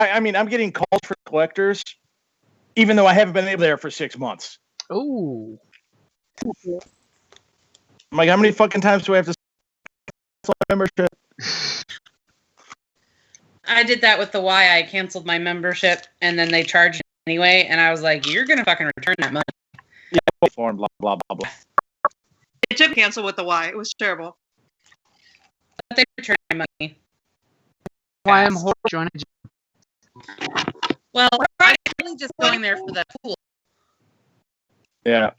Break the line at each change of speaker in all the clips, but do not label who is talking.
I mean, I'm getting calls for collectors, even though I haven't been able there for 6 months.
Ooh.
I'm like, how many fucking times do I have to cancel my membership?
I did that with the Y. I canceled my membership, and then they charged me anyway, and I was like, you're going to fucking return that money.
Yeah, form, blah, blah, blah, blah.
It took cancel with the Y. It was terrible.
But they returned my money.
Why I'm joining.
Well, I'm really just going there for the pool.
Yeah.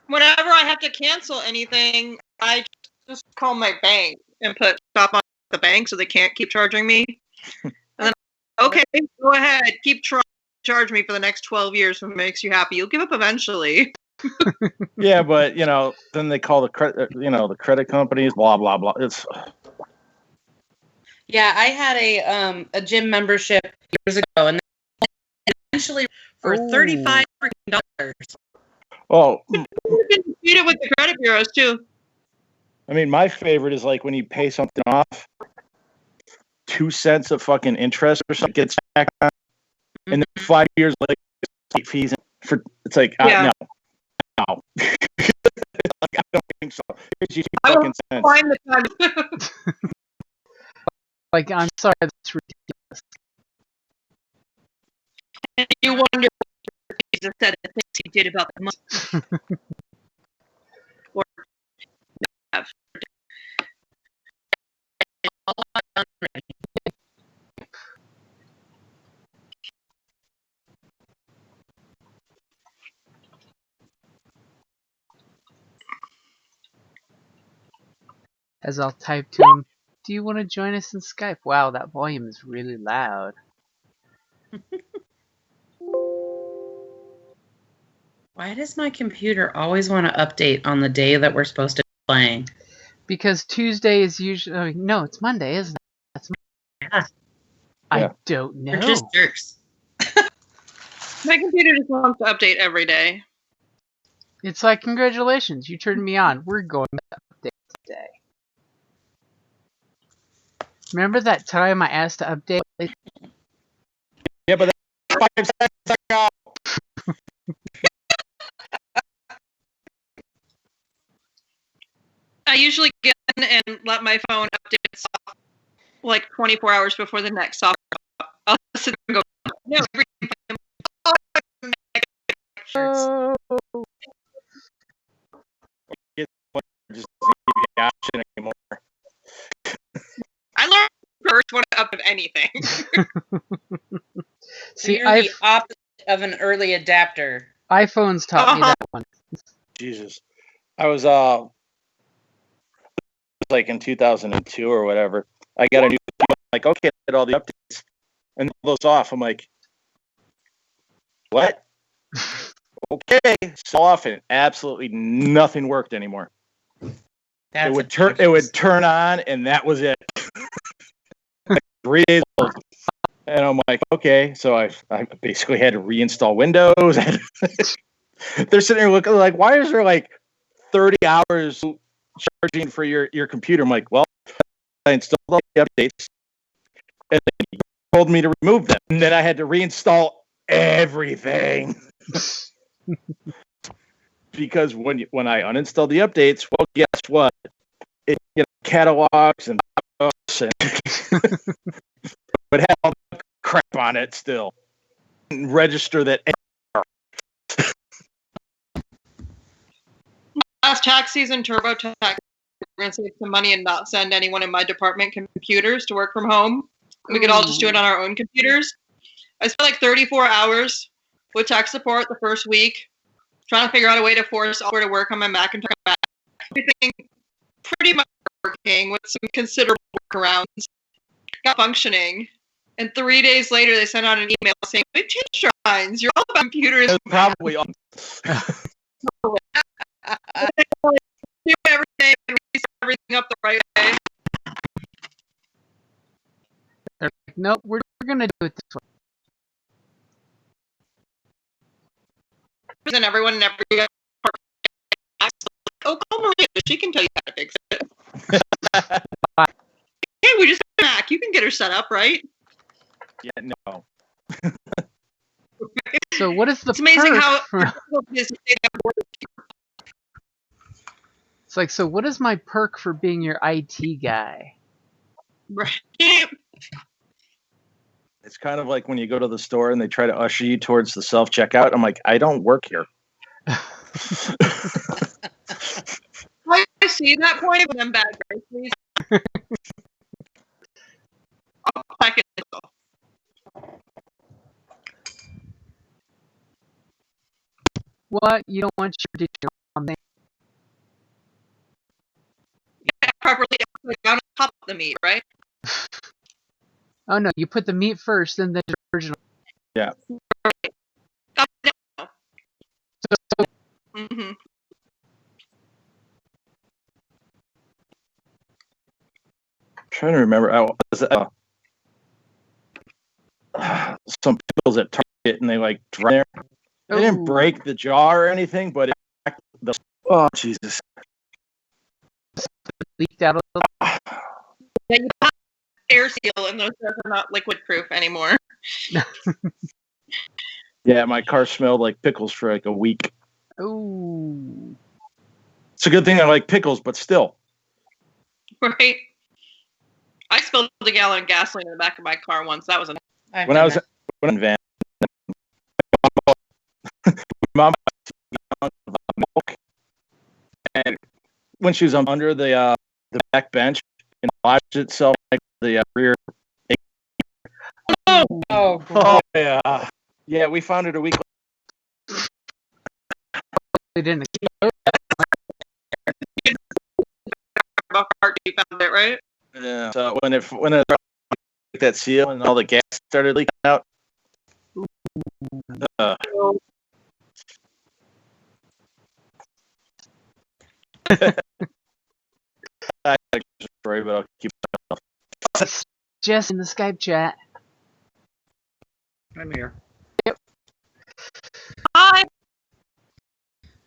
Whenever I have to cancel anything, I just call my bank and put stop on the bank so they can't keep charging me. And then, okay, go ahead, keep trying to charge me for the next 12 years if it makes you happy. You'll give up eventually.
Yeah, but then they call the credit companies, blah blah blah. It's
Yeah, I had a gym membership years ago, and eventually for $35 freaking.
oh,
You can beat it with the credit bureaus too.
I mean, my favorite is like when you pay something off, 2 cents of fucking interest or something gets back on, and then 5 years later, late fees for it's like no. Like, I don't think so. It's just fucking sense.
Find the time.
Like, I'm sorry, that's ridiculous.
And you wonder what Jesus said the things he did about the money. Or have.
As I'll type to him, do you want to join us in Skype? Wow, that volume is really loud.
Why does my computer always want to update on the day that we're supposed to be playing?
Because Tuesday is usually... no, it's Monday, isn't it? That's
Yeah.
I don't know.
We're just jerks.
My computer just wants to update every day.
It's like, congratulations, you turned me on. We're going to update today. Remember that time I asked to update?
Yeah, but that's 5 seconds ago.
I usually get in and let my phone update like 24 hours before the next software. I'll sit there and go, no,
Anymore.
I learned first when I update anything.
See, you're the opposite of an early adapter.
iPhones taught me that one.
Jesus. I was like in 2002 or whatever. I got a new computer. I'm like, okay, I did all the updates. And all those off. I'm like, what? Okay. So often, absolutely nothing worked anymore. It would turn on, and that was it. Like 3 days old. And I'm like, okay. So I basically had to reinstall Windows. They're sitting there looking like, why is there like 30 hours charging for your computer? I'm like, well, I installed all the updates, and they told me to remove them, and then I had to reinstall everything. Because when I uninstalled the updates, well, guess what? It catalogs and but had all the crap on it still. Register that.
Last tax season, TurboTax, we're going to save some money and not send anyone in my department computers to work from home. We could all just do it on our own computers. I spent like 34 hours with tech support the first week, trying to figure out a way to force software to work on my Mac and turn back. Everything pretty much working with some considerable workarounds. Got functioning. And 3 days later, they sent out an email saying, we've changed your minds. You're all about computers.
Probably on.
Do everything and reset everything up the right way.
They're like, nope, we're going to do it this way.
And everyone in every department asks, oh, call Maria. She can tell you how to fix it. Hey, we just got a Mac. You can get her set up, right?
Yeah, no.
So what is the
It's amazing
perk
how
for-
difficult it is to say that word.
It's like, so what is my perk for being your IT guy?
Right.
It's kind of like when you go to the store and they try to usher you towards the self-checkout. I'm like, I don't work here.
I see that point of them bad groceries. I'll pack it.
What? You don't want your mom name?
Properly put down on top of the meat, right?
Oh no, you put the meat first, then the original.
Yeah.
Mm-hmm.
I'm trying to remember. Some pickles at Target, and they like dry there. They didn't
Ooh.
break the jar or anything, but oh Jesus!
Leaked out a little.
Yeah, you put air seal, and those are not liquid proof anymore.
Yeah, my car smelled like pickles for like a week.
Ooh.
It's a good thing I like pickles, but still.
Right. I spilled a gallon of gasoline in the back of my car once. That was
When I was in van, mom milk, and when she was under the back bench and lodged itself like the rear.
Oh,
Oh yeah, we found it a week.
They didn't.
you found it, right?
Yeah. So when it that seal and all the gas started leaking out. I have a story, but I'll keep it.
Jess in the Skype chat.
I'm here.
Yep.
Hi.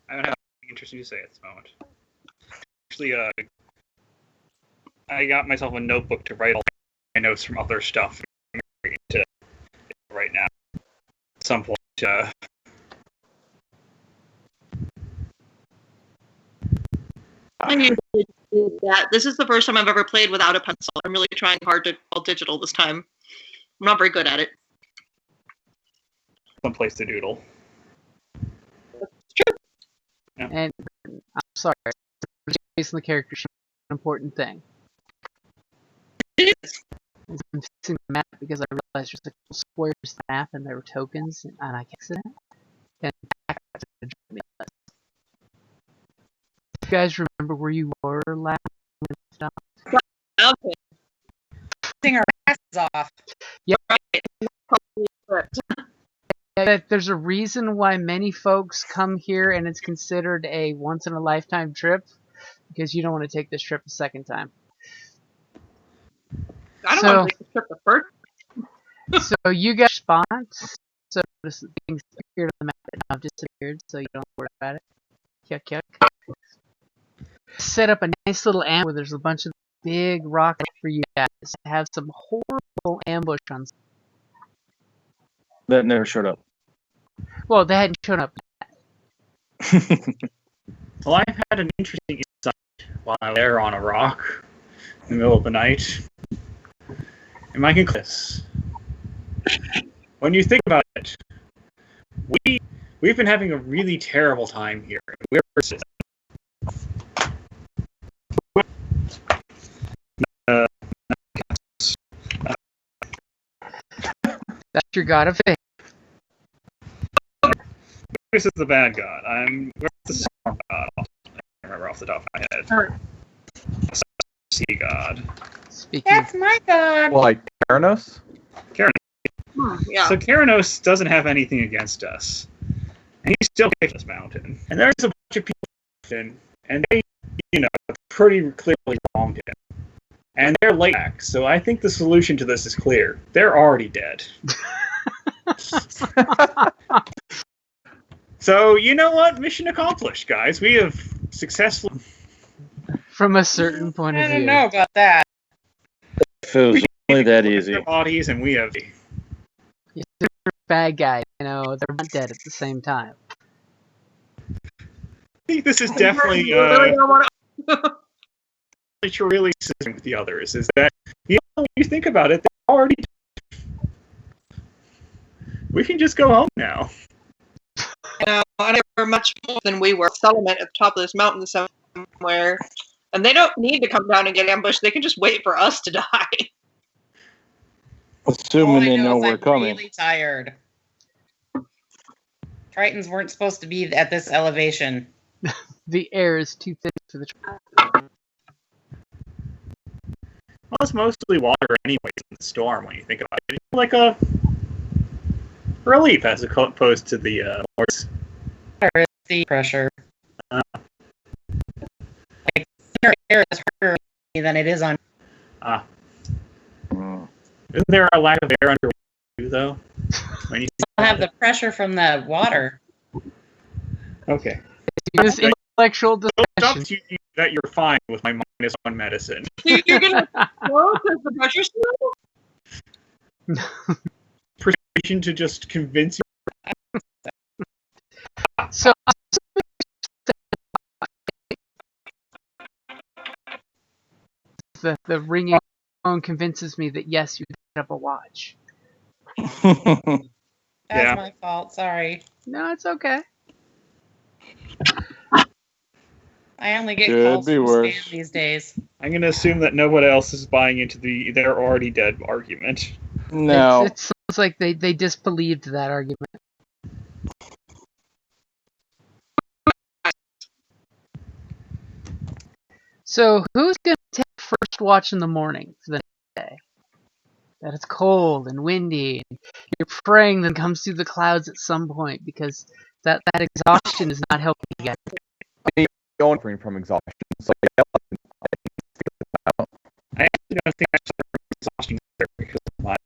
I don't have anything interesting to say at this moment. Actually, I got myself a notebook to write all my notes from other stuff to right now. At some point,
I usually do that. This is the first time I've ever played without a pencil. I'm really trying hard to all digital this time. I'm not very good at it.
someplace to doodle.
And I'm sorry, based on the character sheet, an important thing.
It is.
I'm fixing the map because I realized there's a couple squares in the map and there were tokens and I accident. And you guys remember where you were last?
Okay.
Sing our asses off.
That there's a reason why many folks come here and it's considered a once in a lifetime trip because you don't want to take this trip a second time.
I don't want to take the trip the first.
So you got response. So this things appeared on the map and now have disappeared, so you don't worry about it. Yuck yuck. Set up a nice little ambush where there's a bunch of big rockets for you guys to have some horrible ambush on.
That never showed up.
Well, they hadn't shown up.
Well, I've had an interesting insight while I was there on a rock in the middle of the night. And my conclusion is, when you think about it, we've been having a really terrible time here. We're
That's your god of faith.
This is the bad god. Where's the storm god? I can't remember off the top of my head. Sea god.
Speaking
That's my god.
Well, like Theranos?
Yeah.
So Keranos doesn't have anything against us. And he's still taking this mountain. And there's a bunch of people and they, pretty clearly wronged him. And they're late back, so I think the solution to this is clear. They're already dead. So, you know what? Mission accomplished, guys. We have successfully...
from a certain point of
I
view.
don't know about that.
If it was only that easy.
Their bodies, and we have...
They're bad guys, they're not dead at the same time.
I think this is definitely
Really don't want to.
really consistent with the others. Is that when you think about it, they're already. We can just go home now.
And they were much more than we were. Settlement at the top of this mountain somewhere, and they don't need to come down and get ambushed. They can just wait for us to die.
Assuming they know we're coming.
I'm really tired. Tritons weren't supposed to be at this elevation.
The air is too thick for the.
Well, it's mostly water, anyways, in the storm. When you think about it, it's like a relief as opposed to the horse.
The pressure. Like, thinner air is harder on me than it is on.
Isn't there a lack of air under you, though? When you
don't have the pressure from the water.
Okay.
This intellectual discussion.
Stop you that you're fine with my -1 medicine.
You're gonna explode because the pressure's low?
Persuasion to just convince you.
So the ringing phone convinces me that yes, you set up a watch.
That's
Yeah.
my fault. Sorry.
No, it's okay.
I only get
Could
calls
be
from
worse.
spam these days.
I'm going to assume that nobody else is buying into the "they're already dead" argument.
No.
It sounds like they disbelieved that argument. So who's gonna take first watch in the morning for the next day? That it's cold and windy, and you're praying that it comes through the clouds at some point because that exhaustion is not helping you guys.
Going from exhaustion. So
I actually don't think I'm exhausting there because of my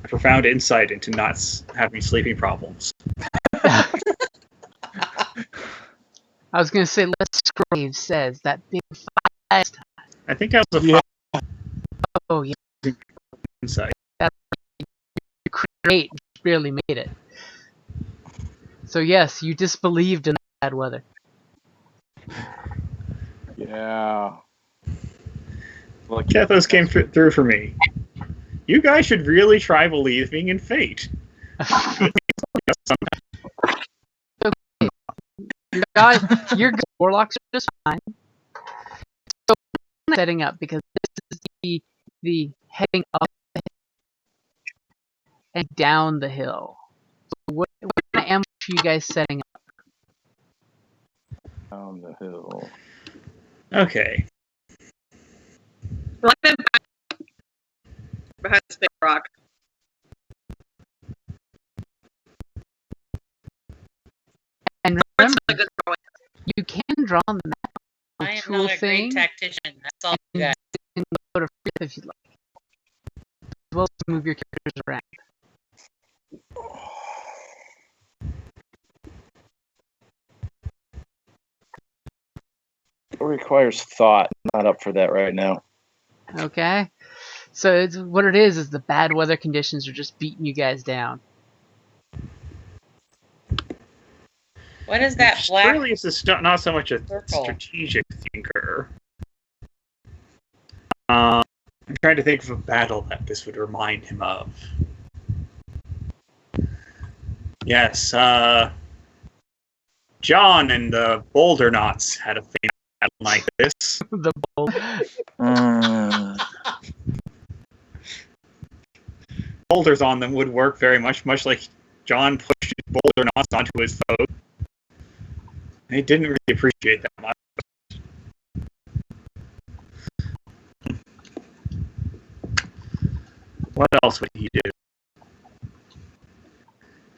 profound insight into not having sleeping problems.
I was gonna say, Les Graves says that big five.
I think that was a
Yeah.
Oh yeah,
insight.
great, just barely made it. So yes, you disbelieved in bad weather.
Yeah. Look,
Kethos came through for me. You guys should really try believing in fate.
Your warlocks are just fine. So setting up because this is the heading up and down the hill. So what kind of ambush are you guys setting up?
down the hill.
Okay.
Well, I've been behind this big rock.
And
It's
remember,
not a good drawing.
you can draw on the map.
I am
tool
not a
thing,
great tactician. That's all you
and
got.
you can go to fifth if you'd like. As well as move your characters around.
It requires thought. Not up for that right now.
Okay? So what it is the bad weather conditions are just beating you guys down.
What is that black?
Really, it's not so much a
circle?
strategic thinker. I'm trying to think of a battle that this would remind him of. Yes, John and the Boulder Knots had a famous battle like this.
The bowl.
Boulders on them would work very much like John pushed his Boulder Knots onto his foe. They didn't really appreciate that much. What else would he do?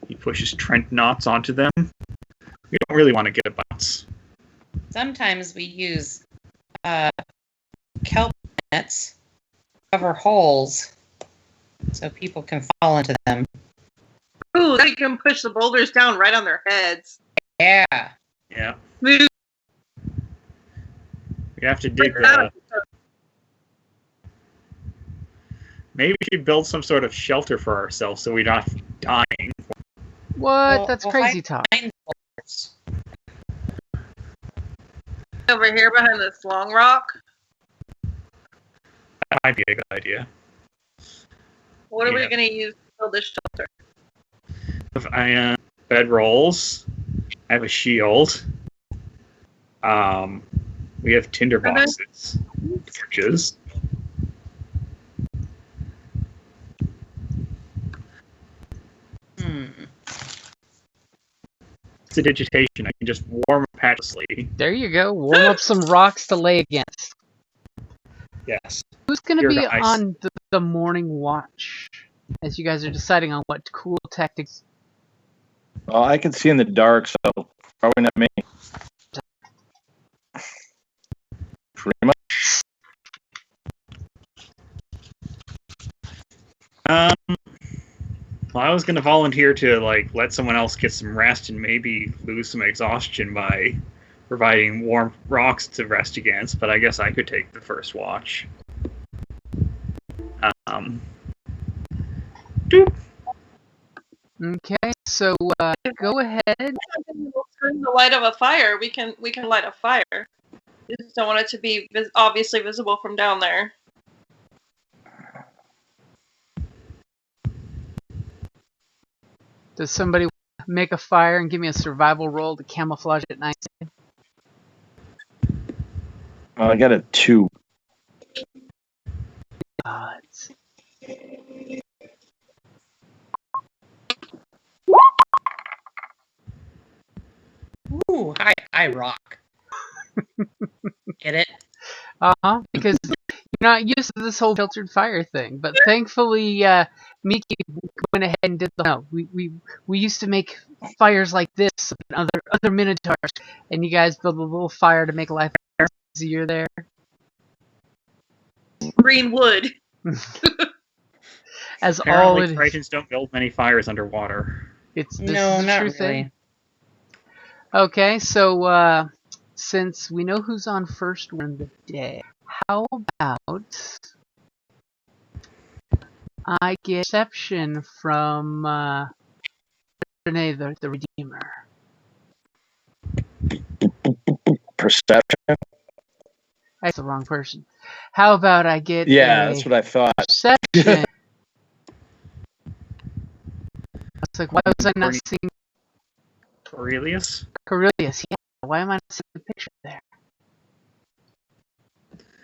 He pushes Trent knots onto them. We don't really want to get a bounce.
Sometimes we use kelp nets to cover holes so people can fall into them.
Ooh, then you can push the boulders down right on their heads.
Yeah.
Yeah.
Ooh,
We have to dig Maybe we should build some sort of shelter for ourselves so we're not dying.
What? That's crazy talk.
Over here behind this long rock.
That might be a good idea.
What are we
Yeah.
going to use to build this shelter?
If I bed rolls, I have a shield. We have tinder boxes, torches. Prestidigitation. I can just warm a patch of sleep.
There you go. Warm up some rocks to lay against.
Yes.
Who's going to
You're
be
nice.
on the morning watch as you guys are deciding on what cool tactics?
Well, I can see in the dark, so probably not me. Pretty much.
Well, I was going to volunteer to let someone else get some rest and maybe lose some exhaustion by providing warm rocks to rest against, but I guess I could take the first watch.
Okay, so go ahead.
We'll turn the light of a fire. We can light a fire. We just don't want it to be obviously visible from down there.
Does somebody make a fire and give me a survival roll to camouflage it nicely?
Well, I got a 2.
Odds.
Ooh, I rock. Get it?
Because you're not used to this whole filtered fire thing. But thankfully, Miki went ahead and did the. No, we used to make fires like this and other minotaurs, and you guys build a little fire to make life easier there.
Green wood.
As all
Apparently,
it is,
Tritons don't build many fires underwater.
this
No,
is a
not
true
really.
thing. Okay, so since we know who's on first one of the day, how about I get perception from Renee, the Redeemer?
Perception?
That's the wrong person. How about I get
Yeah,
a
that's what I thought.
perception? It's like, why was I not seeing
Aurelius?
Corellius? Yeah, why am I not seeing the picture there?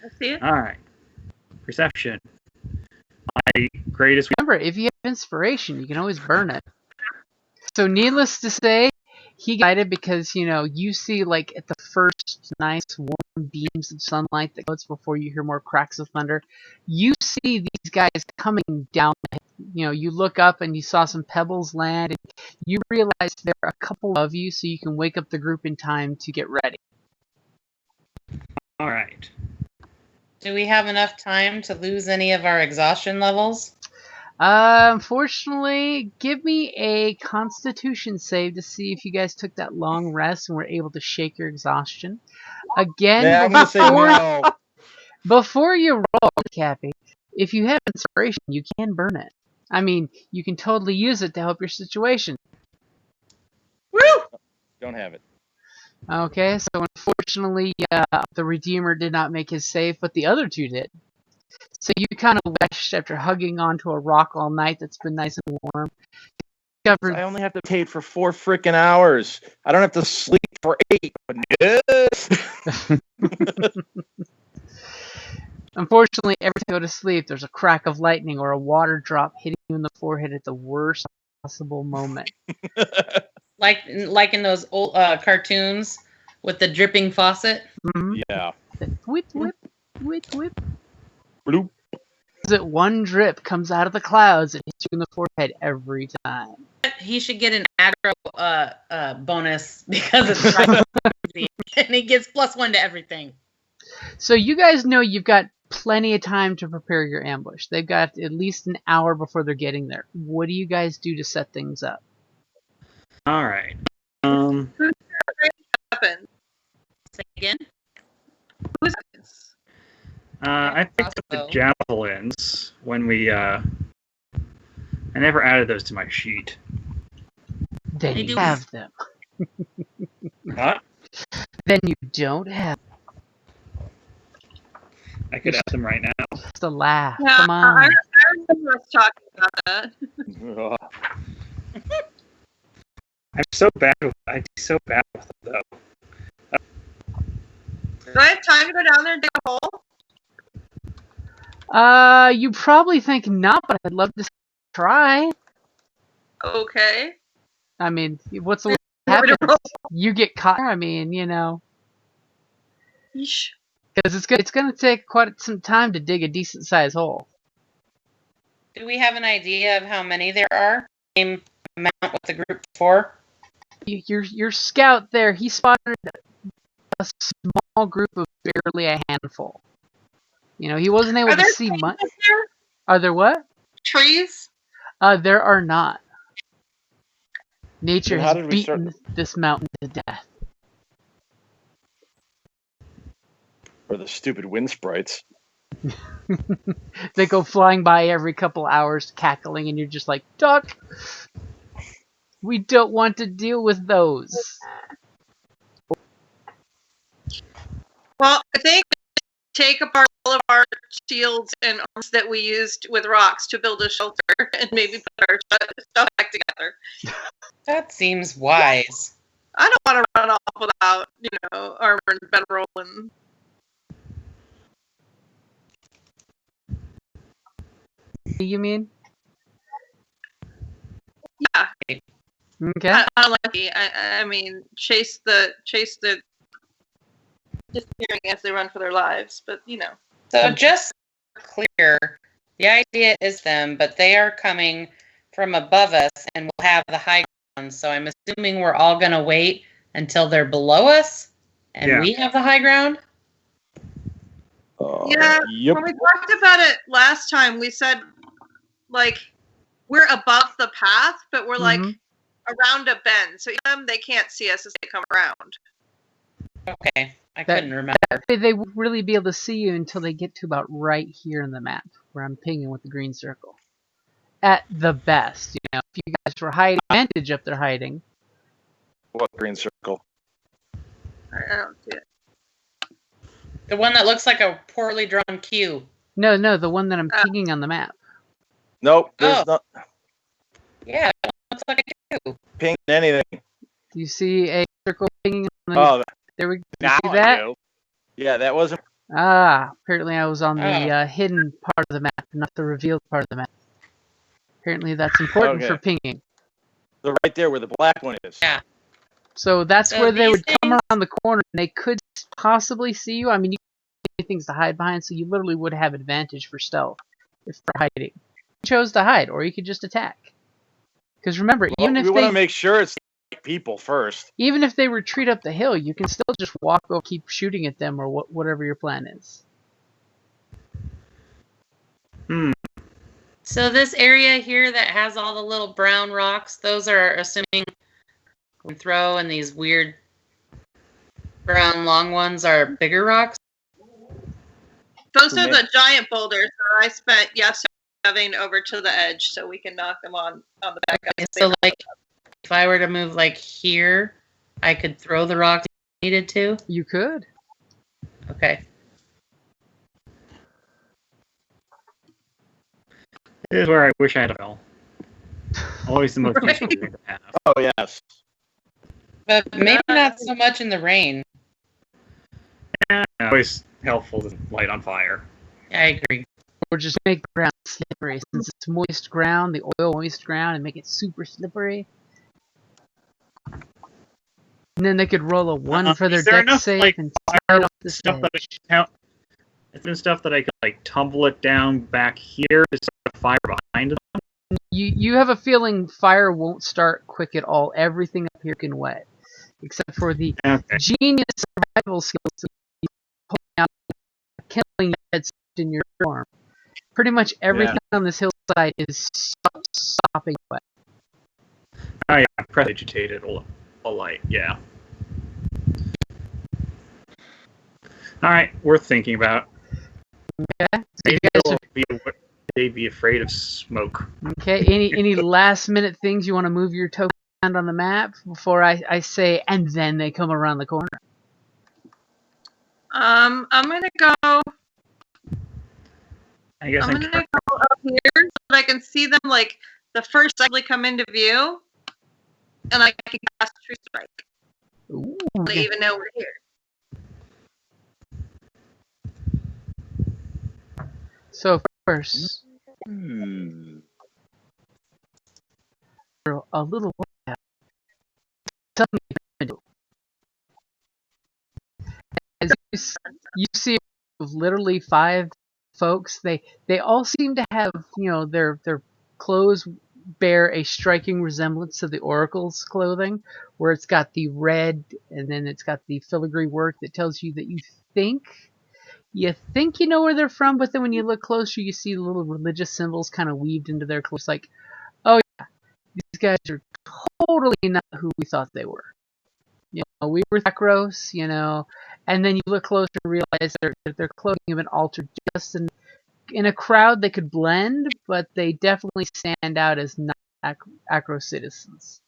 I see it.
Alright. Perception. My greatest
Remember, if you have inspiration, you can always burn it. So needless to say, he guided because, you see at the first nice warm beams of sunlight that goes before you hear more cracks of thunder. You see these guys coming down. You look up and you saw some pebbles land, and you realize there are a couple of you, so you can wake up the group in time to get ready.
Alright.
Do we have enough time to lose any of our exhaustion levels?
Unfortunately, give me a Constitution save to see if you guys took that long rest and were able to shake your exhaustion. Again,
Yeah, I'm going to say no.
before you roll, Cappy, if you have inspiration, you can burn it. I mean, you can totally use it to help your situation.
Woo!
Don't have it.
Okay, so unfortunately, the Redeemer did not make his save, but the other two did. So you kind of wished after hugging onto a rock all night that's been nice and warm.
I only have to pay for 4 freaking hours. I don't have to sleep for 8. But yes.
Unfortunately, every time you go to sleep, there's a crack of lightning or a water drop hitting you in the forehead at the worst possible moment.
Like in those old cartoons with the dripping faucet?
Mm-hmm.
Yeah.
Whip, whip, whip, whip.
Bloop.
That one drip comes out of the clouds and hits you in the forehead every time.
He should get an aggro bonus because it's crazy. And he gets +1 to everything.
So you guys know you've got plenty of time to prepare your ambush. They've got at least an hour before they're getting there. What do you guys do to set things up?
Alright.
Happen.
Say again?
Who's this?
I picked up the javelins when we. I never added those to my sheet.
Then you have them.
What?
Then you don't have
I could add them right now.
just a laugh.
Yeah,
Come on.
I remember us talking about that.
I'm so bad with. I do so bad with them though.
Do I have time to go down there and dig a hole?
You probably think not, but I'd love to try.
Okay.
I mean, what's the
Want
worst
me to
happens? You get caught. I mean, you know,
Yeesh.
because it's gonna take quite some time to dig a decent sized hole.
Do we have an idea of how many there are? Same amount with the group before?
Your scout there, he spotted a small group of barely a handful. You know, he wasn't able
Are
to
there
see
trees
much.
up there?
Are there what?
Trees?
There are not. Nature
Then how
has
did we start-
beaten this mountain to death.
Or the stupid wind sprites.
They go flying by every couple hours, cackling, and you're just like, duck! We don't want to deal with those.
Well, I think take apart all of our shields and arms that we used with rocks to build a shelter and maybe put our stuff back together.
That seems wise.
I don't want to run off without, armor and bedroll and...
You mean?
Yeah,
Okay.
unlucky. I mean, chase the disappearing as they run for their lives, but
So just clear, the idea is them, but they are coming from above us and we'll have the high ground. So I'm assuming we're all going to wait until they're below us and we have the high ground?
Yeah,
Yep.
when we talked about it last time, we said, like, we're above the path, but we're, like, around a bend. So they can't see us as they come around.
Okay, I couldn't remember.
They won't really be able to see you until they get to about right here in the map, where I'm pinging with the green circle. At the best, if you guys were hiding, advantage up there hiding.
What green circle?
I don't see it.
The one that looks like a poorly drawn Q.
No, the one that I'm pinging on the map.
Nope, there's not
Yeah, it looks like a Q.
ping anything.
Do you see a circle pinging on the map?
Oh,
There we go.
now
You see that?
I do. Yeah, that wasn't.
Apparently I was on the hidden part of the map, not the revealed part of the map. Apparently that's important for pinging.
So right there where the black one is.
Yeah.
So that's
So
where they would
these
come around the corner and they could possibly see you. I mean, you have things to hide behind, so you literally would have advantage for stealth if they're hiding. You chose to hide, or you could just attack. Because remember,
Well, we want to make sure it's people first.
even if they retreat up the hill, you can still just walk over, keep shooting at them, or whatever your plan is.
So this area here that has all the little brown rocks, those are assuming we can throw, and these weird brown long ones are bigger rocks.
Those are the giant boulders that I spent yesterday moving over to the edge so we can knock them on the back up.
Okay, so like if I were to move like here, I could throw the rocks if I needed to?
You could.
Okay.
This is where I wish I had a bell. Always the most useful thing to have.
Oh yes.
But maybe not so much in the rain.
Yeah, always helpful to light on fire.
I agree.
Or just make the ground slippery. Since it's moist ground, the oil moist ground, and make it super slippery. And then they could roll a 1 for their
is there
deck
enough,
save
like,
and
fire
slide off the
stuff that I
stage.
could count? Is there stuff that I could like tumble it down back here to start a fire behind it?
You have a feeling fire won't start quick at all. Everything up here can wet. Except for the
Okay.
genius survival skills of pulling out kindling heads in your arm. Pretty much everything on this hillside is sopping wet.
Oh yeah, prestidigitated a light. Yeah. All right, worth thinking about.
Okay. So
Maybe
you guys
they'd be afraid of smoke.
okay. Any last minute things you want to move your token around on the map before I say, and then they come around the corner?
I'm gonna go.
I guess
I'm gonna go up here so that I can see them like the first they come into view, and I can cast True Strike.
Ooh,
They even know we're here.
so first, a little while. Tell me what to do. As you see literally 5 folks. They all seem to have, their clothes bear a striking resemblance to the Oracle's clothing, where it's got the red and then it's got the filigree work that tells you that you think you know where they're from, but then when you look closer, you see little religious symbols kind of weaved into their clothes. Like, oh yeah, these guys are totally not who we thought they were. We were that gross, and then you look closer and realize their clothing have been altered just in a crowd. They could blend, but they definitely stand out as not acro citizens.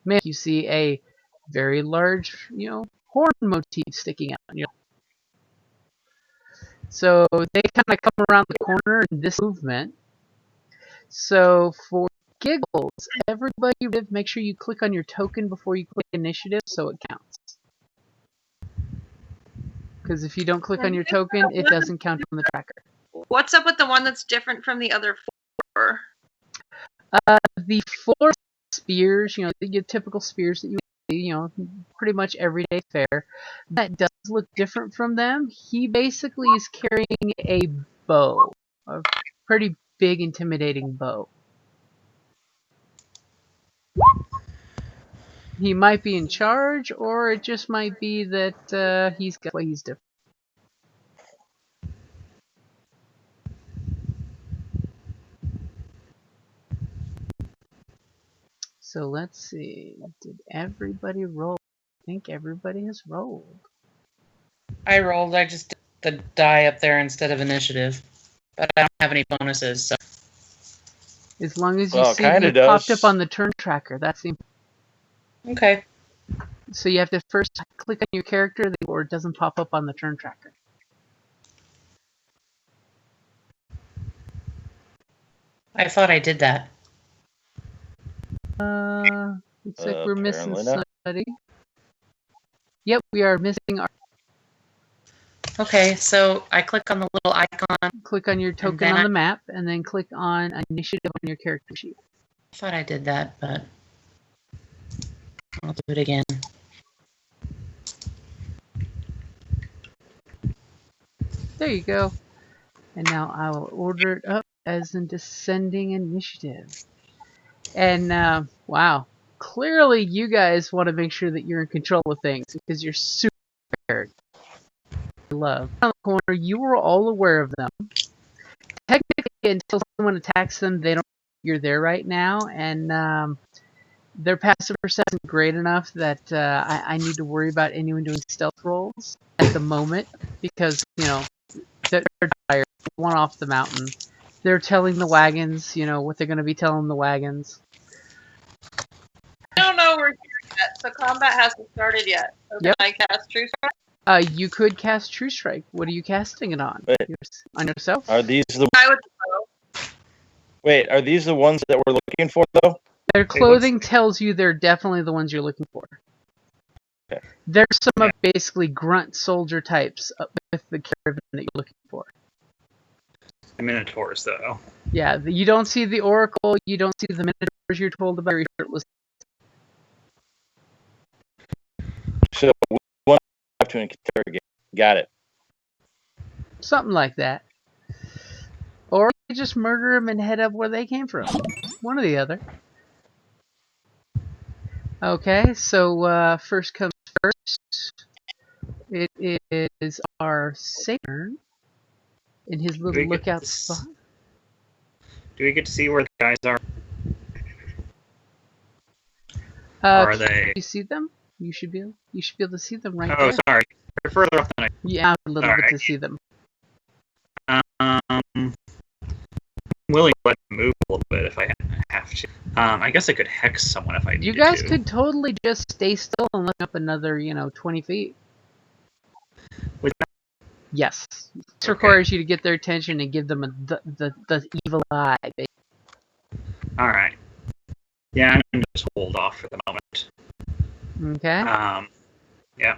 Maybe you see a very large, horn motif sticking out. So they kind of come around the corner in this movement. So for giggles, everybody make sure you click on your token before you click initiative so it counts. Because if you don't click on your token, it doesn't count on the tracker.
What's up with the one that's different from the other 4?
The 4 spears, the typical spears that you see, pretty much everyday fare, that does look different from them. He basically is carrying a bow, a pretty big, intimidating bow. He might be in charge, or it just might be that he's different. So let's see. Did everybody roll? I think everybody has rolled.
I rolled. I just did the die up there instead of initiative, but I don't have any bonuses. So
As long as you see it popped up on the turn tracker, that's the
okay.
So you have to first click on your character, or it doesn't pop up on the turn tracker.
I thought I did that.
Looks like we're missing somebody. Yep, we are missing our.
Okay, so I click on the little icon.
Click on your token on the map, and then click on initiative on your character sheet.
I thought I did that, but I'll do it again.
There you go. And now I will order it up as in descending initiative. And wow, clearly you guys want to make sure that you're in control of things because you're super prepared. Love. On the corner, you were all aware of them. Technically, until someone attacks them, they don't know you're there right now, and their passive perception is great enough that I need to worry about anyone doing stealth rolls at the moment because they're tired. One off the mountain. They're telling the wagons, what they're going to be telling the wagons.
I don't know we're here yet, so combat hasn't started yet. So
Yep.
Can I cast True Strike?
You could cast True Strike. What are you casting it on? On yourself?
Are these the?
I would go.
Wait, are these the ones that we're looking for though?
Their clothing tells you they're definitely the ones you're looking for.
Okay.
There's some of basically grunt soldier types with the caravan that you're looking for.
The Minotaurs, though.
Yeah, you don't see the Oracle, you don't see the Minotaurs you're told about. Your shirtless.
So we want to interrogate. Got it.
Something like that. Or you just murder them and head up where they came from. One or the other. Okay, so first comes first. It is our satyr in his little lookout spot.
Do we get to see where the guys are? Or are they?
You see them? You should be able to see them right
Oh,
there.
sorry. They're further off than I
Yeah, a little bit
Alright.
to see them.
I'm willing to let them move a little bit if I have to. I guess I could hex someone if I needed
You guys
to.
could totally just stay still and look up another, 20 feet.
With that-
Yes. This
Okay.
requires you to get their attention and give them the evil eye.
Alright. Yeah, I'm going to just hold off for the moment.
Okay?
Yeah.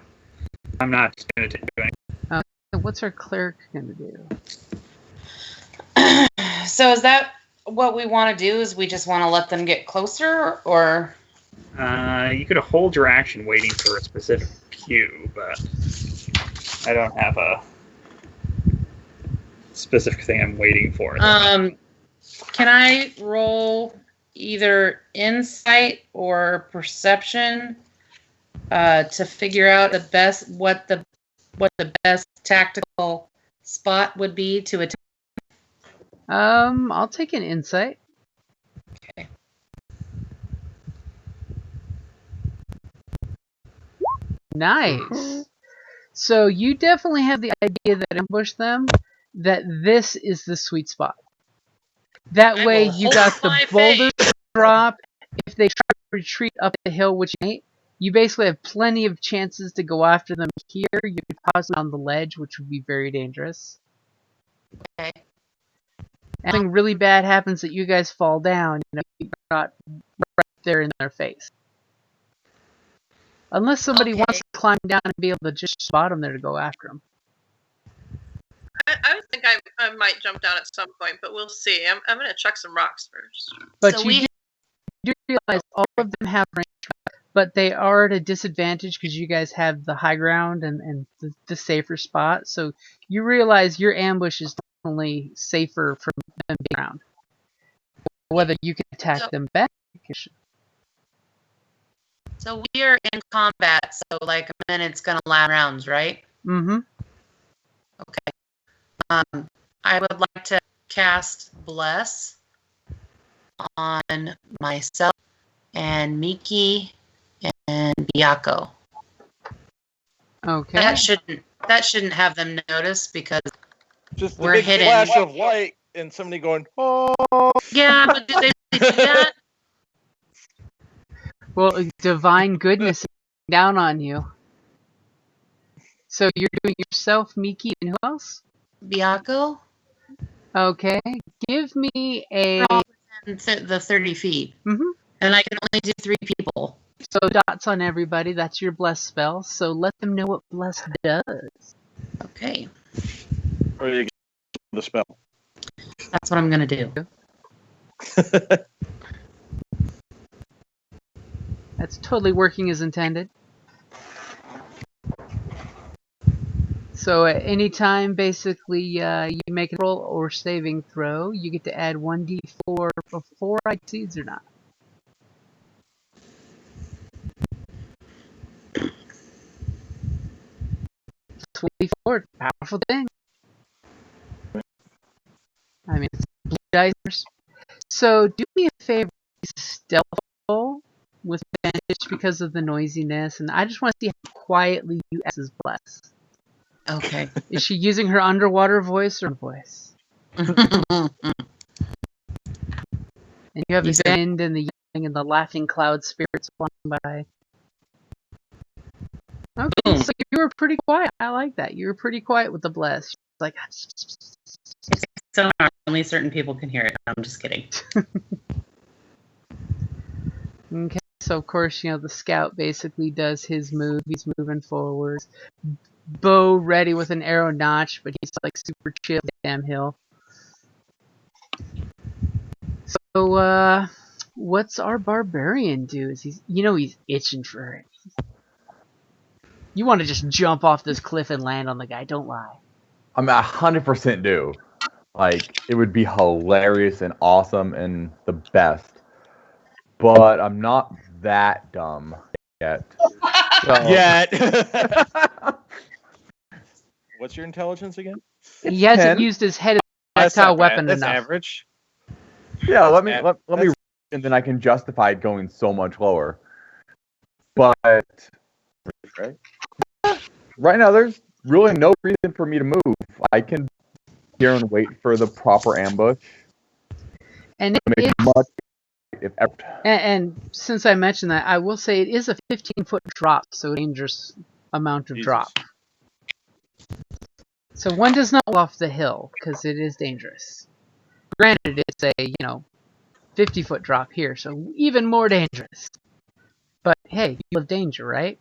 I'm not going to do anything.
What's our cleric going to do?
So is that what we want to do? Is we just want to let them get closer, or?
You could hold your action waiting for a specific cue, but I don't have a specific thing I'm waiting for.
Can I roll either insight or perception to figure out what the best tactical spot would be to attack?
I'll take an insight.
Okay.
Nice. So you definitely have the idea that ambush them, that this is the sweet spot. That
I
way
will
you
hold
got the
my
boulder
faith.
drop. If they try to retreat up the hill, which ain't, you basically have plenty of chances to go after them here. You could possibly on the ledge, which would be very dangerous.
Okay.
Something really bad happens that you guys fall down, you're not right there in their face. Unless somebody
Okay.
wants to climb down and be able to just spot them there to go after them.
I think I might jump down at some point, but we'll see. I'm going to chuck some rocks first.
But
So
you do realize all of them have range, but they are at a disadvantage because you guys have the high ground and the safer spot. So you realize your ambush is definitely safer from them being around. Whether you can attack them back.
So we are in combat, so like a minute's gonna last rounds, right?
Mm-hmm.
I would like to cast Bless on myself and Miki and Byaku.
Okay.
That shouldn't have them notice because
Just the
We're
big
hidden.
flash of light and somebody going, oh.
yeah, but did they do that?
Well, divine goodness is down on you. So you're doing yourself, Miki, and who else?
Byaku?
Okay. Give me a...
We're all within the 30 feet.
Mhm.
And I can only do 3 people.
So dots on everybody. That's your bless spell. So let them know what bless does.
Okay.
Or you get the spell.
That's what I'm gonna do.
That's totally working as intended. So at any time, basically, you make a roll or saving throw, you get to add 1d4 before I succeeds or not. $24, powerful thing. I mean, it's blue dice. So do me a favor, stealth roll with advantage because of the noisiness, and I just want to see how quietly you as bless.
Okay.
Is she using her underwater voice or voice? And you have
You
the wind and the yang and the laughing cloud spirits flying by. Okay, so you were pretty quiet. I like that. You were pretty quiet with the bless. Like,
So only certain people can hear it. I'm just kidding.
okay. So of course, the scout basically does his move. He's moving forwards. Bow ready with an arrow notch, but he's like super chill damn hill. So what's our barbarian do? Is he's itching for it. You want to just jump off this cliff and land on the guy, don't lie.
I'm 100% do. Like, it would be hilarious and awesome and the best. But I'm not that dumb yet. So...
Yet. What's your intelligence again?
He hasn't
10.
used his head as a
That's
tactile
not bad.
weapon
That's
enough.
average.
Yeah, let me
That's-
and then I can justify it going so much lower. But
right?
right now there's really no reason for me to move. I can here and wait for the proper ambush.
And
Make much if ever.
and since I mentioned that, I will say it is a 15-foot drop, so a dangerous amount of
Jesus.
drop. So one does not go off the hill because it is dangerous. Granted, it's a 50-foot drop here, so even more dangerous. But hey, you love danger, right?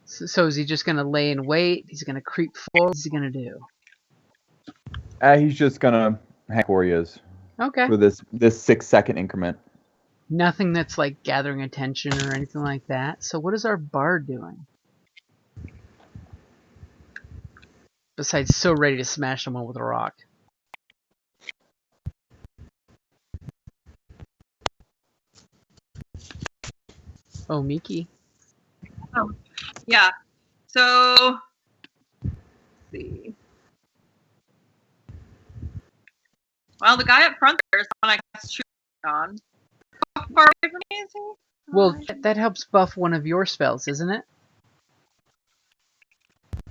So is he just gonna lay in wait? He's gonna creep forward. What's he gonna do?
He's just gonna hang where he is
Okay.
for this 6-second increment.
Nothing that's like gathering attention or anything like that. So what is our bard doing? Besides so ready to smash someone with a rock. Oh, Miki.
Yeah. So, let's see. Well, the guy up front there is the one I cast True on. How far away from me is he?
Well, that helps buff one of your spells, isn't it?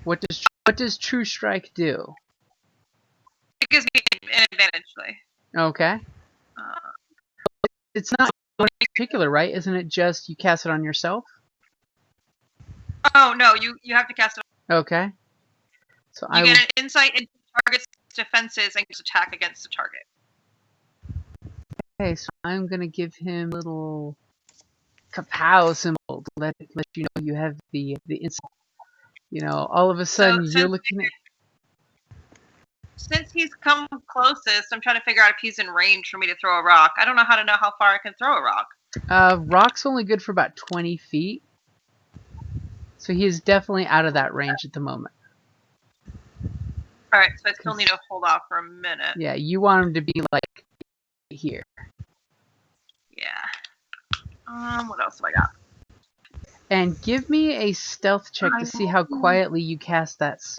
What does True Strike do?
It gives me an advantage, like.
Okay. It's not one in particular, right? Isn't it just you cast it on yourself?
Oh no, you have to cast it.
Okay. So
You get an insight into the target's defenses and just attack against the target.
Okay, so I'm gonna give him a little kapow symbol to let you know you have the insight. All of a sudden you're looking at.
Since he's come closest, I'm trying to figure out if he's in range for me to throw a rock. I don't know how to know how far I can throw a rock.
Rock's only good for about 20 feet. So he is definitely out of that range at the moment.
Alright, so I still need to hold off for a minute.
Yeah, you want him to be like here.
Yeah. What else have I got?
And give me a stealth check to see how quietly you cast that spell.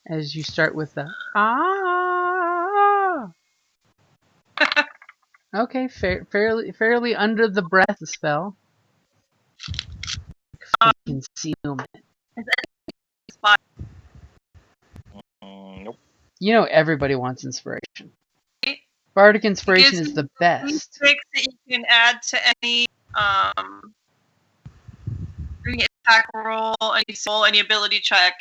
As you start with the Okay, fairly under the breath spell. Concealment.
Nope.
Everybody
wants inspiration. Bardic inspiration is the best.
That you can add to any attack roll, any soul, any ability check.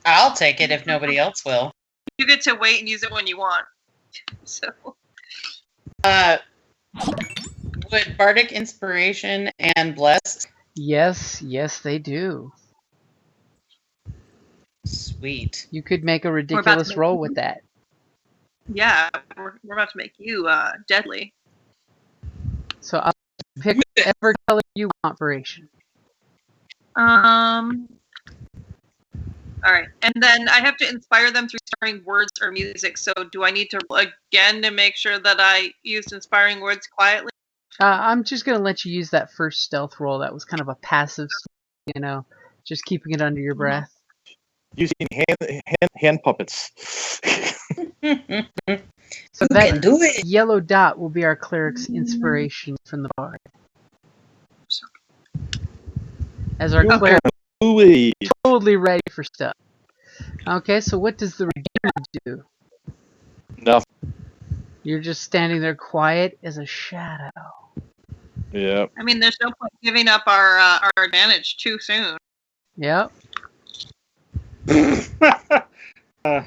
I'll take it if nobody else will.
You get to wait and use it when you want. So.
Would Bardic Inspiration and Bless?
Yes, they do.
Sweet.
You could make a ridiculous roll with that.
Yeah, we're about to make you deadly.
So I'll pick whatever color you want for Ration.
Alright, and then I have to inspire them through inspiring words or music, so do I need to roll again to make sure that I used inspiring words quietly?
I'm just going to let you use that first stealth roll. That was kind of a passive, just keeping it under your breath.
Using hand puppets.
So that
do it.
yellow dot will be our cleric's inspiration from the bard. As our cleric totally ready for stuff. Okay, so what does the Redeemer do?
Nothing.
You're just standing there quiet as a shadow.
Yeah.
I mean, there's no point giving up our advantage too soon.
Yep.
I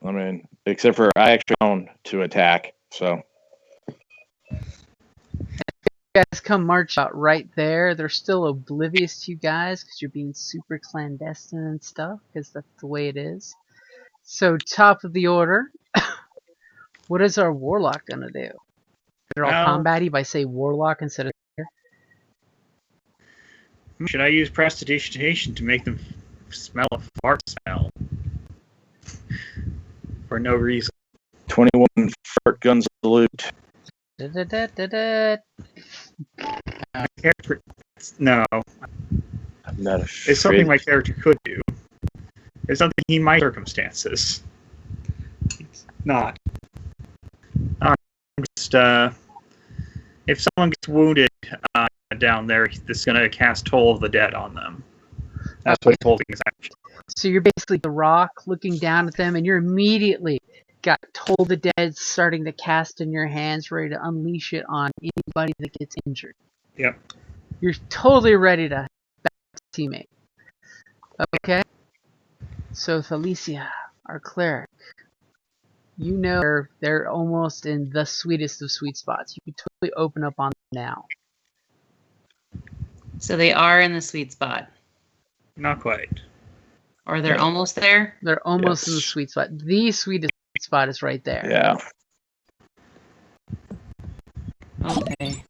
mean, except for I actually own to attack, so.
You guys come march out right there. They're still oblivious to you guys because you're being super clandestine and stuff, because that's the way it is. So, top of the order. What is our warlock gonna do? They're all combat-y by say warlock instead of.
Should I use prestidigitation to make them smell a fart smell? For no reason.
21 fart gun salute.
No.
I'm not afraid.
It's something my character could do. It's something he might circumstances. It's not. just if someone gets wounded down there, this is gonna cast Toll of the Dead on them. That's what he's holding his action.
So you're basically the rock looking down at them, and you're immediately got Toll the Dead starting to cast in your hands, ready to unleash it on anybody that gets injured.
Yep.
You're totally ready to back a teammate. Okay? So Felicia, our cleric, you know they're almost in the sweetest of sweet spots. You can totally open up on them now.
So they are in the sweet spot.
Not quite.
Or they're almost there?
They're almost in the sweet spot. The sweetest spot is right there.
Yeah.
Okay.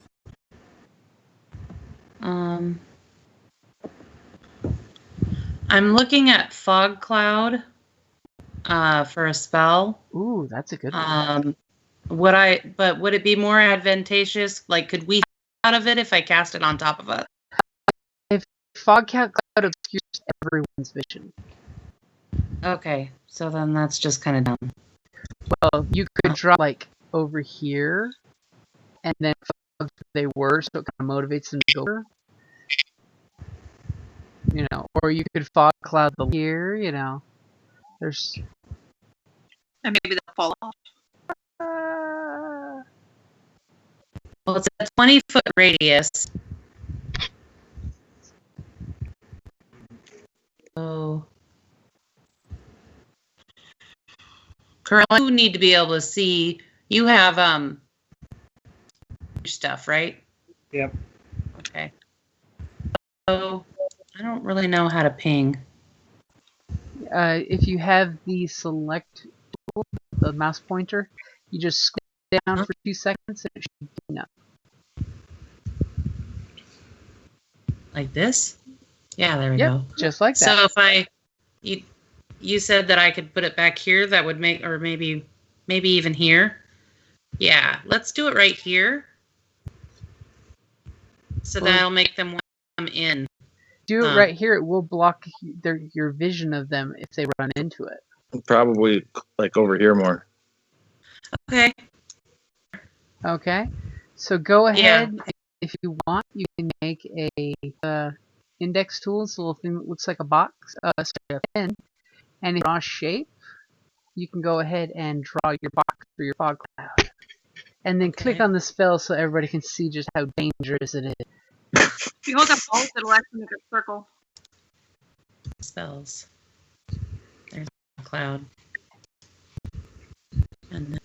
I'm looking at Fog Cloud for a spell.
Ooh, that's a good one.
Would it be more advantageous? Like, could we out of it if I cast it on top of us?
If Fog Cloud obscures everyone's vision.
Okay, so then that's just kind of dumb.
Well, you could draw like over here, and then fog they were, so it kind of motivates them to go over. You know, or you could fog cloud the here. You know, there's.
And maybe they'll fall off.
Well, it's a 20-foot radius. So, Curly, you need to be able to see. You have stuff, right?
Yep.
Okay. So I don't really know how to ping.
If you have the select tool, the mouse pointer, you just squint down for 2 seconds and it should ping up.
Like this? Yeah, there we
Yep,
go.
just like that.
So if you said that I could put it back here, that would make, or maybe even here. Yeah, let's do it right here. So that'll make them come in.
Do it right here. It will block your vision of them if they run into it.
Probably like over here more.
Okay.
Okay. So go ahead. And if you want, you can make a index tool. It's a little thing that looks like a box, a pen. And if you draw a shape, you can go ahead and draw your box for your fog cloud. And then click on the spell so everybody can see just how dangerous it is.
If you hold up Alt, it'll actually make a circle.
Spells. There's a cloud. And then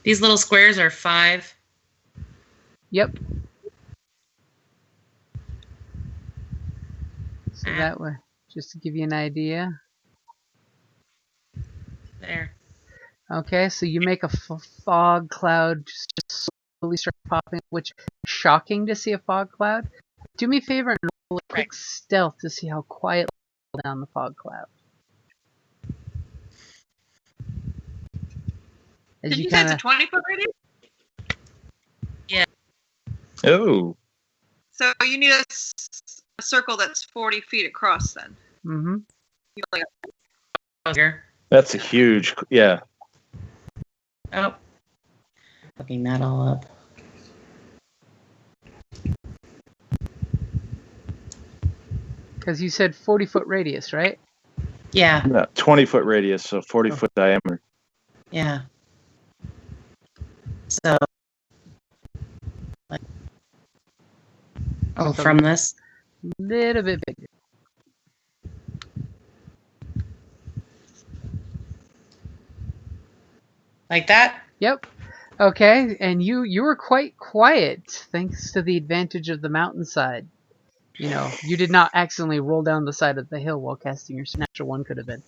these little squares are 5.
Yep. So that way, just to give you an idea.
There.
Okay, so you make a fog cloud, just slowly start popping, which is shocking to see a fog cloud. Do me a favor and roll a quick stealth to see how quietly you roll down the fog cloud.
Did you say it's a 20-foot radius?
Yeah.
Oh.
So you need a circle that's 40 feet across then.
Mm-hmm.
Here.
That's a huge, yeah.
Oh. Looking that all up.
Because you said 40-foot radius, right?
Yeah.
No, 20-foot radius, so 40-foot diameter.
Yeah. So. Oh, from this?
Little bit bigger.
Like that?
Yep. Okay, and you were quite quiet thanks to the advantage of the mountainside. You know, you did not accidentally roll down the side of the hill while casting your snatcher. One could have been.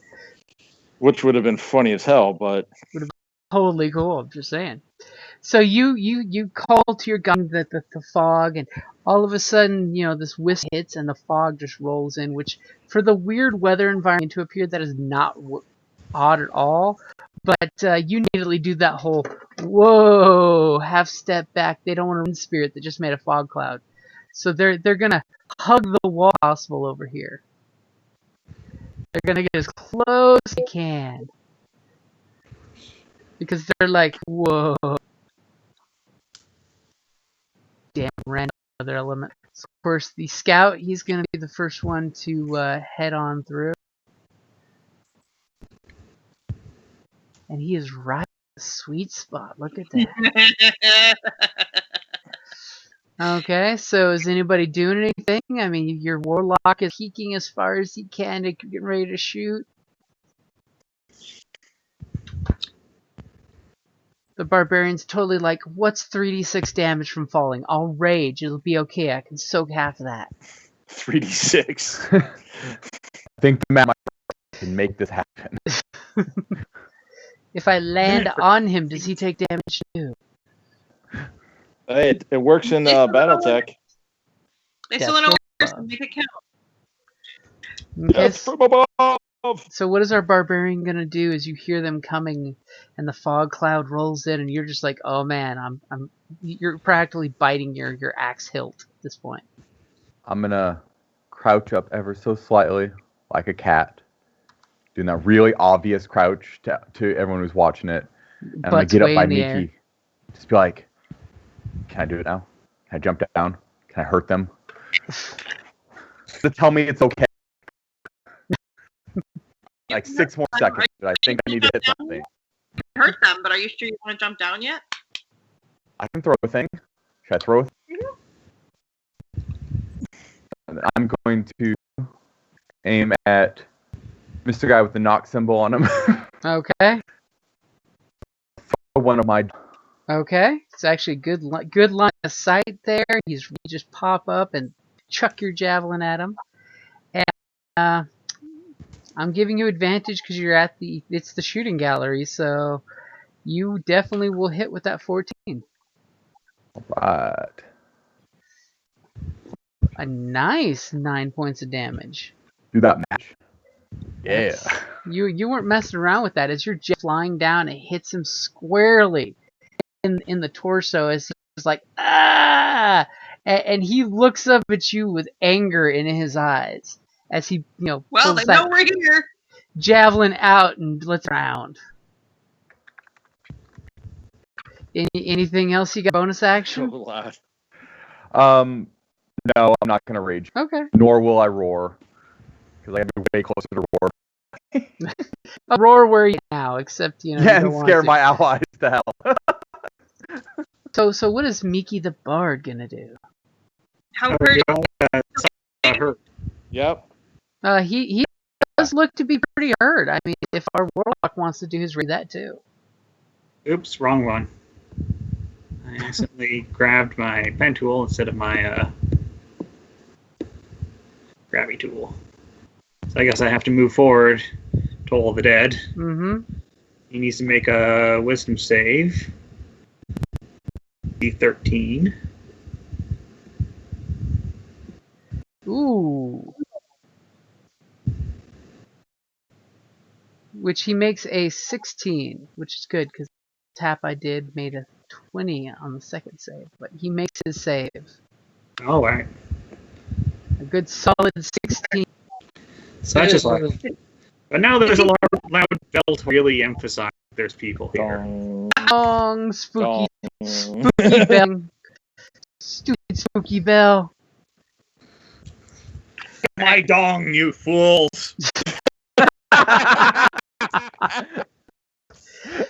Which would have been funny as hell, but
Would have been totally cool. I'm just saying. So you call to your gun the fog, and all of a sudden, you know, this wisp hits and the fog just rolls in, which for the weird weather environment to appear, that is not odd at all. But you immediately do that whole whoa, half step back. They don't want to run spirit that just made a fog cloud, so they're gonna hug the wall possible over here. They're gonna get as close as they can. because they're like, whoa. Damn, random other element. So of course, the scout, he's going to be the first one to head on through. And he is right at the sweet spot. Look at that. Okay, so is anybody doing anything? I mean, your warlock is peeking as far as he can to get ready to shoot. The barbarian's totally like, what's 3d6 damage from falling? I'll rage. It'll be okay. I can soak half of that.
3d6.
I think the man can make this happen.
If I land on him, does he take damage too?
Hey, it works in BattleTech.
They
Yeah,
still don't know
from
where to make it count.
Okay,
Yes, from above.
so what is our barbarian gonna do as you hear them coming and the fog cloud rolls in and you're just like, oh man, you're practically biting your axe hilt at this point.
I'm gonna crouch up ever so slightly, like a cat, doing that really obvious crouch to everyone who's watching it. And I'm gonna
Butts
get up
way
by
in the air.
Miki, just be like, "Can I do it now? Can I jump down? Can I hurt them?" To tell me it's okay. Like 6 more seconds, but I think I need to hit something.
Hurt them, but are you sure you want to jump down yet?
I can throw a thing. Should I throw a thing? I'm going to aim at Mr. Guy with the knock symbol on him.
Okay.
One of my.
Okay. It's actually good line of sight there. You just pop up and chuck your javelin at him. And I'm giving you advantage because you're at it's the shooting gallery, so you definitely will hit with that 14.
Right.
A nice 9 points of damage.
Do that match. Yeah.
You weren't messing around with that. As you're just flying down, it hits him squarely in the torso as he's like, ah! And he looks up at you with anger in his eyes as he,
Well,
pulls
they
that
know we're here.
javelin out and lets round. Anything else you got? Bonus action?
No, I'm not gonna rage.
Okay.
Nor will I roar, because I gotta be way closer to roar.
A roar where you now, except you
Yeah,
don't
and
want
scare
to.
my allies to hell.
So what is Miki the Bard gonna do?
How
Oh,
hurt?
yeah, hurt.
Yep.
He does look to be pretty hurt. I mean, if our warlock wants to do his read that too.
Oops, wrong one. I accidentally grabbed my pen tool instead of my grabby tool. So I guess I have to move forward. Toll the dead.
Mm-hmm.
He needs to make a wisdom save. D13.
Ooh. Which he makes a 16, which is good because the tap I did made a 20 on the second save, but he makes his save.
All right.
A good solid 16.
So that's just like. But now there's a loud bell to really emphasize there's people here.
Long, spooky,
Dong.
spooky bell. Stupid spooky bell.
My dong, you fools!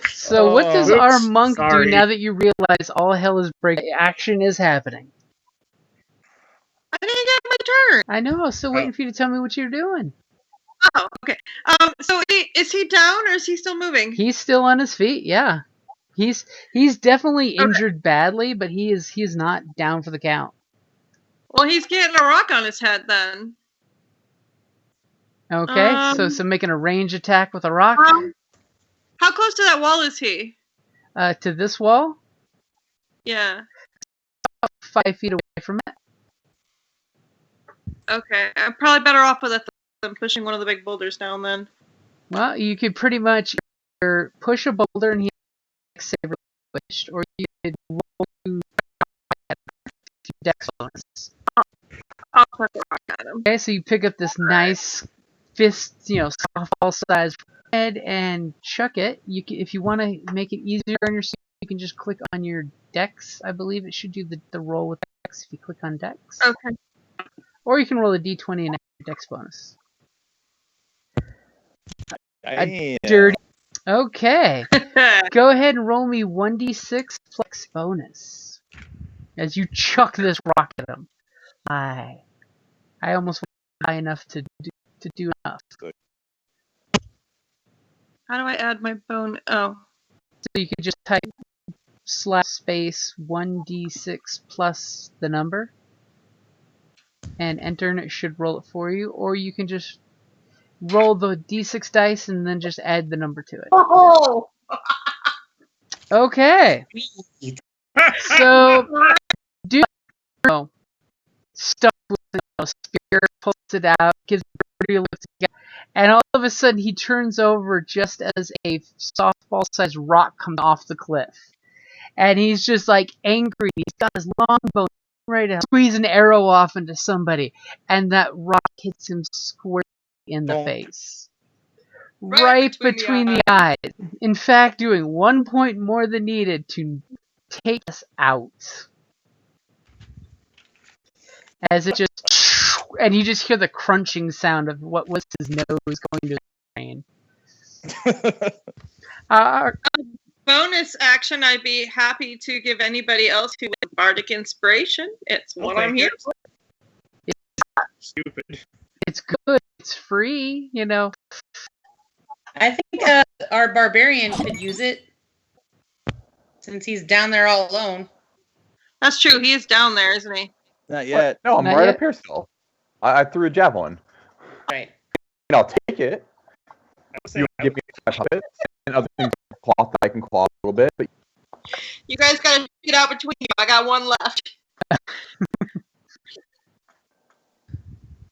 So what does our
Oops,
monk
sorry.
do now that you realize all hell is breaking? Action is happening.
I didn't get my turn.
I know, I was still waiting for you to tell me what you're doing.
Oh, okay. So is he down or is he still moving?
He's still on his feet, yeah. He's definitely injured badly, but he is not down for the count.
Well, he's getting a rock on his head then.
Okay, so making a range attack with a rock
How close to that wall is he?
to this wall,
Yeah.
5 feet away from it.
Okay. I'm probably better off with it than pushing one of the big boulders down then.
Well, you could pretty much either push a boulder and he save switched, or you could roll to dex bonus.
I'll push a rock at him.
Okay, so you pick up this nice fist, softball sized ahead and chuck it. You can, if you want to make it easier on yourself, you can just click on your dex. I believe it should do the roll with dex if you click on dex.
Okay.
Or you can roll a d20 and add your dex bonus.
Damn.
Dirty. Okay. Go ahead and roll me 1d6 flex bonus as you chuck this rock at him. I almost went high enough to do enough.
How do I add my bone? Oh.
So you can just type /space 1d6 plus the number and enter, and it should roll it for you. Or you can just roll the d6 dice and then just add the number to it.
Oh.
Okay. So do stuff with the spear, pulls it out, gives it a pretty look together, and all of a sudden he turns over just as a softball-sized rock comes off the cliff. And he's just like angry. He's got his longbow ready to squeeze an arrow off into somebody, and that rock hits him squarely in the face. Right between the eyes. In fact, doing 1 point more than needed to take us out. As it just, and you just hear the crunching sound of what was his nose going to the brain.
Bonus action, I'd be happy to give anybody else who wants bardic inspiration. It's what I'm here for.
Stupid.
It's good. It's free, you know.
I think our barbarian could use it since he's down there all alone.
That's true. He is down there, isn't he?
Not yet.
No, I'm
Not
right
yet?
up here still. I threw a javelin.
Right.
And I'll take it.
I would say
You give me my puppets and other things like cloth that I can claw a little bit. But
You guys got to get out between you. I got one left.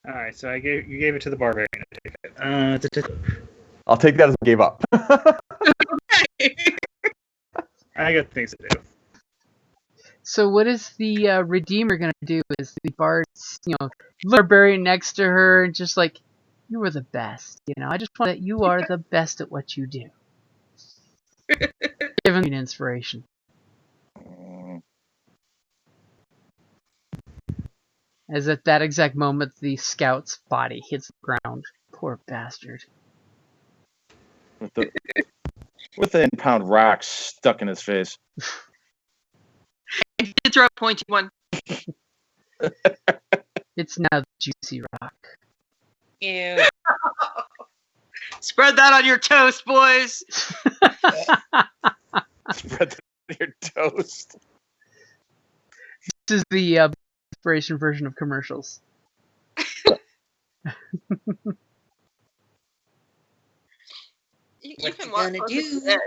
all right, so you gave it to the barbarian. I take it.
I'll take that as I gave up.
I got things to do.
So what is the Redeemer going to do? Is the bard's, barbarian next to her and just like, you were the best. I just want that you are the best at what you do. Give him an inspiration. As at that exact moment, the scout's body hits the ground. Poor bastard.
With the 10-pound rock stuck in his face.
I did throw a pointy one.
It's now the juicy rock.
Ew.
Spread that on your toast, boys.
Spread that on your toast.
This is the inspiration version of commercials.
You
What
can
you
walk
gonna
closer
do?
to the edge.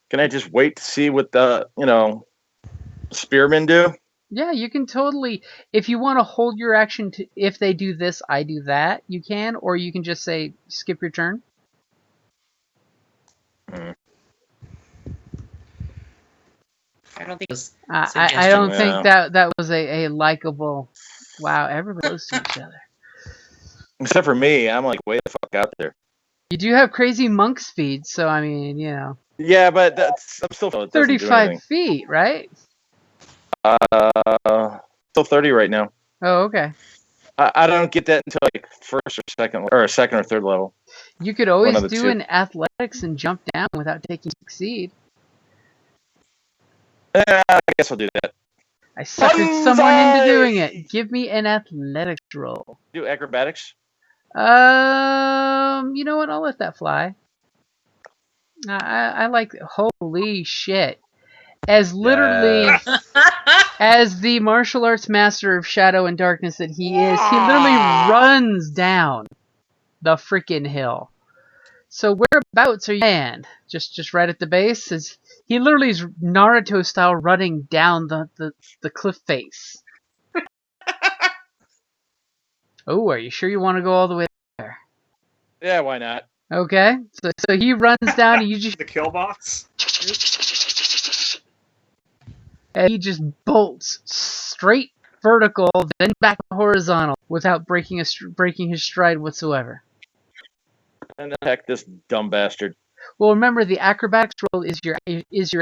Can I just wait to see what the, spearmen do?
Yeah, you can totally, if you want to hold your action to, if they do this, I do that, you can, or you can just say, skip your turn.
I don't think it was
I don't
Yeah.
think that was a likable, wow, everybody close to each other.
Except for me, I'm like way the fuck out there.
You do have crazy monk speed, so I mean,
Yeah, but I'm still it doesn't do
35
anything.
feet, right?
Still 30 right now.
Oh, okay.
I don't get that until like second or third level.
You could always
One of the
do
two.
an athletics and jump down without taking succeed.
I guess I'll do that.
I suckered someone into
Banzai!
doing it. Give me an athletics roll.
Do acrobatics.
You know what? I'll let that fly. I like. Holy shit! As literally as the martial arts master of shadow and darkness that he is, he literally runs down the freaking hill. So whereabouts are you at? Just right at the base? He literally is Naruto style running down the cliff face. Oh, are you sure you want to go all the way there?
Yeah, why not?
Okay, so he runs down and you just
The kill box.
and he just bolts straight vertical, then back horizontal without breaking his stride whatsoever.
And attack this dumb bastard.
Well, remember the acrobatics roll is your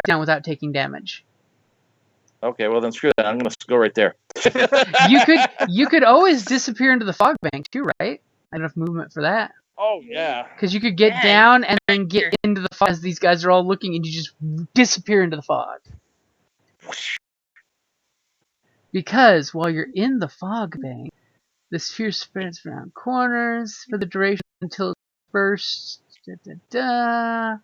down without taking damage.
Okay, well then screw that. I'm gonna go right there.
You could always disappear into the fog bank too, right? Enough movement for that.
Oh yeah.
Because you could get down and then get into the fog as these guys are all looking, and you just disappear into the fog. Because while you're in the fog bank, the sphere spreads around corners for the duration until it's bursts.
That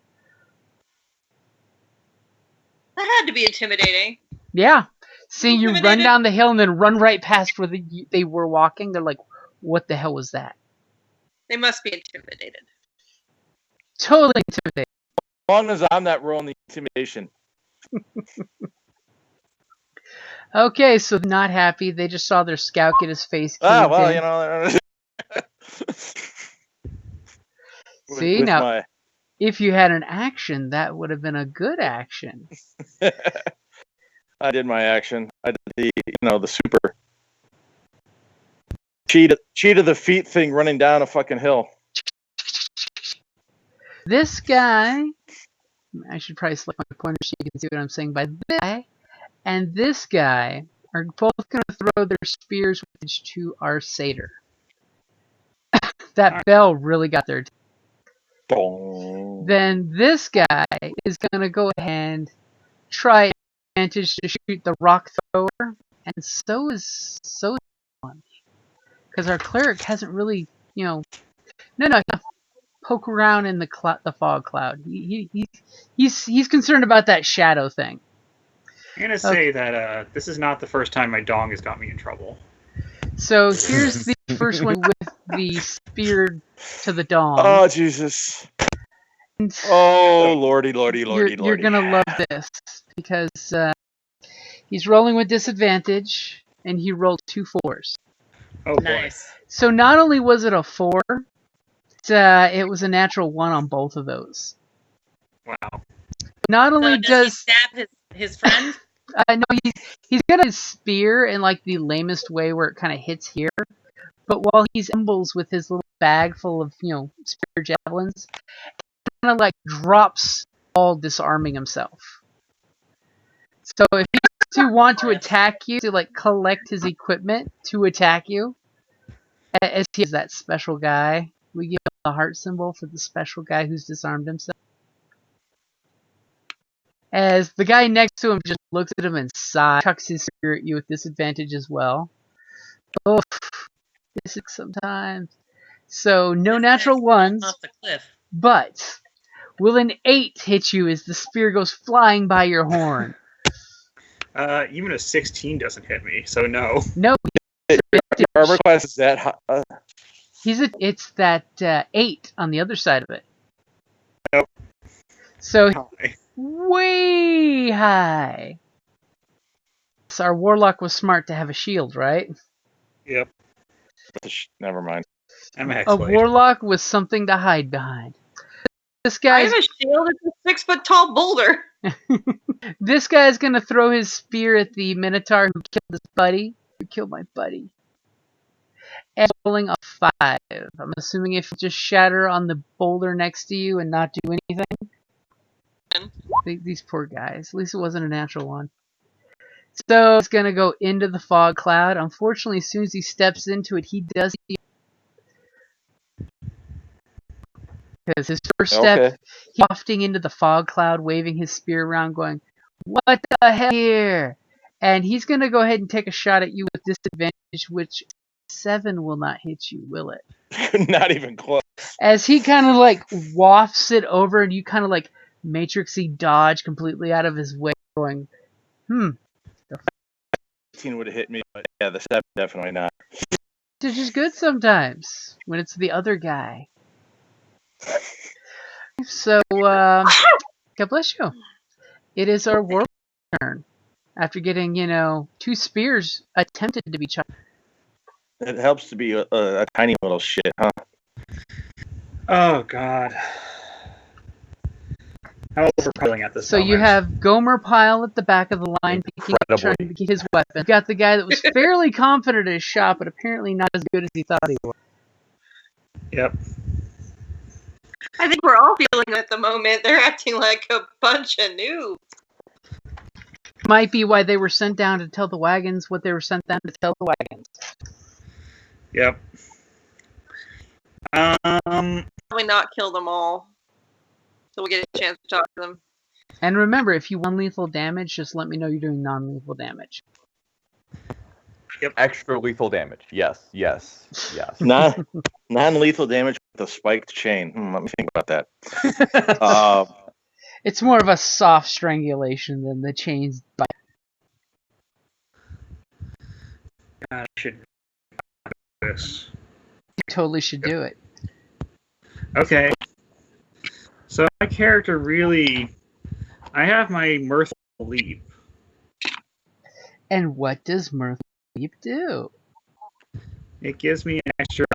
had to be intimidating.
Yeah. Seeing you run
Intimidated?
down the hill and then run right past where they were walking, they're like, what the hell was that?
They must be intimidated.
Totally intimidating.
As long as I'm not rolling the intimidation.
Okay, so not happy. They just saw their scout get his face caved
Ah, well,
in.
you know.
See, now, if you had an action, that would have been a good action.
I did my action. I did the super cheat of the feet thing running down a fucking hill.
This guy, I should probably select my pointer so you can see what I'm saying by this guy, and this guy are both going to throw their spears to our satyr. That bell really got their attention. Then this guy is going to go ahead and try advantage to shoot the rock thrower, and so is one, because our cleric hasn't really, no, poke around in the fog cloud. He's concerned about that shadow thing.
I'm gonna say that this is not the first time my dong has got me in trouble.
So here's the first one with the spear to the dong.
Oh Jesus! Oh lordy!
You're gonna love this because he's rolling with disadvantage, and he rolled 2 4s.
Oh boy!
Nice.
So not only was it a 4, it was a natural 1 on both of those.
Wow.
Not only
So
does
he stab his friend?
no, he's got his spear in like the lamest way where it kind of hits here, but while he's ambles with his little bag full of spear javelins, kind of like drops all, disarming himself. So if he to want to attack you, to like collect his equipment to attack you, as he is that special guy, we give the heart symbol for the special guy who's disarmed himself. As the guy next to him just looks at him and sighs, chucks his spear at you with disadvantage as well. Oh, this is sometimes. So no natural ones,
Off the cliff.
but will an 8 hit you as the spear goes flying by your horn?
Even a 16 doesn't hit me, so no.
No.
Your armor class is that high?
It's that 8 on the other side of it.
Nope.
So
Hi.
way high. So our warlock was smart to have a shield, right?
Yep.
Never mind.
I'm a
A
hexblade.
warlock was something to hide behind. This
I
guy's
have a shield. It's a 6-foot tall boulder.
this guy's gonna throw his spear at the minotaur who killed his buddy. Who killed my buddy? And rolling a 5. I'm assuming if you just shatter on the boulder next to you and not do anything. These poor guys. At least it wasn't a natural one. So it's gonna go into the fog cloud. Unfortunately, as soon as he steps into it, he does. Because his first step, he's wafting into the fog cloud, waving his spear around, going, "What the hell here?" And he's gonna go ahead and take a shot at you with disadvantage, which 7 will not hit you, will it?
Not even close. As
he kind of like wafts it over, and you kind of like matrixy dodge completely out of his way, going, The
18 would have hit me, but yeah, the 7 definitely not.
It's just good sometimes when it's the other guy. So, God bless you. It is our warlock's turn. After getting, 2 spears attempted to be chucked.
It helps to be a tiny little shit, huh?
Oh god. How overcoming at this
So
moment.
you have Gomer Pyle at the back of the line, trying to get his weapon. You've got the guy that was fairly confident at his shot, but apparently not as good as he thought he was.
Yep.
I think we're all feeling it at the moment. They're acting like a bunch of noobs.
Might be why they were sent down to tell the wagons what they were sent down to tell the wagons.
Yep.
Probably not kill them all. So we get a chance to talk to them.
And remember, if you want lethal damage, just let me know you're doing non-lethal damage.
Extra lethal damage. Yes.
Non-lethal damage with a spiked chain. Let me think about that.
It's more of a soft strangulation than the chains bite.
I should do this.
You totally should do it.
Okay. So my character really... I have my Mirthful Leap.
And what does Mirthful Leap do?
It gives me an extra...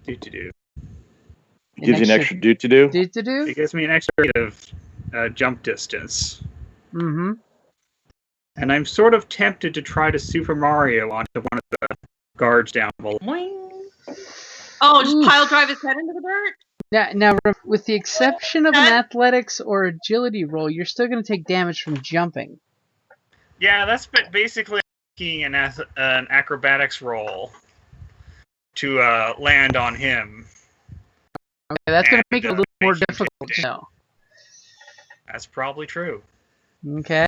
do-do-do.
Gives you an extra do-to-do?
Do-to-do?
It gives me an extra rate of jump distance.
Mm-hmm.
And I'm sort of tempted to try to Super Mario onto one of the guards down below.
Oh, just
Oof.
pile drive his head into the dirt?
Now, with the exception of an athletics or agility roll, you're still going to take damage from jumping.
Yeah, that's basically making an acrobatics roll to land on him.
Okay, that's going to make it a little more
make him
difficult
take
to know.
That's probably true.
Okay.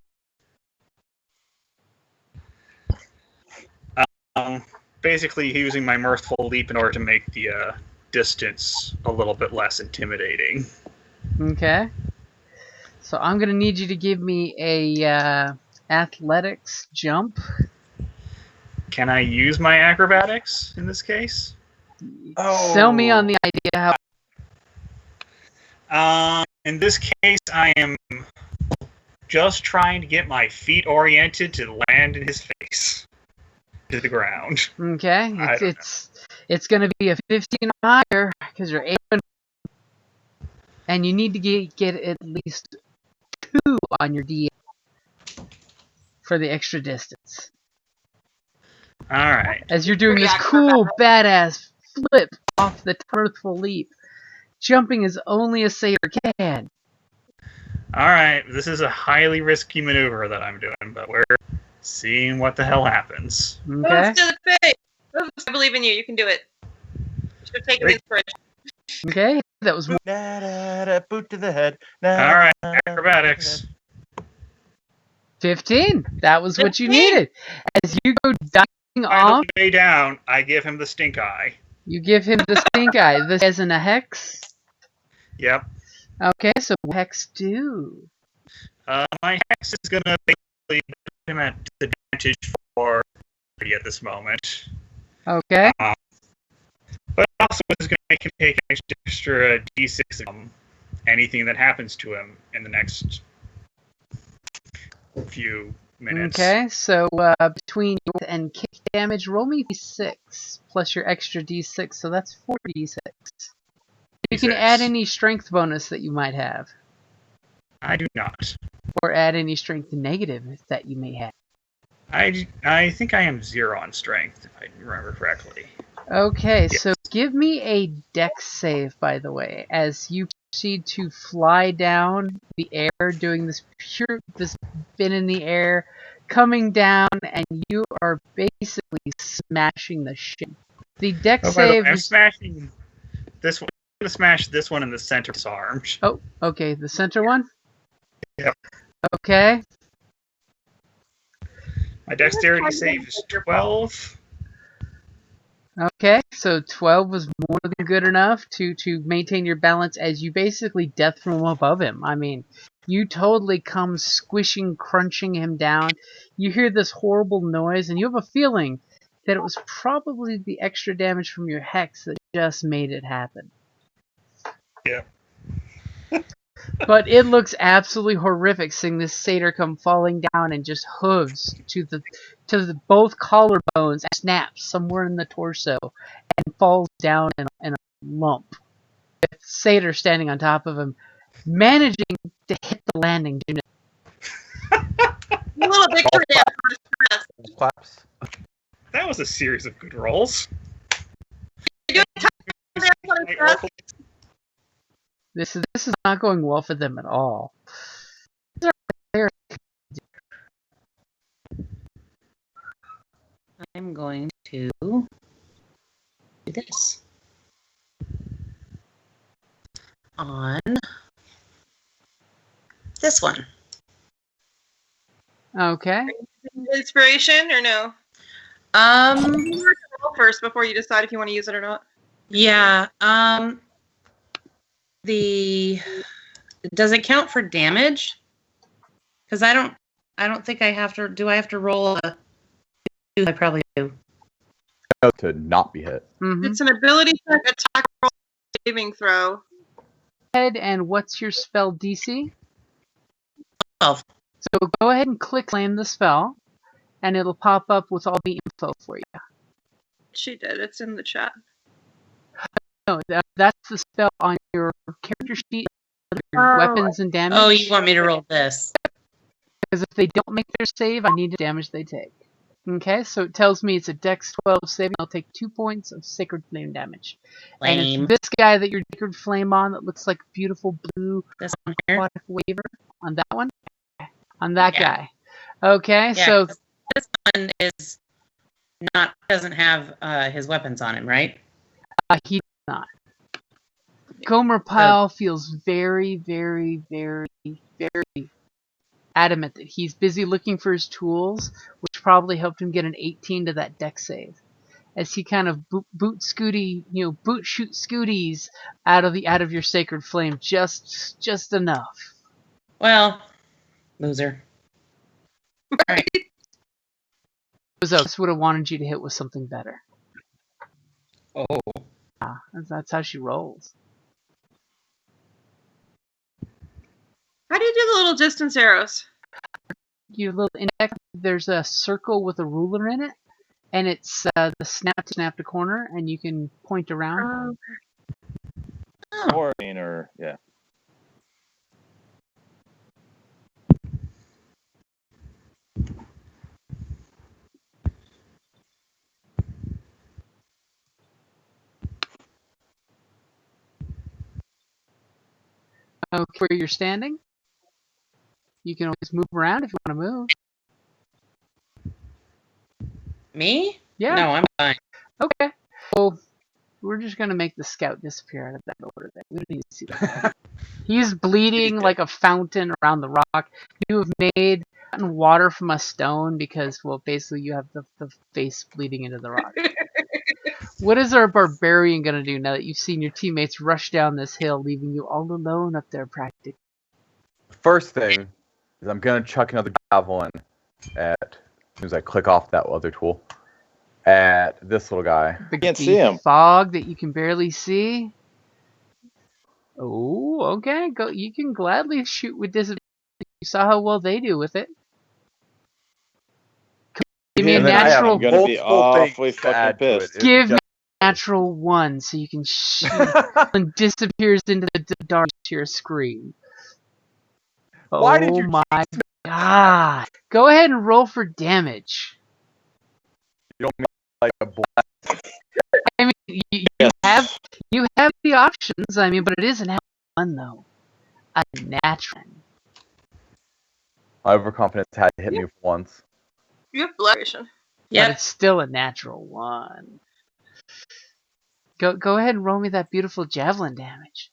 Basically using my Mirthful Leap in order to make the distance a little bit less intimidating.
Okay. So I'm going to need you to give me a athletics jump.
Can I use my acrobatics in this case?
Sell me on the idea how...
In this case, I am just trying to get my feet oriented to land in his face. To the ground.
Okay. It's going to be a 15 or higher because you're aiming. And you need to get at least 2 on your D for the extra distance.
Alright.
As you're doing
Pretty
this
acrobatic.
cool, badass flip off the Mirthful Leap. Jumping as only a satyr can.
Alright, this is a highly risky maneuver that I'm doing, but we're seeing what the hell happens.
Okay.
Moves to the face. Moves, I believe in you. You can do it. You should have taken inspiration.
Okay. That was
Boot to the head.
Alright, acrobatics.
15. That was what you
15.
needed. As you go diving
On
off,
the way down, I give him the stink eye.
you give him the stink eye. This as in a hex.
Yep.
Okay, so what hex do?
My hex is gonna basically put him at disadvantage for at this moment.
Okay.
But also is going to make him take an extra d6 of anything that happens to him in the next few minutes.
Okay, so between your and kick damage, roll me d6 plus your extra d6, so that's 4 d6. You can
D6.
add any strength bonus that you might have,
I do not.
or add any strength negative that you may have.
I think I am 0 on strength, if I remember correctly.
Okay,
Yes.
so give me a dex save, by the way, as you proceed to fly down the air, doing this spin in the air, coming down, and you are basically smashing the ship. The dex
Oh, by the way,
save
I'm
is...
smashing this one. I'm going to smash this one in the center disarmed.
Oh, okay, the center one?
Yep.
Okay.
My dexterity save is 12.
Okay, so 12 was more than good enough to maintain your balance as you basically death from above him. I mean, you totally come squishing, crunching him down. You hear this horrible noise, and you have a feeling that it was probably the extra damage from your hex that just made it happen.
Yeah.
But it looks absolutely horrific seeing this satyr come falling down and just hooves to the both collarbones and snaps somewhere in the torso and falls down in a lump. With satyr standing on top of him, managing to hit the landing.
A little victory dance for his press.
Claps.
That was a series of good rolls.
You're doing time dance on his
This is not going well for them at all.
I'm going to do this on this one.
Okay.
Inspiration or no? Roll first before you decide if you want to use it or not.
Yeah. Does it count for damage? Because I don't think I have to. Do I have to roll a? I probably do.
To not be hit.
Mm-hmm.
It's an ability check, attack roll, saving throw.
Ahead, and what's your spell DC?
12.
So go ahead and click claim the spell, and it'll pop up with all the info for you.
She did. It's in the chat.
No, that's the spell on your character sheet. Your weapons and damage.
Oh, you want me to roll this?
Because if they don't make their save, I need the damage they take. Okay, so it tells me it's a Dex 12 saving. I'll take 2 points of Sacred Flame damage.
Lame.
And it's this guy that your Sacred Flame on that looks like a beautiful blue
This one here.
aquatic waver. On that one? On that
Yeah.
guy. Okay,
Yeah,
so
'cause this one doesn't have his weapons on him, right?
he does not. Gomer Pyle feels very, very, very, very adamant that he's busy looking for his tools, which probably helped him get an 18 to that deck save. As he kind of boot shoot scooties out of your Sacred Flame just enough.
Well, loser. All right.
This would have wanted you to hit with something better.
Oh.
That's how she rolls.
How do you do the little distance arrows?
Your little index, there's a circle with a ruler in it, and it's the snap to corner, and you can point around.
Or yeah.
Okay, where you're standing, you can always move around if you want to move.
Me?
Yeah.
No, I'm fine.
Okay. So we're just gonna make the scout disappear out of that order. Then we don't need to see that. He's bleeding like a fountain around the rock. You have gotten water from a stone because, well, basically you have the face bleeding into the rock. What is our barbarian gonna do now that you've seen your teammates rush down this hill, leaving you all alone up there practically?
First thing is I'm gonna chuck another javelin as soon as I click off that other tool at this little guy.
Can't see him.
Fog that you can barely see. Oh, okay. Go. You can gladly shoot with disadvantage. You saw how well they do with it. Give me a
And then I have
natural.
I'm gonna be
multiple things
awfully
to
fucking
add to it.
pissed.
It's
Give me
just-
a natural 1 so you can shoot and disappears into the dark to your screen.
Why did you
Oh my god! Go ahead and roll for damage.
You don't mean like a blast.
I mean, you have the options. I mean, but it is an one though. A natural.
My overconfidence had to hit me once.
You have bludgeon.
But
Yep.
it's still a natural 1. Go ahead and roll me that beautiful javelin damage.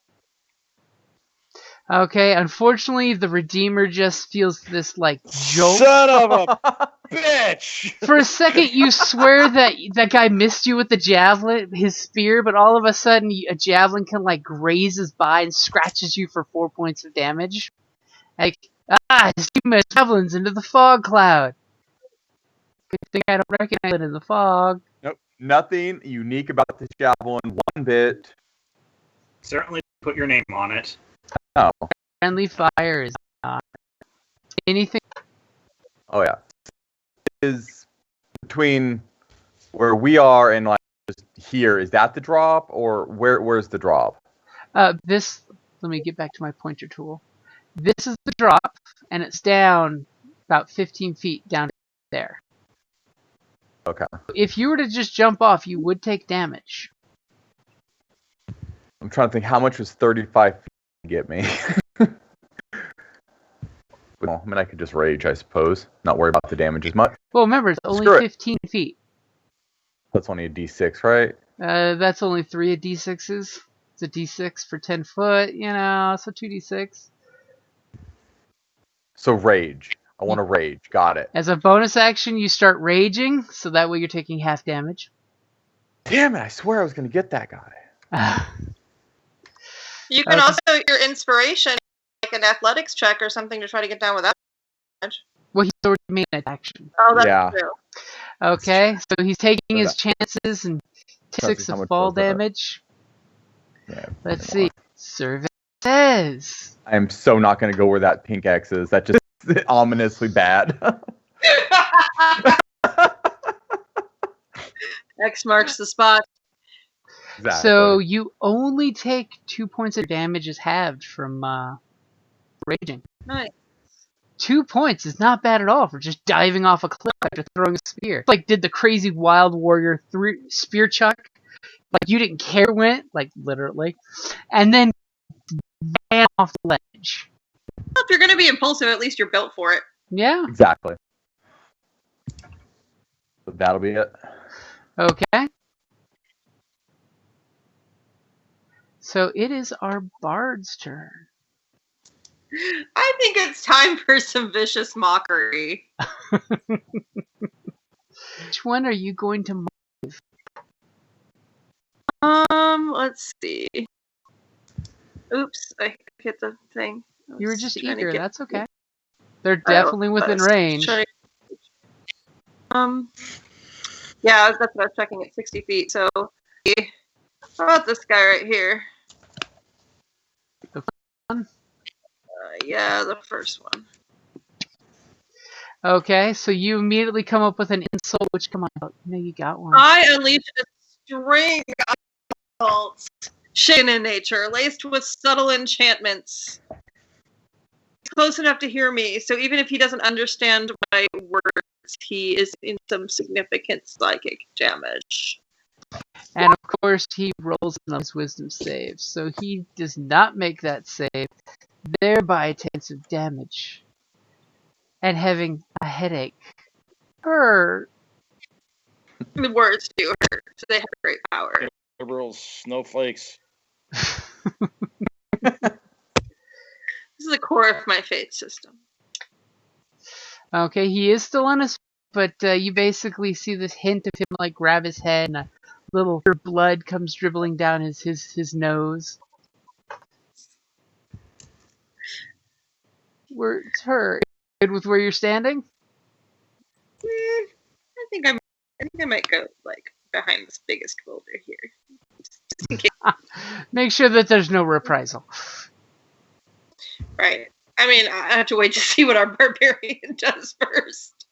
Okay, unfortunately, the Redeemer just feels this like jolt.
Son of a bitch!
For a second, you swear that that guy missed you with the javelin, his spear, but all of a sudden, a javelin can like grazes by and scratches you for 4 points of damage. Like, shoot my javelins into the fog cloud. Good thing I don't recognize it in the fog.
Nope. Nothing unique about this javelin one bit.
Certainly put your name on it.
No.
Friendly fire is not anything.
Oh yeah. Is between where we are and like just here, is that the drop or where's the drop?
Let me get back to my pointer tool. This is the drop, and it's down about 15 feet down there.
Okay.
If you were to just jump off, you would take damage.
I'm trying to think how much was 35 feet to get me. Well, I mean, I could just rage, I suppose. Not worry about the damage as much.
Well, remember, it's only
Screw it.
15 feet.
That's only a D6, right?
That's only 3 of D6s. It's a D6 for 10 foot, you know, so 2D6.
So rage. I want to rage. Got it.
As a bonus action, you start raging, so that way you're taking half damage.
Damn it! I swear I was gonna get that guy.
You can
Okay.
also your inspiration, like an athletics check or something, to try to get down without damage.
Well, he's already made an action.
Oh, that's
Yeah.
true.
Okay, so he's taking his chances and
Trying to
6
see how
of
much
fall
was that?
damage.
Yeah,
Let's see.
anymore.
Survey says.
I am so not gonna go where that pink X is. That just ominously bad.
X marks the spot.
Exactly.
So you only take 2 points of damage is halved from raging.
Nice.
2 points is not bad at all for just diving off a cliff after throwing a spear. Like did the crazy wild warrior spear chuck. Like you didn't care when it, like literally. And then ran off the ledge.
Well, if you're going to be impulsive, at least you're built for it.
Yeah.
Exactly. So that'll be it.
Okay. So it is our bard's turn.
I think it's time for some vicious mockery.
Which one are you going to
Let's see. Oops, I hit the thing.
You were just
trying to
eager,
get-
that's okay. They're definitely within range.
Yeah, that's what I was checking at 60 feet. So, how about this guy right here?
The first one?
Yeah, the first one.
Okay, so you immediately come up with an insult, which come on, you know you got one.
I unleash a string of insults, shaken in nature, laced with subtle enchantments. He's close enough to hear me, so even if he doesn't understand my words, he is in some significant psychic damage.
And of course, he rolls on his wisdom save, so he does not make that save, thereby taking some damage. And having a headache. Hurt.
The words do hurt, so they have great power.
Liberals, snowflakes.
This is the core of my faith system.
Okay, he is still on his feet, but you basically see this hint of him like grab his head and a little blood comes dribbling down his nose. Words hurt. Good with where you're standing?
I think I might go like behind this biggest boulder here. Just in case.
Make sure that there's no reprisal.
Right. I mean, I have to wait to see what our barbarian does first.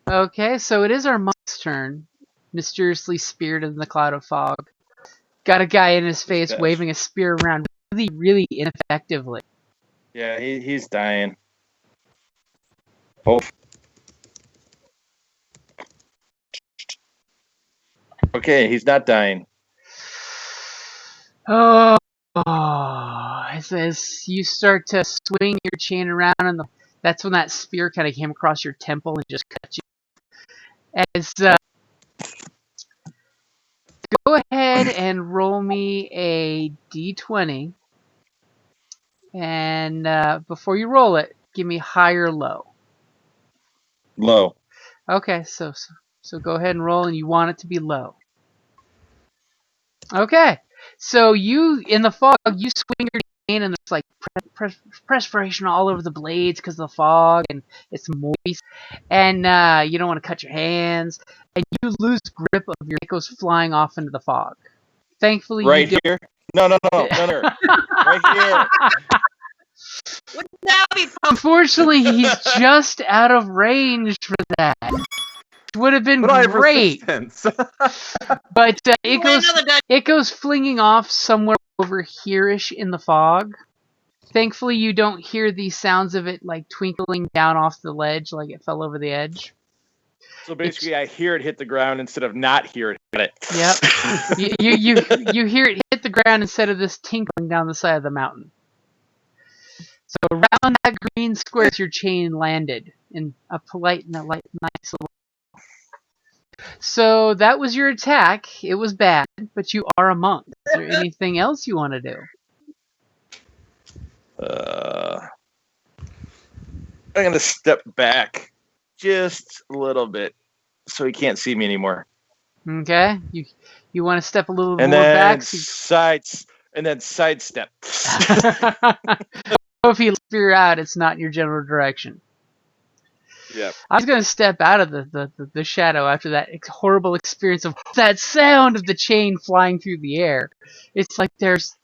Okay, so it is our monk's turn. Mysteriously speared in the cloud of fog. Got a guy in his face
Yes.
waving a spear around really, really ineffectively.
Yeah, he's dying. Oh. Okay, he's not dying.
Oh, as you start to swing your chain around, and that's when that spear kind of came across your temple and just cut you. As go ahead and roll me a d20, and before you roll it, give me high or low.
Low.
Okay, so go ahead and roll, and you want it to be low. Okay, so you, in the fog, you swing your chain, and there's like perspiration all over the blades because of the fog, and it's moist, and you don't want to cut your hands, and you lose grip of your, it goes flying off into the fog. Thankfully,
Right
you
here? No. Right here.
Wouldn't that be
Unfortunately, he's just out of range for that. It would have been
But I have
great,
resistance.
but
Wait, another die.
it goes flinging off somewhere over here-ish in the fog. Thankfully, you don't hear the sounds of it like twinkling down off the ledge like it fell over the edge.
So basically, I hear it hit the ground instead of not hear it hit it.
Yep. You hear it hit the ground instead of this tinkling down the side of the mountain. So around that green square, your chain landed in a polite and nice little. So that was your attack. It was bad, but you are a monk. Is there anything else you want to do?
I'm gonna step back just a little bit so he can't see me anymore.
Okay. You want to step a little
And
more
then
back?
sidestep.
If you figure out it's not in your general direction.
Yeah.
I was going to step out of the shadow after that horrible experience of that sound of the chain flying through the air. It's like there's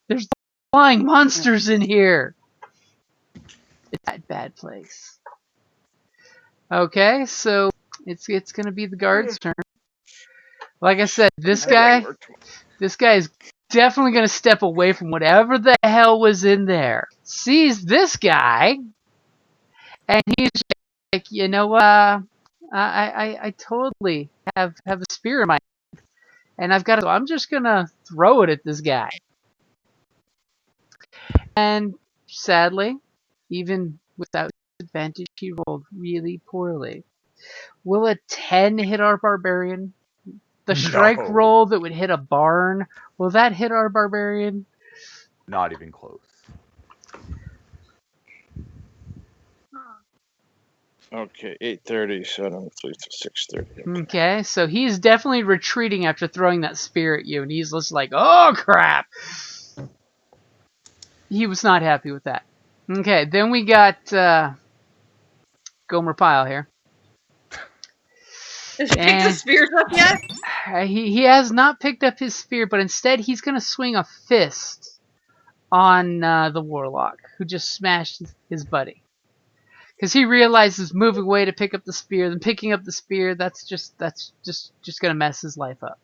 flying monsters in here. It's that bad place. Okay, so it's going to be the guard's turn. Like I said, this guy is definitely going to step away from whatever the hell was in there. Sees this guy, and he's like, you know what? I totally have a spear in my hand, and so I'm just gonna throw it at this guy. And sadly, even without advantage, he rolled really poorly. Will a 10 hit our barbarian? The strike
No.
roll that would hit a barn, will that hit our barbarian?
Not even close.
Okay, 8:30, 6:30.
Okay, so he's definitely retreating after throwing that spear at you, and he's just like, oh crap! He was not happy with that. Okay, then we got Gomer Pyle here.
Has he picked the spears up yet?
He has not picked up his spear, but instead he's going to swing a fist on the warlock, who just smashed his buddy. Because he realizes moving away to pick up the spear, then picking up the spear, that's just going to mess his life up.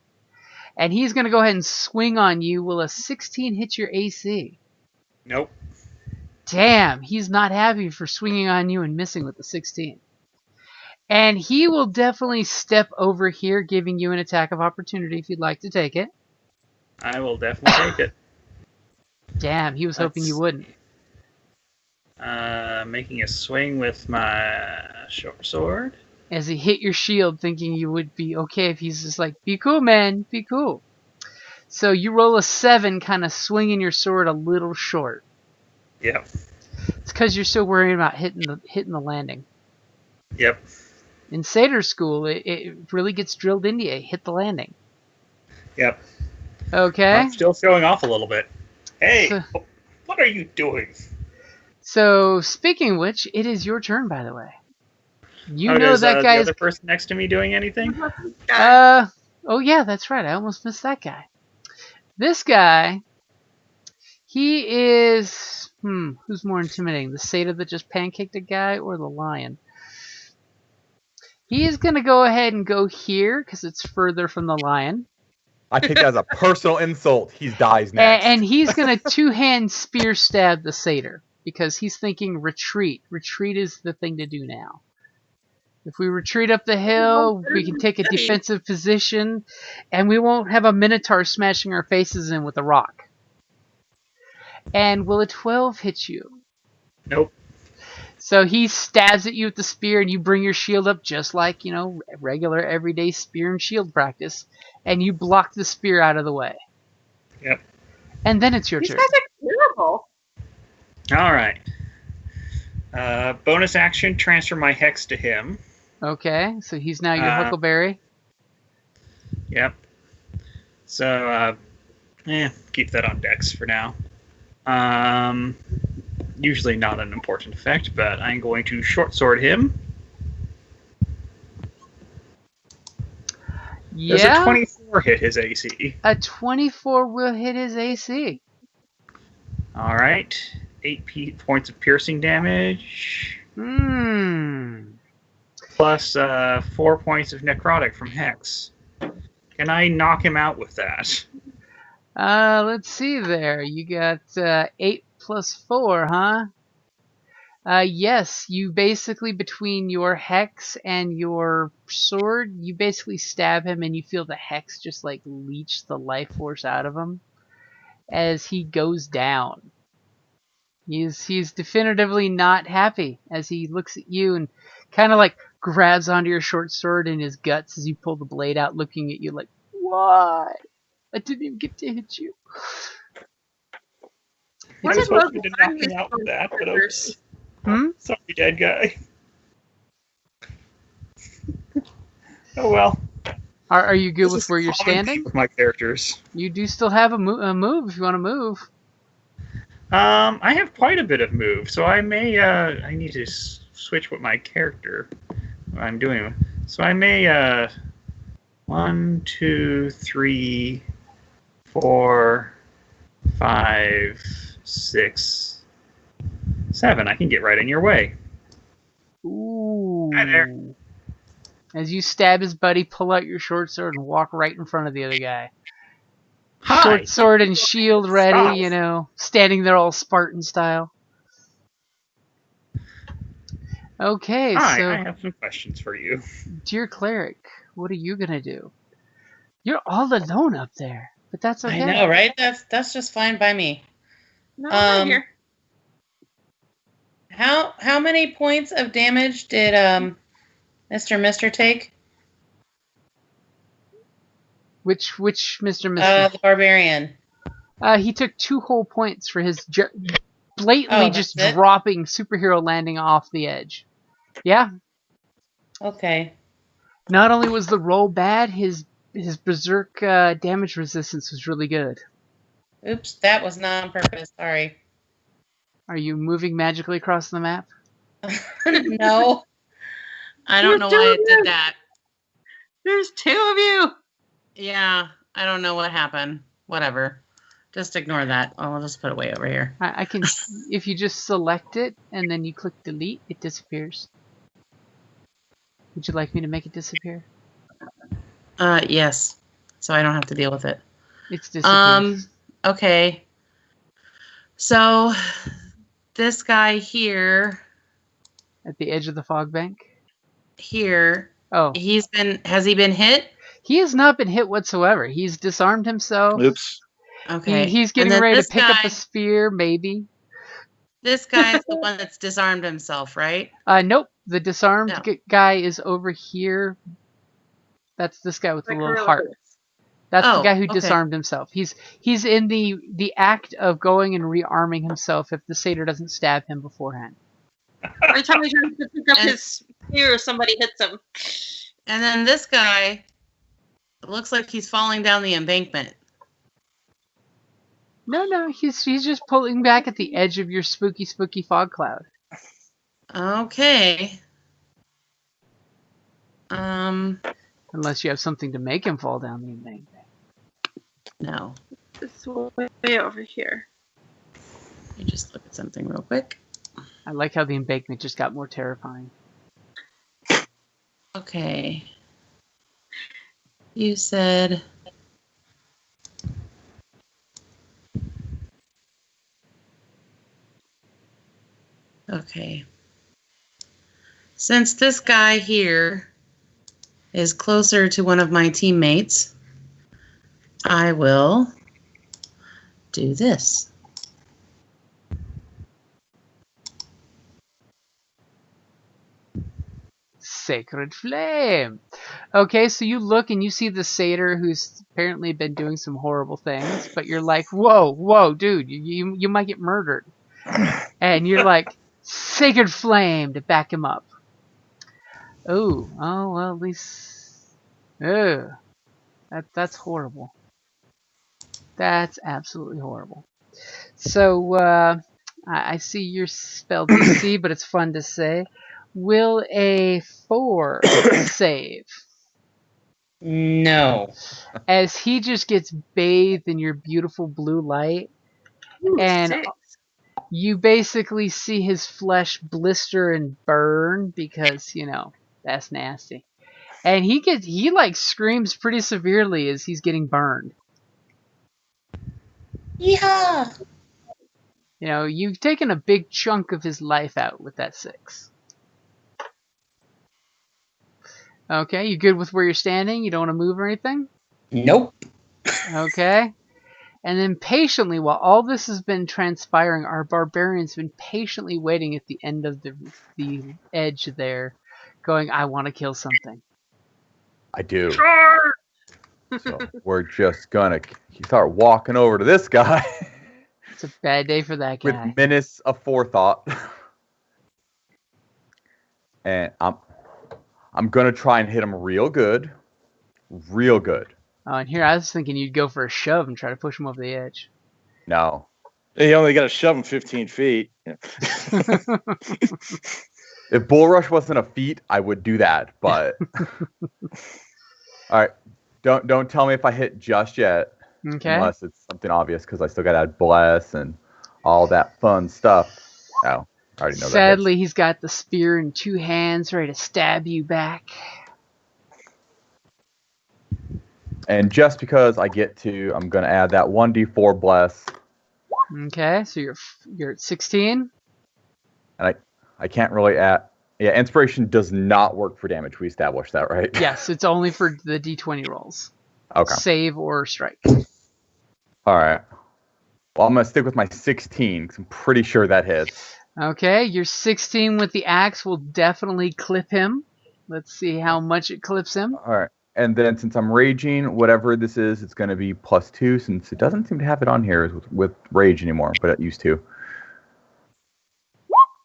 And he's going to go ahead and swing on you. Will a 16 hit your AC?
Nope.
Damn, he's not happy for swinging on you and missing with the 16. And he will definitely step over here, giving you an attack of opportunity if you'd like to take it.
I will definitely take it.
Damn, he was hoping you wouldn't.
Making a swing with my short sword.
As he hit your shield, thinking you would be okay if he's just like, be cool, man, be cool. So you roll a 7, kind of swinging your sword a little short.
Yep.
It's because you're still worrying about hitting the landing.
Yep.
In Satyr School, it really gets drilled into you. Hit the landing.
Yep.
Okay.
I'm still showing off a little bit. Hey,
So-
what are you doing?
So, speaking of which, it is your turn, by the way. You know
does,
that guy
the
is...
other person next to me doing anything?
Oh yeah, that's right. I almost missed that guy. This guy, he is... who's more intimidating? The satyr that just pancaked a guy or the lion? He is going to go ahead and go here because it's further from the lion.
I take that as a personal insult. He dies next.
And he's going to two-hand spear stab the satyr because he's thinking retreat. Retreat is the thing to do now. If we retreat up the hill, we can take a defensive position, and we won't have a minotaur smashing our faces in with a rock. And will a 12 hit you?
Nope.
So he stabs at you with the spear, and you bring your shield up just like, regular everyday spear and shield practice, and you block the spear out of the way.
Yep.
And then it's your
These
turn.
guys are terrible.
All right. Bonus action, transfer my hex to him.
Okay, so he's now your Huckleberry.
Yep. So, keep that on Dex for now. Usually not an important effect, but I'm going to short sword him. Does a 24 hit his AC?
A 24 will hit his AC.
All right. 8 points of piercing damage. Plus 4 points of necrotic from Hex. Can I knock him out with that?
Let's see there. You got 8 plus 4, huh? Yes, you basically, between your hex and your sword, you basically stab him and you feel the hex just like leech the life force out of him as he goes down. He's definitively not happy as he looks at you and kind of like grabs onto your short sword in his guts as you pull the blade out, looking at you like, why? I didn't even get to hit you.
I
What
was
did
hoping to knock me out with that, but okay. Sorry, dead guy. Oh well.
Are you good
This
with
is
where you're
common
standing?
with my characters.
You do still have a move if you want to move.
I have quite a bit of move, so I may. I need to switch what my character. What I'm doing. So I may. 1, 2, 3, 4, 5, 6, 7. I can get right in your way.
Ooh.
Hi there.
As you stab his buddy, pull out your short sword and walk right in front of the other guy.
Hi.
Short sword and shield ready,
Stop.
standing there all Spartan style. Okay,
Hi,
so
I have some questions for you.
dear cleric, what are you gonna do? You're all alone up there, but that's okay.
I know, right? That's just fine by me.
No, I'm right here.
How many points of damage did Mr. Mister take?
Which Mr. Mister?
The barbarian.
He took 2 whole points for his blatantly
Oh,
just
that's it?
dropping superhero landing off the edge. Yeah.
Okay.
Not only was the roll bad, his berserk damage resistance was really good.
Oops, that was not on purpose. Sorry.
Are you moving magically across the map?
No. I don't know why it did that.
There's 2 of you.
Yeah, I don't know what happened. Whatever. Just ignore that. I'll just put it way over here.
I can, if you just select it and then you click delete, it disappears. Would you like me to make it disappear?
Yes. So I don't have to deal with it.
It's disappeared.
Okay. So this guy here,
At the edge of the fog bank? Oh.
Has he been hit?
He has not been hit whatsoever. He's disarmed himself.
Oops.
Okay.
He's getting ready to pick up a spear, maybe.
This guy's the one that's disarmed himself, right?
Nope. The disarmed guy is over here. That's this guy with the little heart. That's the guy who disarmed himself. He's in the act of going and rearming himself if the satyr doesn't stab him beforehand.
Every time he tries to pick up his spear, somebody hits him.
And then this guy looks like he's falling down the embankment.
No, he's just pulling back at the edge of your spooky fog cloud.
Okay.
Unless you have something to make him fall down the embankment.
No.
It's way over here.
Let me just look at something real quick.
I like how the embankment just got more terrifying.
Okay. You said... Okay. Since this guy here is closer to one of my teammates, I will do this.
Sacred Flame. Okay, so you look and you see the satyr who's apparently been doing some horrible things, but you're like, whoa, dude, you might get murdered. And you're like, Sacred Flame to back him up. Oh, well, at least... That's horrible. That's absolutely horrible. So, I see your spell DC, but it's fun to say. Will a 4 save?
No.
As he just gets bathed in your beautiful blue light, and you basically see his flesh blister and burn because, that's nasty. And he like screams pretty severely as he's getting burned.
Yeah.
You know, you've taken a big chunk of his life out with that 6. Okay, you good with where you're standing? You don't want to move or anything?
Nope.
Okay. And then patiently, while all this has been transpiring, our barbarian's been patiently waiting at the end of the edge there, going, I want to kill something.
I do.
Charge!
So we're just gonna start walking over to this guy
It's a bad day for that
with
guy.
menace of forethought. And I'm gonna try and hit him real good. Real good.
Oh, and here I was thinking you'd go for a shove and try to push him over the edge.
No.
You only got to shove him 15 feet.
If Bull Rush wasn't a feat, I would do that, but alright. Don't tell me if I hit just yet.
Okay.
Unless it's something obvious, because I still gotta add bless and all that fun stuff. Oh, I already know that.
Sadly, he's got the spear in 2 hands, ready to stab you back.
And just because I get to, I'm gonna add that 1d4 bless.
Okay, so you're at 16.
And I can't really add. Yeah, inspiration does not work for damage. We established that, right?
Yes, it's only for the d20 rolls.
Okay.
Save or strike.
All right. Well, I'm gonna stick with my 16 because I'm pretty sure that hits.
Okay, your 16 with the axe will definitely clip him. Let's see how much it clips him.
All right. And then since I'm raging, whatever this is, it's gonna be +2 since it doesn't seem to have it on here with rage anymore, but it used to.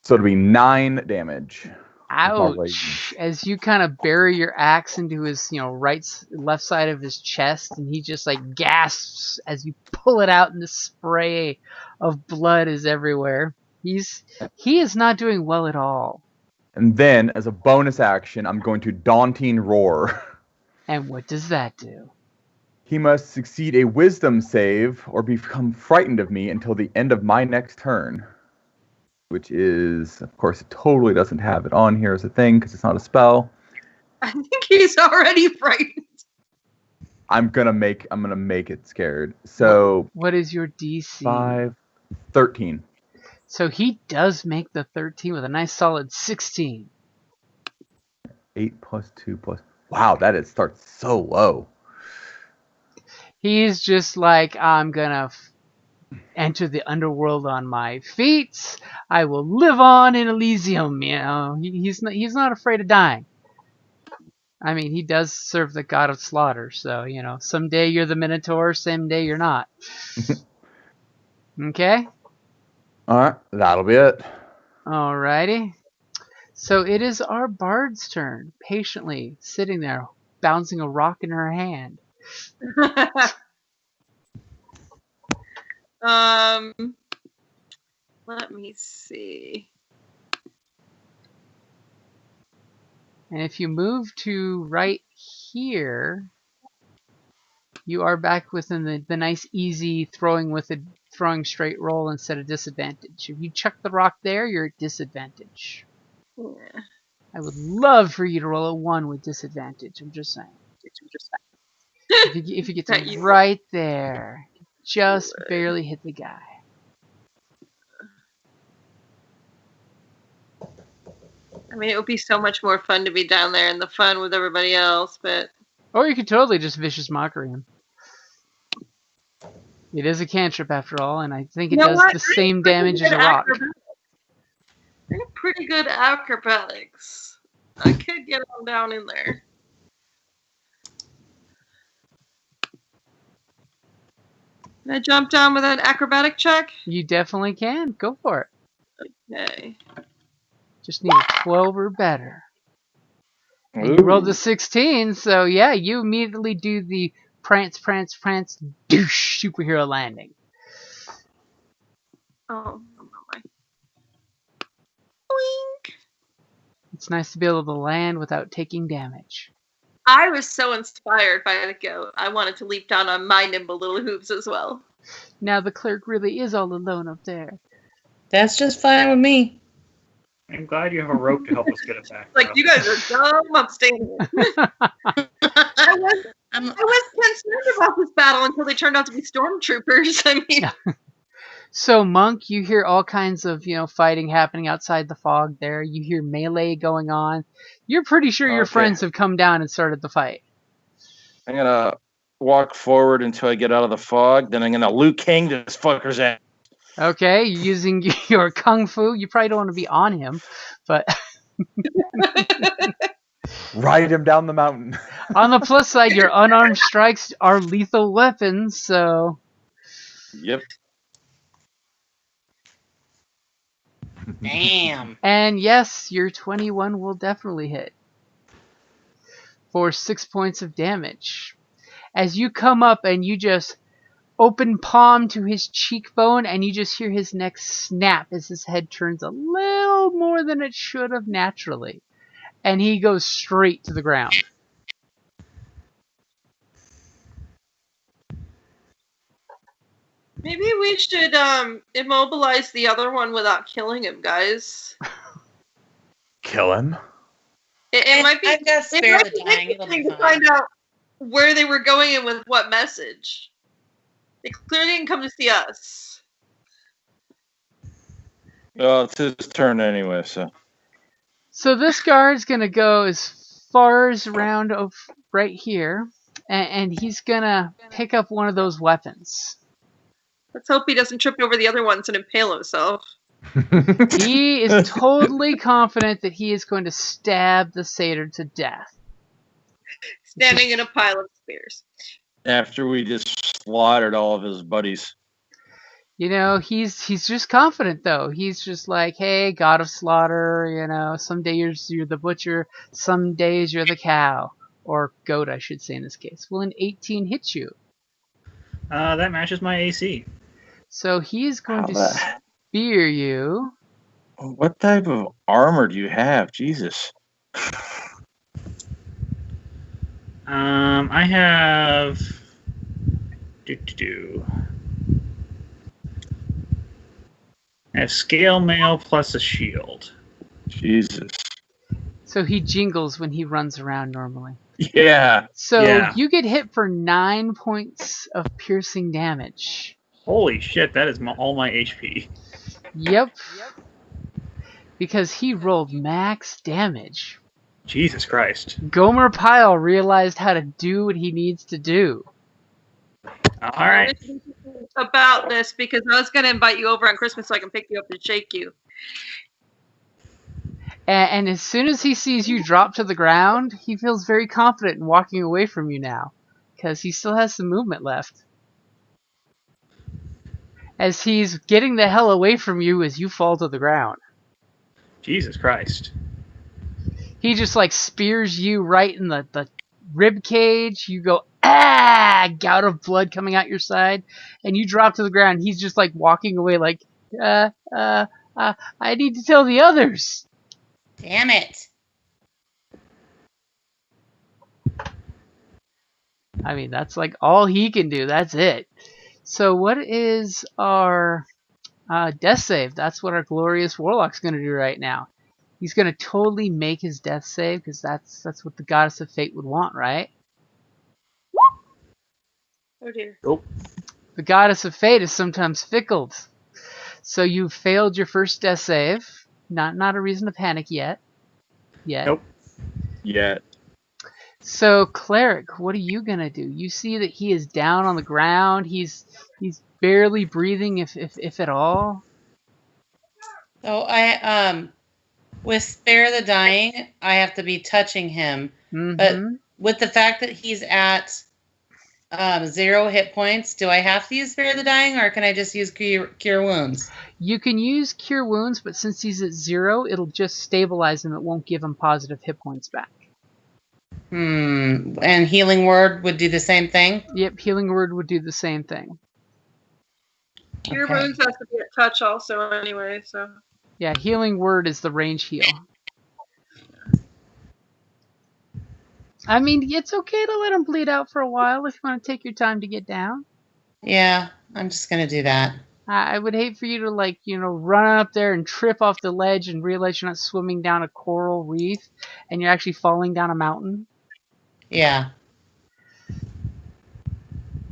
So it'll be 9 damage.
Ouch! As you kind of bury your axe into his, left side of his chest, and he just like gasps as you pull it out, and the spray of blood is everywhere. He is not doing well at all.
And then, as a bonus action, I'm going to Daunting Roar.
And what does that do?
He must succeed a Wisdom save or become frightened of me until the end of my next turn. Which is, of course, it totally doesn't have it on here as a thing because it's not a spell.
I think he's already frightened.
I'm gonna make it scared. So
What is your DC?
13.
So he does make the 13 with a nice solid 16.
8 plus 2 plus. Wow, starts so low.
He's just like, I'm gonna enter the underworld on my feet. I will live on in Elysium. He's not afraid of dying. I mean, he does serve the god of slaughter, so someday you're the Minotaur, someday you're not. Okay.
All right, that'll be it.
Alrighty. So it is our bard's turn, patiently sitting there, bouncing a rock in her hand.
Let me see.
And if you move to right here, you are back within the nice, easy throwing straight roll instead of disadvantage. If you chuck the rock there, you're at disadvantage.
Yeah.
I would love for you to roll a 1 with disadvantage. I'm just saying. If you get to right there, just barely hit the guy.
I mean, it would be so much more fun to be down there in the fun with everybody else, but...
Or you could totally just vicious mockery him. It is a cantrip after all, and I think it does the same damage as a rock.
I'm pretty good acrobatics. I could get on down in there. Can I jump down with an acrobatic check?
You definitely can. Go for it.
Okay.
Just need a 12 or better. And you rolled a 16, so yeah, you immediately do the prance, douche superhero landing.
Oh, my. Boink.
It's nice to be able to land without taking damage.
I was so inspired by the goat. I wanted to leap down on my nimble little hooves as well.
Now the clerk really is all alone up there.
That's just fine with me.
I'm glad you have a rope to help us get it back.
Like, you guys are dumb. I'm staying here. I was concerned about this battle until they turned out to be stormtroopers. I mean...
So, Monk, you hear all kinds of, fighting happening outside the fog there. You hear melee going on. You're pretty sure your
Okay.
friends have come down and started the fight.
I'm gonna walk forward until I get out of the fog. Then I'm gonna Liu Kang this fucker's ass.
Okay, you're using your kung fu. You probably don't want to be on him, but
Ride him down the mountain.
on the plus side, your unarmed strikes are lethal weapons, so...
Yep.
Damn.
And yes, your 21 will definitely hit. For 6 points of damage. As you come up and you just open palm to his cheekbone and you just hear his neck snap as his head turns a little more than it should have naturally. And he goes straight to the ground.
Maybe we should immobilize the other one without killing him, guys.
Kill him?
It might be.
I've got
It
spare
might
the
be
dying. It'll be
interesting to
fine.
find out where they were going and with what message. They clearly didn't come to see us.
Well, it's his turn anyway, so.
So this guard's going to go as far as around right here. And he's going to pick up one of those weapons.
Let's hope he doesn't trip over the other ones and impale himself.
He is totally confident that he is going to stab the satyr to death.
Standing in a pile of spears.
After we just slaughtered all of his buddies.
He's just confident though. He's just like, hey, god of slaughter, some days you're the butcher, some days you're the cow. Or goat, I should say in this case. Will an 18 hit you?
That matches my AC.
So he's going
How
to
the-
spear you.
What type of armor do you have? Jesus.
I have. I have scale mail plus a shield.
Jesus.
So he jingles when he runs around normally.
Yeah.
So
Yeah.
you get hit for 9 points of piercing damage.
Holy shit, that is all my HP.
Yep. Because he rolled max damage.
Jesus Christ.
Gomer Pyle realized how to do what he needs to do.
All right.
About this because I was going to invite you over on Christmas so I can pick you up and shake you.
And as soon as he sees you drop to the ground, he feels very confident in walking away from you now. Because he still has some movement left. As he's getting the hell away from you as you fall to the ground.
Jesus Christ.
He just spears you right in the rib cage. You go, ah, gout of blood coming out your side. And you drop to the ground. He's just walking away I need to tell the others.
Damn it.
I mean, that's all he can do. That's it. So what is our death save? That's what our glorious warlock's going to do right now. He's going to totally make his death save because that's what the goddess of fate would want, right?
Oh dear.
Oh.
The goddess of fate is sometimes fickle. So you failed your first death save. Not a reason to panic yet.
Nope.
Yeah.
So cleric, what are you gonna do? You see that he is down on the ground. He's barely breathing, if at all.
So I with spare the dying, I have to be touching him.
Mm-hmm.
But with the fact that he's at 0 hit points, do I have to use spare the dying, or can I just use cure wounds?
You can use cure wounds, but since he's at 0, it'll just stabilize him. It won't give him positive hit points back.
And healing word would do the same thing?
Yep, healing word would do the same thing.
Cure
Okay.
wounds has to be a touch also anyway, so.
Yeah, healing word is the range heal. I mean, it's okay to let him bleed out for a while if you want to take your time to get down.
Yeah, I'm just gonna do that.
I would hate for you to run up there and trip off the ledge and realize you're not swimming down a coral reef and you're actually falling down a mountain.
Yeah.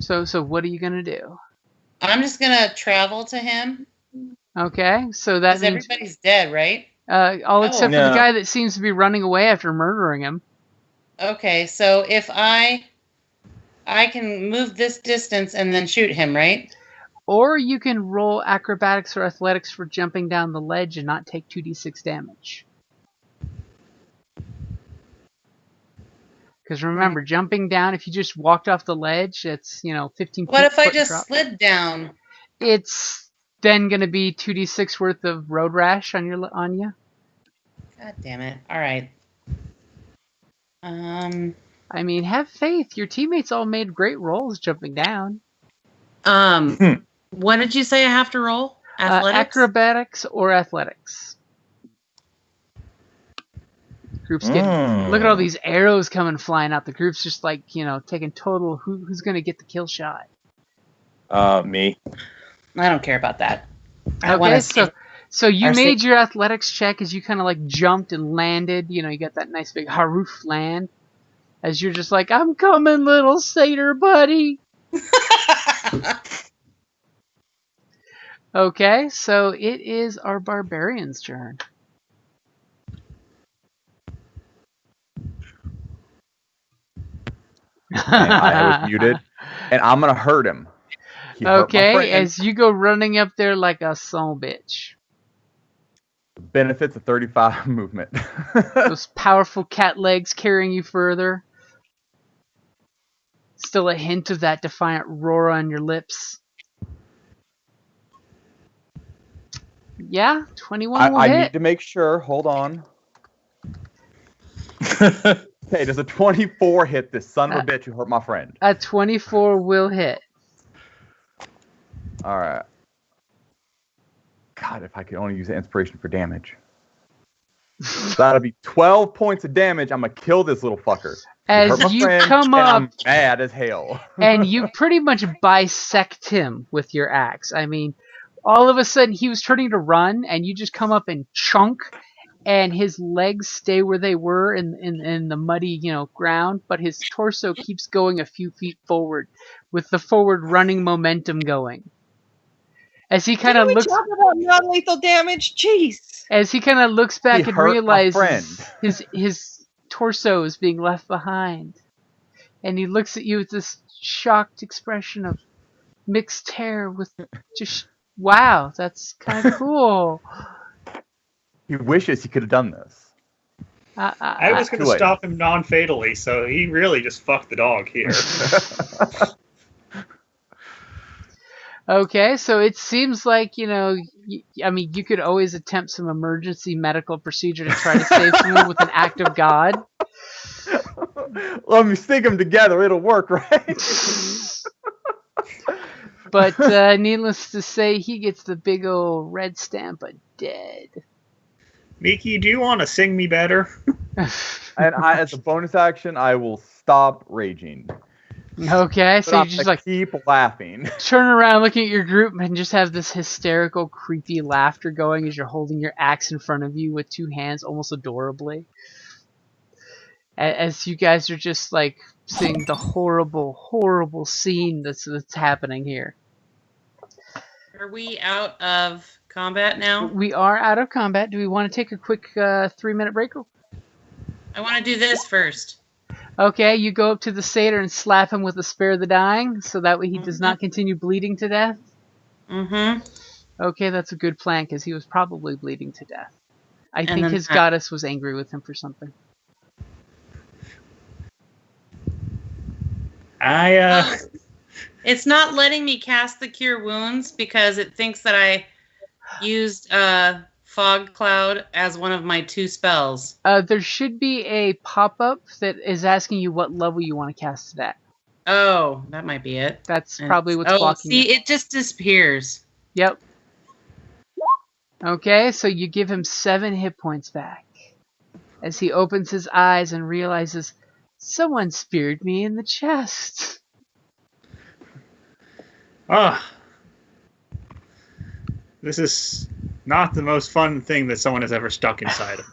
So what are you gonna do?
I'm just gonna travel to him.
Okay, so that
Because
means
everybody's dead, right?
all except for the
No.
guy that seems to be running away after murdering him.
Okay, so if I can move this distance and then shoot him, right?
Or you can roll acrobatics or athletics for jumping down the ledge and not take 2d6 damage. Because remember, jumping down, if you just walked off the ledge, it's, 15
What
feet
if I
foot
just
drop.
slid down?
It's then going to be 2d6 worth of road rash on you.
God damn it. All right.
I mean, have faith. Your teammates all made great rolls jumping down.
What did you say I have to roll? Athletics?
Acrobatics or athletics. Group's getting. Look at all these arrows coming flying out. The group's just like, taking total. Who's going to get the kill shot?
Me.
I don't care about that.
Okay, so you made your athletics check as you kind of like jumped and landed. You got that nice big haroof land. As you're just like, I'm coming, little satyr buddy. Okay, so it is our barbarian's turn.
And I was muted, and I'm gonna hurt him. He hurt my
Okay,
friend.
as you go running up there like a son bitch.
Benefits of 35 movement.
Those powerful cat legs carrying you further. Still a hint of that defiant roar on your lips. Yeah, 21 will
I
hit.
need to make sure. Hold on. Okay, does a 24 hit this son of a bitch who hurt my friend?
A 24 will hit.
All right. God, if I could only use the inspiration for damage. That'll be 12 points of damage. I'm going to kill this little fucker.
As you come up,
I'm mad as hell.
and you pretty much bisect him with your axe. I mean, all of a sudden he was turning to run, and you just come up and chunk, and his legs stay where they were in the muddy, ground, but his torso keeps going a few feet forward, with the forward running momentum going. As he kind of looks,
talk about non-lethal damage. Jeez.
as he kind of looks back
He
and
hurt my
realizes
friend.
his torso is being left behind, and he looks at you with this shocked expression of mixed terror with just, wow, that's kind of cool.
He wishes he could have done this.
I was going to stop him non-fatally, so he really just fucked the dog here.
Okay, so it seems like, you could always attempt some emergency medical procedure to try to save someone with an act of God.
Let me stick them together. It'll work, right?
But needless to say, he gets the big old red stamp of dead.
Miki, do you want to sing me better?
And as a bonus action, I will stop raging.
Okay, so you just
keep laughing.
turn around, looking at your group, and just have this hysterical, creepy laughter going as you're holding your axe in front of you with two hands, almost adorably. As you guys are just like seeing the horrible, horrible scene that's happening here.
Are we out of combat now?
We are out of combat. Do we want to take a quick 3-minute break?
I want to do this first.
Okay, you go up to the satyr and slap him with a Spare the Dying, so that way he does not continue bleeding to death.
Mm-hmm.
Okay, that's a good plan, because he was probably bleeding to death. I think his goddess was angry with him for something.
It's not letting me cast the Cure Wounds because it thinks that I used Fog Cloud as one of my 2 spells.
There should be a pop-up that is asking you what level you want to cast it at.
Oh, that might be it.
That's probably what's blocking it.
See, it just disappears.
Yep. Okay, so you give him 7 hit points back. As he opens his eyes and realizes, someone speared me in the chest.
This is not the most fun thing that someone has ever stuck inside of.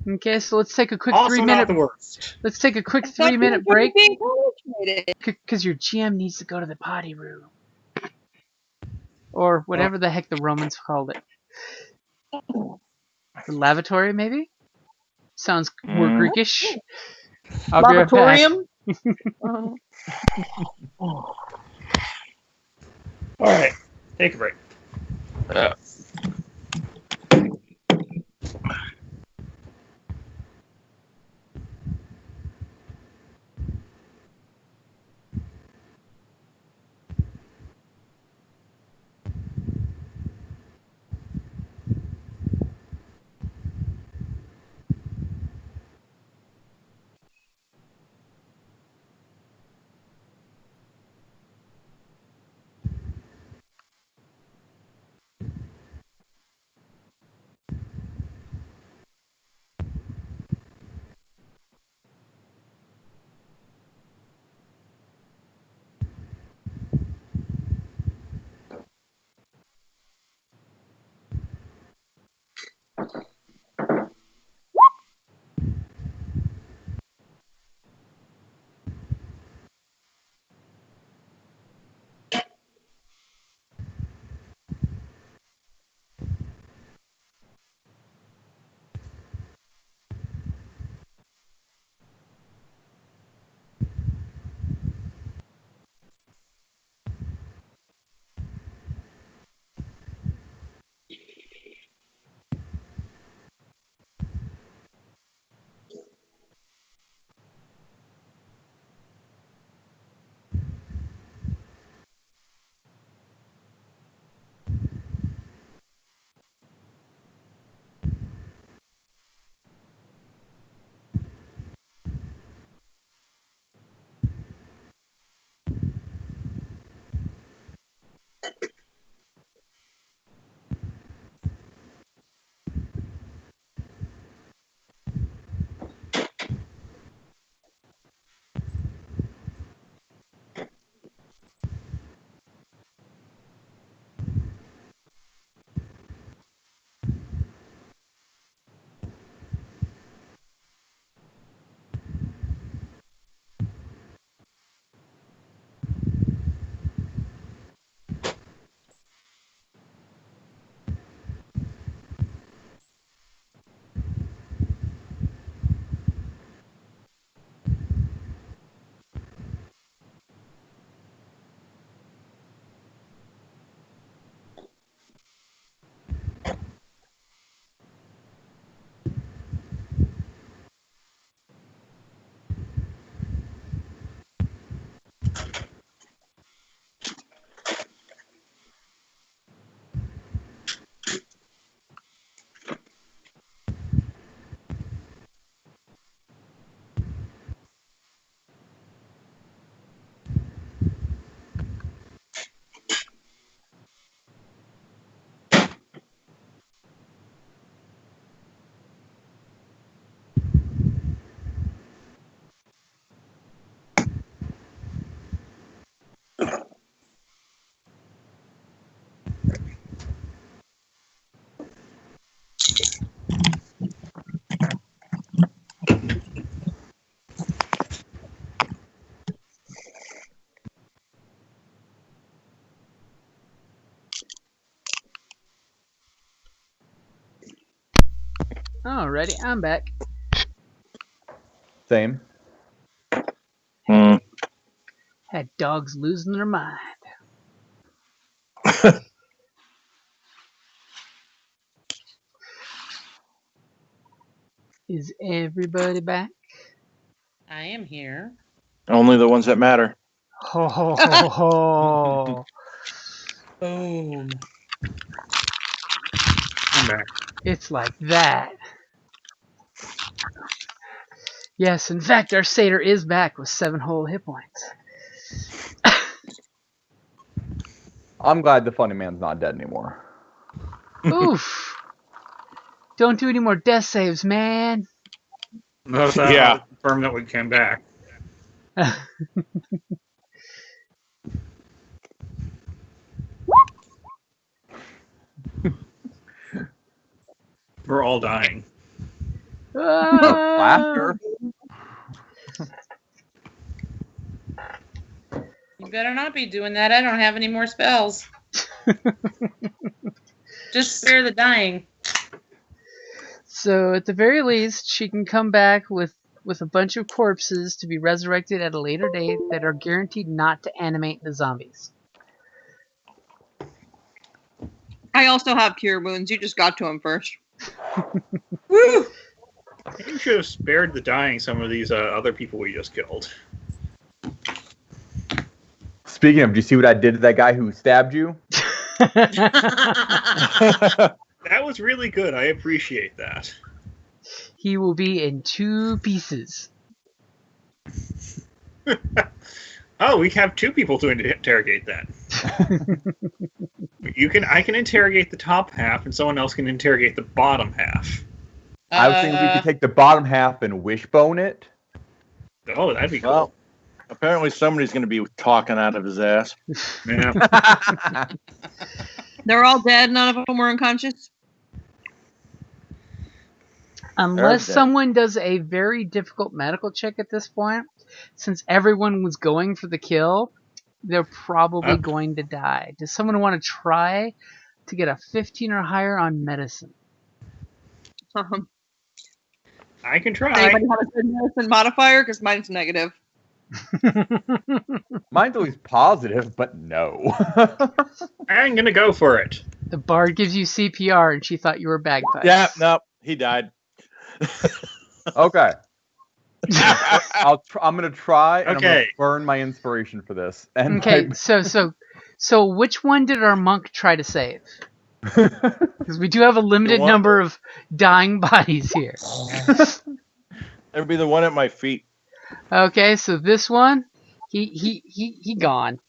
Okay, so let's take a quick
Also
3-minute.
not the worst.
Let's take a quick
I thought you
3-minute
were
break
being penetrated.
because your GM needs to go to the potty room or whatever the heck the Romans called it. The lavatory, maybe? Sounds more Greekish. I'll be right back.
Lavatorium?
All right, take a break.
Alrighty, I'm back.
Same.
Had dogs losing their mind. Is everybody back?
I am here.
Only the ones that matter.
Ho ho ho ho!
Boom.
I'm back.
It's like that. Yes, in fact, our satyr is back with 7 whole hit points.
I'm glad the funny man's not dead anymore.
Oof! Don't do any more death saves, man.
Notice that
Yeah.
I'll confirm that we came back. We're all dying.
Laughter.
You better not be doing that. I don't have any more spells. Just spare the dying.
So at the very least, she can come back with a bunch of corpses to be resurrected at a later date that are guaranteed not to animate the zombies.
I also have cure wounds. You just got to them first.
Woo! You should have spared the dying some of these other people we just killed.
Speaking of, do you see what I did to that guy who stabbed you?
That was really good. I appreciate that.
He will be in 2 pieces.
Oh, we have 2 people to interrogate that. I can interrogate the top half, and someone else can interrogate the bottom half.
I was thinking we could take the bottom half and wishbone it.
Oh, that'd be cool.
Well, apparently somebody's going to be talking out of his ass.
Yeah.
They're all dead. None of them were unconscious.
Unless
dead.
someone does a very difficult medical check at this point, since everyone was going for the kill, they're probably going to die. Does someone want to try to get a 15 or higher on medicine?
I can try.
Anybody have a good medicine modifier? Because mine's negative.
Mine's always positive, but no.
I'm gonna go for it.
The bard gives you CPR and she thought you were bagpipes.
Yeah, no, he died.
Okay. I'm gonna try, and I'm gonna
Okay.
burn my inspiration for this. And
Okay, so which one did our monk try to save? Because we do have a limited
one-
number of dying bodies here.
It'll be the one at my feet.
Okay, so this one, he gone.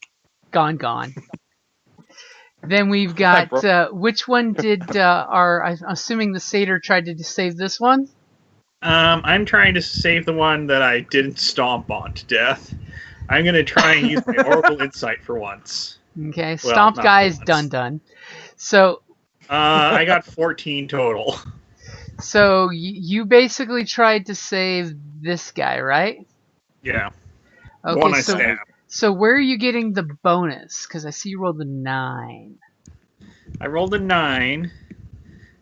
Gone. Then we've got, which one did I'm assuming the satyr tried to save this one?
I'm trying to save the one that I didn't stomp on to death. I'm gonna try and use my Oracle Insight for once.
Okay,
Well,
Stomp
not
guy
for
is
once.
done. So
I got 14 total.
you basically tried to save this guy, right?
Yeah.
Okay,
One I
so
stabbed.
so where are you getting the bonus? Because I see you rolled a 9.
I rolled a 9,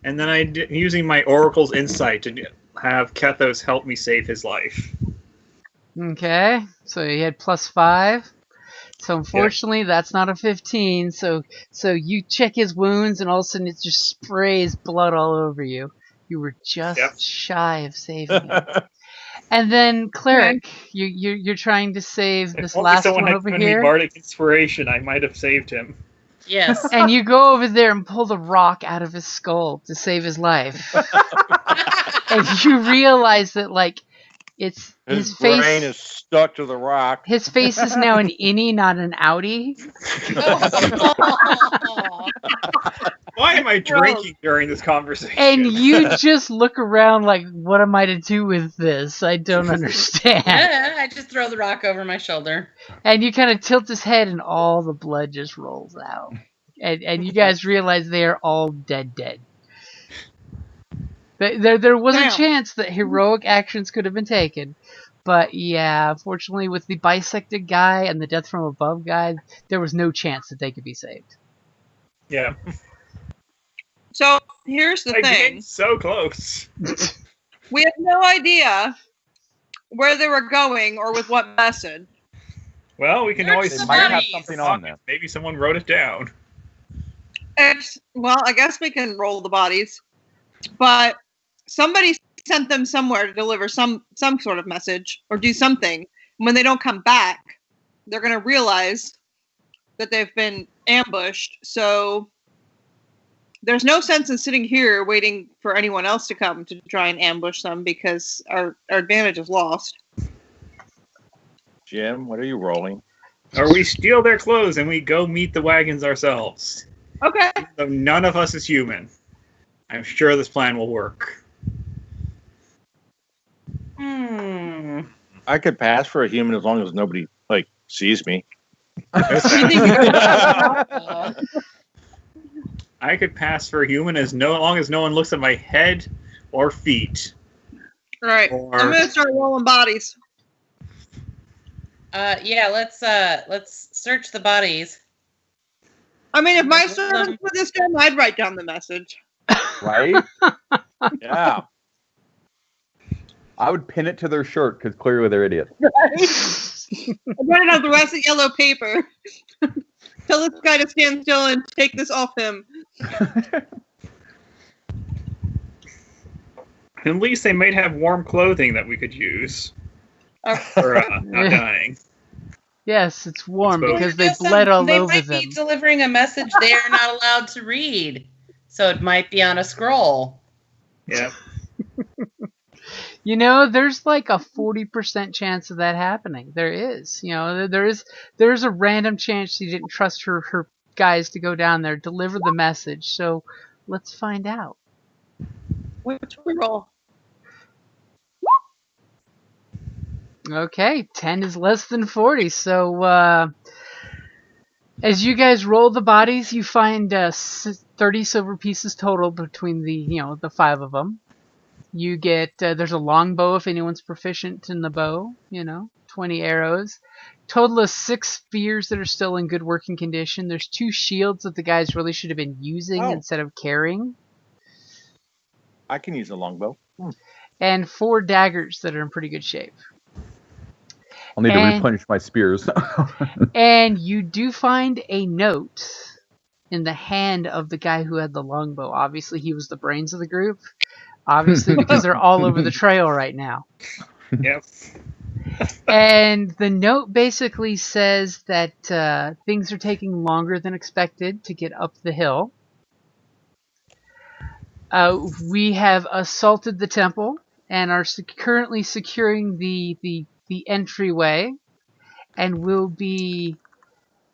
and then using my Oracle's Insight to have Kethos help me save his life.
Okay, so you had +5. So unfortunately, that's not a 15. So you check his wounds, and all of a sudden it just sprays blood all over you. You were just shy of saving him. And then cleric, you're trying to save this
If only
last
someone
one
had
over
given me
here,
Bardic Inspiration, I might have saved him.
Yes.
and you go over there and pull the rock out of his skull to save his life. And you realize that it's
His
his
brain
face.
is stuck to the rock.
His face is now an innie, not an outie.
Why am I drinking during this conversation?
And you just look around like, what am I to do with this? I don't understand.
Yeah, I just throw the rock over my shoulder.
And you kind of tilt his head and all the blood just rolls out. And you guys realize they are all dead. There was a chance that heroic actions could have been taken. But yeah, unfortunately with the bisected guy and the death from above guy, there was no chance that they could be saved.
Yeah.
So here's the
I
thing.
came so close.
We have no idea where they were going or with what message.
Well, we can
There's
always...
They
some
might have
bodies.
something on them.
Maybe someone wrote it down.
Well, I guess we can roll the bodies. But somebody sent them somewhere to deliver some sort of message or do something. When they don't come back, they're going to realize that they've been ambushed. So there's no sense in sitting here waiting for anyone else to come to try and ambush them because our advantage is lost.
Jim, what are you rolling?
Or we steal their clothes and we go meet the wagons ourselves.
Okay.
So none of us is human. I'm sure this plan will work.
I could pass for a human as long as nobody sees me.
I could pass for a human as long as no one looks at my head or feet.
All right,
Or-
I'm gonna start rolling bodies.
Yeah, let's search the bodies.
I mean, if my
Roll them.
servants were this dumb, I'd write down the message.
Right?
Yeah.
I would pin it to their shirt because clearly they're idiots.
I'd write it on the rest of yellow paper. Tell this guy to stand still and take this off him.
At least they might have warm clothing that we could use
Uh,
for not dying.
Yes, it's warm
Suppose.
because they
Just
bled all
they
over
might
them.
be delivering a message they are not allowed to read, so it might be on a scroll.
Yeah.
You know, there's like a 40% chance of that happening. There is. You know, there's a random chance she didn't trust her guys to go down there, deliver the message. So let's find out.
which we roll?
Okay, 10 is less than 40. So as you guys roll the bodies, you find 30 silver pieces total between the 5 of them. You get there's a longbow if anyone's proficient in the bow. 20 arrows. Total of 6 spears that are still in good working condition. There's 2 shields that the guys really should have been using
Oh.
instead of carrying,
I can use a longbow.
and 4 daggers that are in pretty good shape.
I'll need to
And-
replenish my spears.
And you do find a note in the hand of the guy who had the longbow. Obviously, he was the brains of the group. Obviously, because they're all over the trail right now.
Yep.
And the note basically says that things are taking longer than expected to get up the hill. We have assaulted the temple and are currently securing the entryway, and will be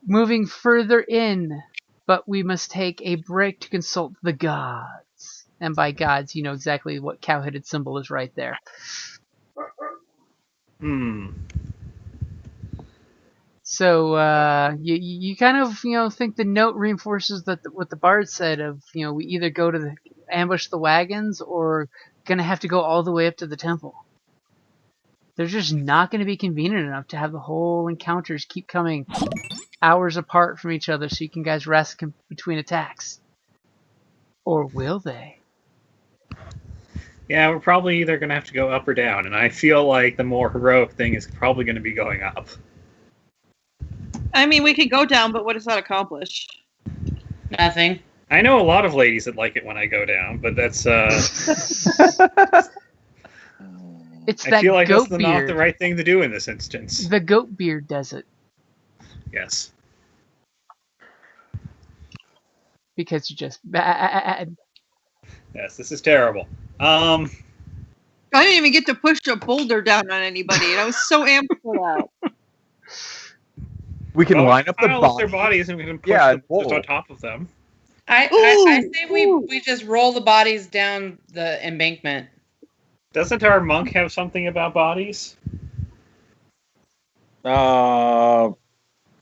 moving further in, but we must take a break to consult the gods. And by gods, you know exactly what cow-headed symbol is right there. So you kind of think the note reinforces what the bard said of we either go to ambush the wagons or gonna have to go all the way up to the temple. They're just not going to be convenient enough to have the whole encounters keep coming hours apart from each other so you can guys rest between attacks. Or will they?
Yeah, we're probably either going to have to go up or down, and I feel like the more heroic thing is probably going to be going up.
I mean, we could go down, but what does that accomplish?
Nothing.
I know a lot of ladies that like it when I go down, but that's
It's
I
that
feel like
goat
that's not
beard.
the right thing to do in this instance.
The goat beard does it
Yes.
because you're just bad.
Yes, this is terrible.
I didn't even get to push a boulder down on anybody, and I was so amped for that.
We can
Well,
line up the
pile up their
bodies.
bodies and we can push
Yeah,
them just
whoa.
on top of them.
I
Ooh,
say
ooh.
we just roll the bodies down the embankment.
Doesn't our monk have something about bodies?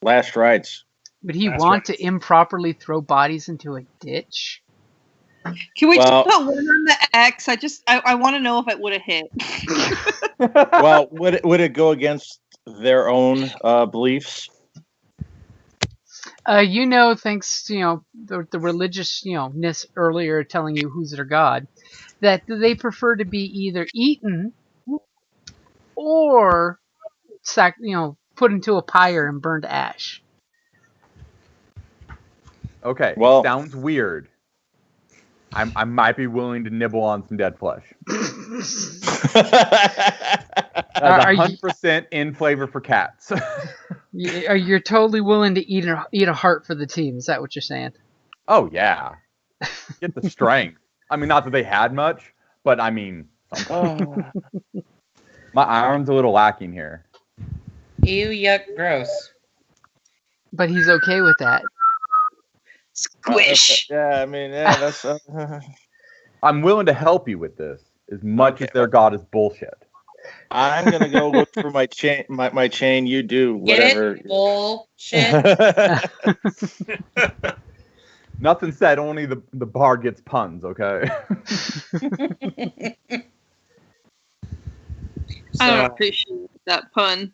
Last rites.
Would he
That's
want
right.
to improperly throw bodies into a ditch?
Can we
Well-
just put one on the X? I want to know if it would have hit.
Well, would it go against their own beliefs?
Thanks to the religiousness earlier telling you who's their god, that they prefer to be either eaten or put into a pyre and burned to ash.
Okay,
Well-
sounds weird. I might be willing to nibble on some dead flesh. That's
Are you-
100% in flavor for cats.
You're totally willing to eat a heart for the team. Is that what you're saying?
Oh yeah, get the strength. I mean, not that they had much, but I mean, something. My iron's a little lacking here.
Ew, yuck, gross.
But he's okay with that.
Squish.
Yeah, I mean, yeah, that's.
I'm willing to help you with this as much as their god is bullshit.
I'm gonna go look for my chain. My chain. You do
Get
whatever.
it? Bullshit.
Nothing said, only the bard gets puns, okay?
I
So
don't appreciate that pun.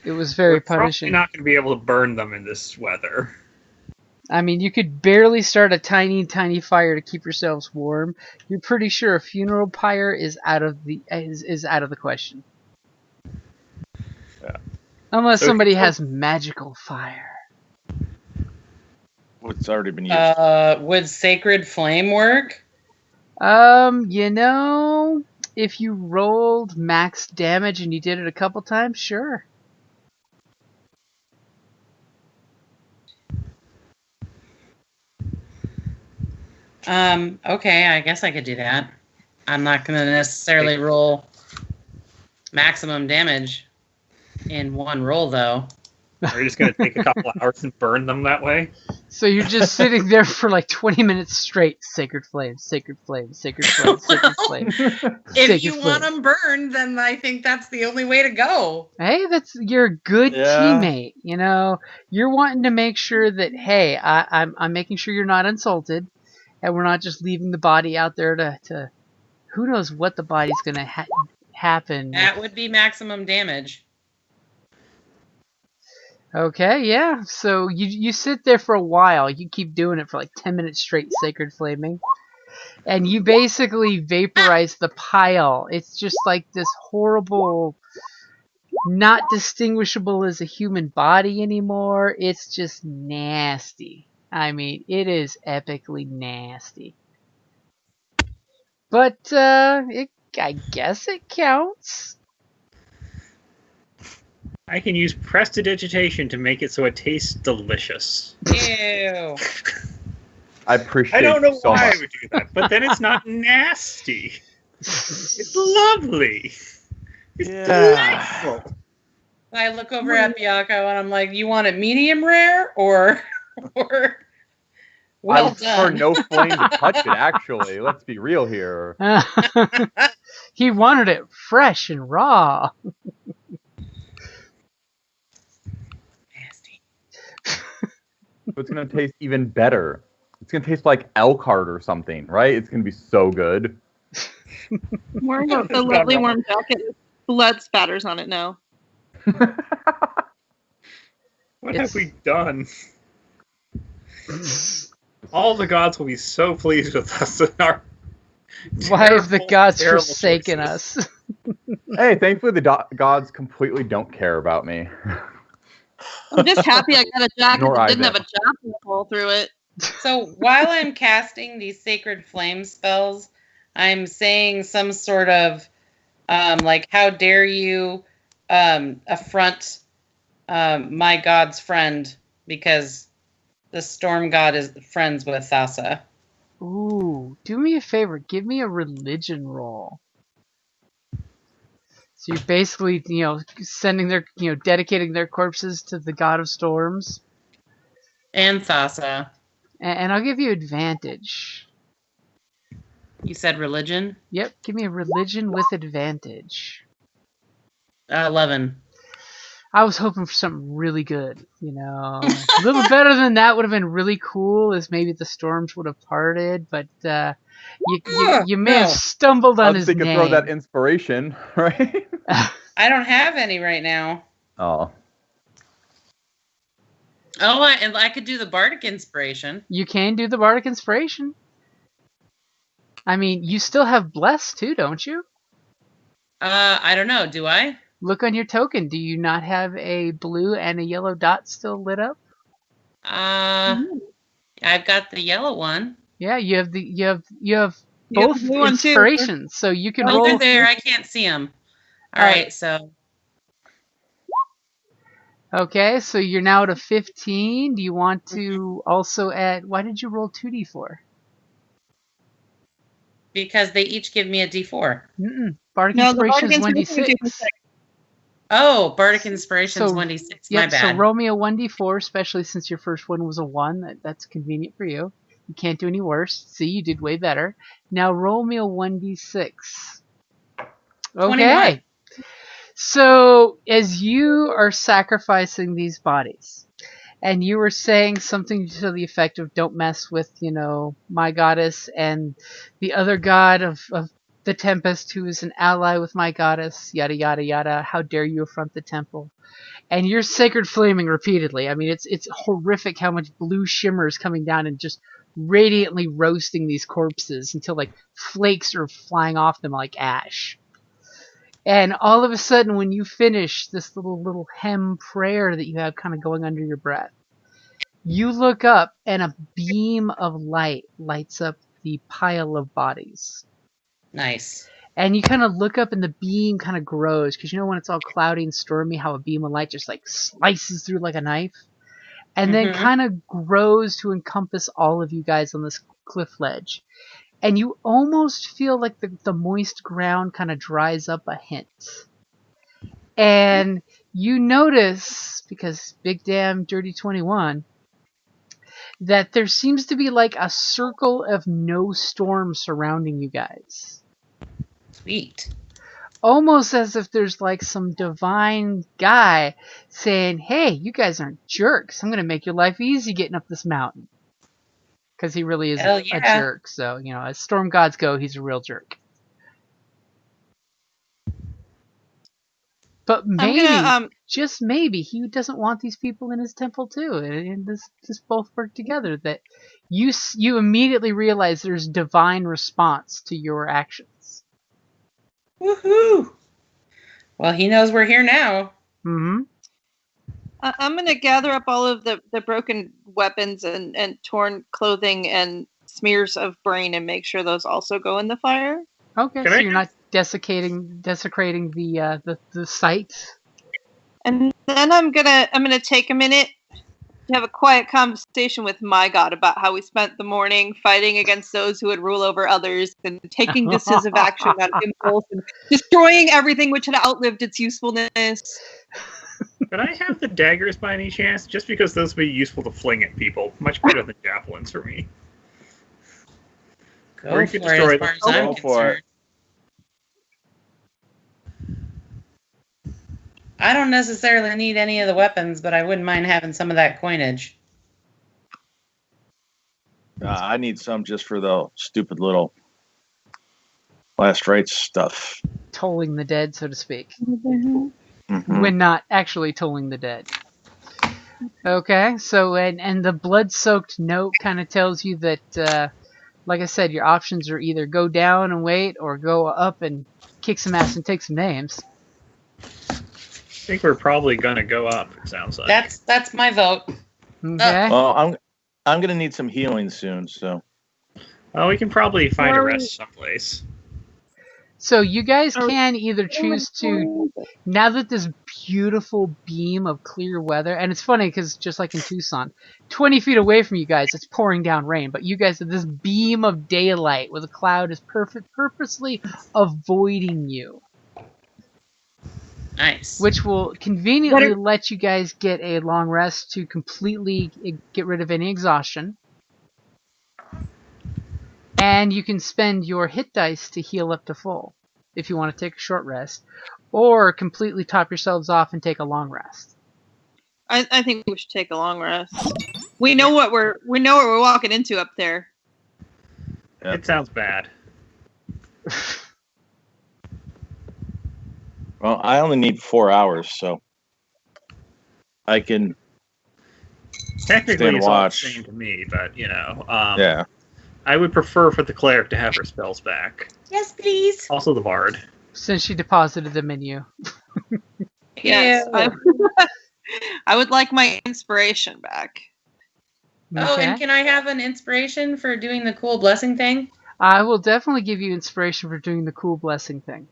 It was very
we're probably
punishing.
not going to be able to burn them in this weather.
I mean, you could barely start a tiny, tiny fire to keep yourselves warm. You're pretty sure a funeral pyre is out of the question.
Yeah.
Unless
So
somebody
if you-
has magical fire.
It's already been used.
Would sacred flame work?
You know, if you rolled max damage and you did it a couple times, sure.
Okay, I guess I could do that. I'm not going to necessarily roll maximum damage in one roll, though.
We're just going to take a couple hours and burn them that way.
So you're just sitting there for like 20 minutes straight. Sacred flame, sacred flame, sacred flame, sacred flame.
If
Sacred
you
flame.
want them burned, then I think that's the only way to go.
Hey, you're a good
Yeah.
teammate. You know, you're wanting to make sure that hey, I'm making sure you're not insulted, and we're not just leaving the body out there to who knows what the body's gonna happen.
That would be maximum damage.
Okay, yeah. So you sit there for a while. You keep doing it for like 10 minutes straight, sacred flaming. And you basically vaporize the pile. It's just like this horrible, not distinguishable as a human body anymore. It's just nasty. I mean, it is epically nasty. But I guess it counts.
I can use prestidigitation to make it so it tastes delicious.
Ew.
I appreciate
I don't know
so
why
much.
I would do that, but then it's not nasty. It's lovely. It's
Yeah.
delightful.
I look over at Bianco and I'm like, you want it medium rare or
I
well
would prefer
done?
no flame to touch it, actually. Let's be real here.
He wanted it fresh and raw.
Nasty.
So it's going to taste even better. It's going to taste like elk heart or something, right? It's going to be so good.
Wearing a lovely warm jacket with blood spatters on it now.
What have we done? All the gods will be so pleased with us in our
Why have the
terrible,
gods
terrible
forsaken
choices.
us?
Hey, thankfully the gods completely don't care about me.
I'm just happy I got a jacket
Nor
that
I
didn't
them.
have a javelin hole through it.
So while I'm casting these sacred flame spells, I'm saying some sort of like, how dare you affront my god's friend, because the storm god is friends with Thassa.
Ooh, do me a favor. Give me a religion roll. So you're basically, sending dedicating their corpses to the god of storms.
And Thassa.
And I'll give you advantage.
You said religion?
Yep, give me a religion with advantage.
11.
I was hoping for something really good, A little better than that would have been really cool, as maybe the storms would have parted, but you may have stumbled
I
on
was
his
thinking
name.
throw that inspiration, right?
I don't have any right now.
Oh.
Oh, I could do the bardic inspiration.
You can do the bardic inspiration. I mean, you still have bless too, don't you?
I don't know. Do I?
Look on your token. Do you not have a blue and a yellow dot still lit up?
I've got the yellow one.
Yeah, you have
You
both
have the blue one, too.
inspirations, so you can
Oh,
roll.
they're there. I can't see them. All right, so
Okay, so you're now at a 15. Do you want to also add? Why did you roll 2d4?
because they each give me a D4.
Bardic
No, the
inspiration is
bardic
1d6.
inspiration is 2d6.
Oh, bardic inspiration is
So,
1d6.
Yep,
My bad.
so roll me a 1d4, especially since your first one was a 1. That's convenient for you. You can't do any worse. See, you did way better. Now roll me a 1d6. Okay.
21.
So, as you are sacrificing these bodies, and you were saying something to the effect of, don't mess with, my goddess and the other god of The Tempest, who is an ally with my goddess, yada yada yada. How dare you affront the temple? And you're sacred flaming repeatedly. I mean, it's horrific how much blue shimmer is coming down and just radiantly roasting these corpses until like flakes are flying off them like ash. And all of a sudden, when you finish this little hem prayer that you have kind of going under your breath, you look up and a beam of light lights up the pile of bodies.
Nice.
And you kind of look up and the beam kind of grows, because you know when it's all cloudy and stormy how a beam of light just like slices through like a knife, and then kind of grows to encompass all of you guys on this cliff ledge. And you almost feel like the moist ground kind of dries up a hint. And you notice, because big damn dirty 21, that there seems to be like a circle of no storm surrounding you guys.
Sweet.
Almost as if there's like some divine guy saying, hey, you guys aren't jerks. I'm going to make your life easy getting up this mountain. Because he really is a jerk. So, you know, as storm gods go, he's a real jerk. But maybe, just maybe, he doesn't want these people in his temple too. And this both work together. That you immediately realize there's divine response to your actions.
Woohoo! Well, he knows we're here now.
Mm-hmm.
I'm going to gather up all of the broken weapons and torn clothing and smears of brain and make sure those also go in the fire.
Okay, so you're not desecrating the site.
And then I'm gonna take a minute to have a quiet conversation with my god about how we spent the morning fighting against those who would rule over others and taking decisive action out of impulse and destroying everything which had outlived its usefulness.
Could I have the daggers by any chance? Just because those would be useful to fling at people. Much better than javelins for me.
Go for it, as far as I'm concerned. I don't necessarily need any of the weapons, but I wouldn't mind having some of that coinage.
I need some just for the stupid little last rites stuff.
Tolling the dead, so to speak. Mm-hmm. When not actually tolling the dead. Okay, so and the blood-soaked note kind of tells you that, like I said, your options are either go down and wait or go up and kick some ass and take some names.
I think we're probably gonna go up. It sounds like
that's my vote.
Okay.
Well, I'm gonna need some healing soon, so.
Well, we can probably find a rest someplace.
So you guys can either choose to, now that this beautiful beam of clear weather, and it's funny because just like in Tucson, 20 feet away from you guys, it's pouring down rain, but you guys have this beam of daylight where the cloud is purposely avoiding you.
Nice.
Which will conveniently let you guys get a long rest to completely get rid of any exhaustion. And you can spend your hit dice to heal up to full if you want to take a short rest, or completely top yourselves off and take a long rest.
I think we should take a long rest. We know what we're walking into up there.
Yep. It sounds bad.
Well, I only need 4 hours, so I can
technically it's
watch.
All the same to me, but you know,
yeah.
I would prefer for the cleric to have her spells back.
Yes, please.
Also the bard,
since she deposited them in you.
Yes, I would like my inspiration back.
Okay.
Oh, and can I have an inspiration for doing the cool blessing thing?
I will definitely give you inspiration for doing the cool blessing thing.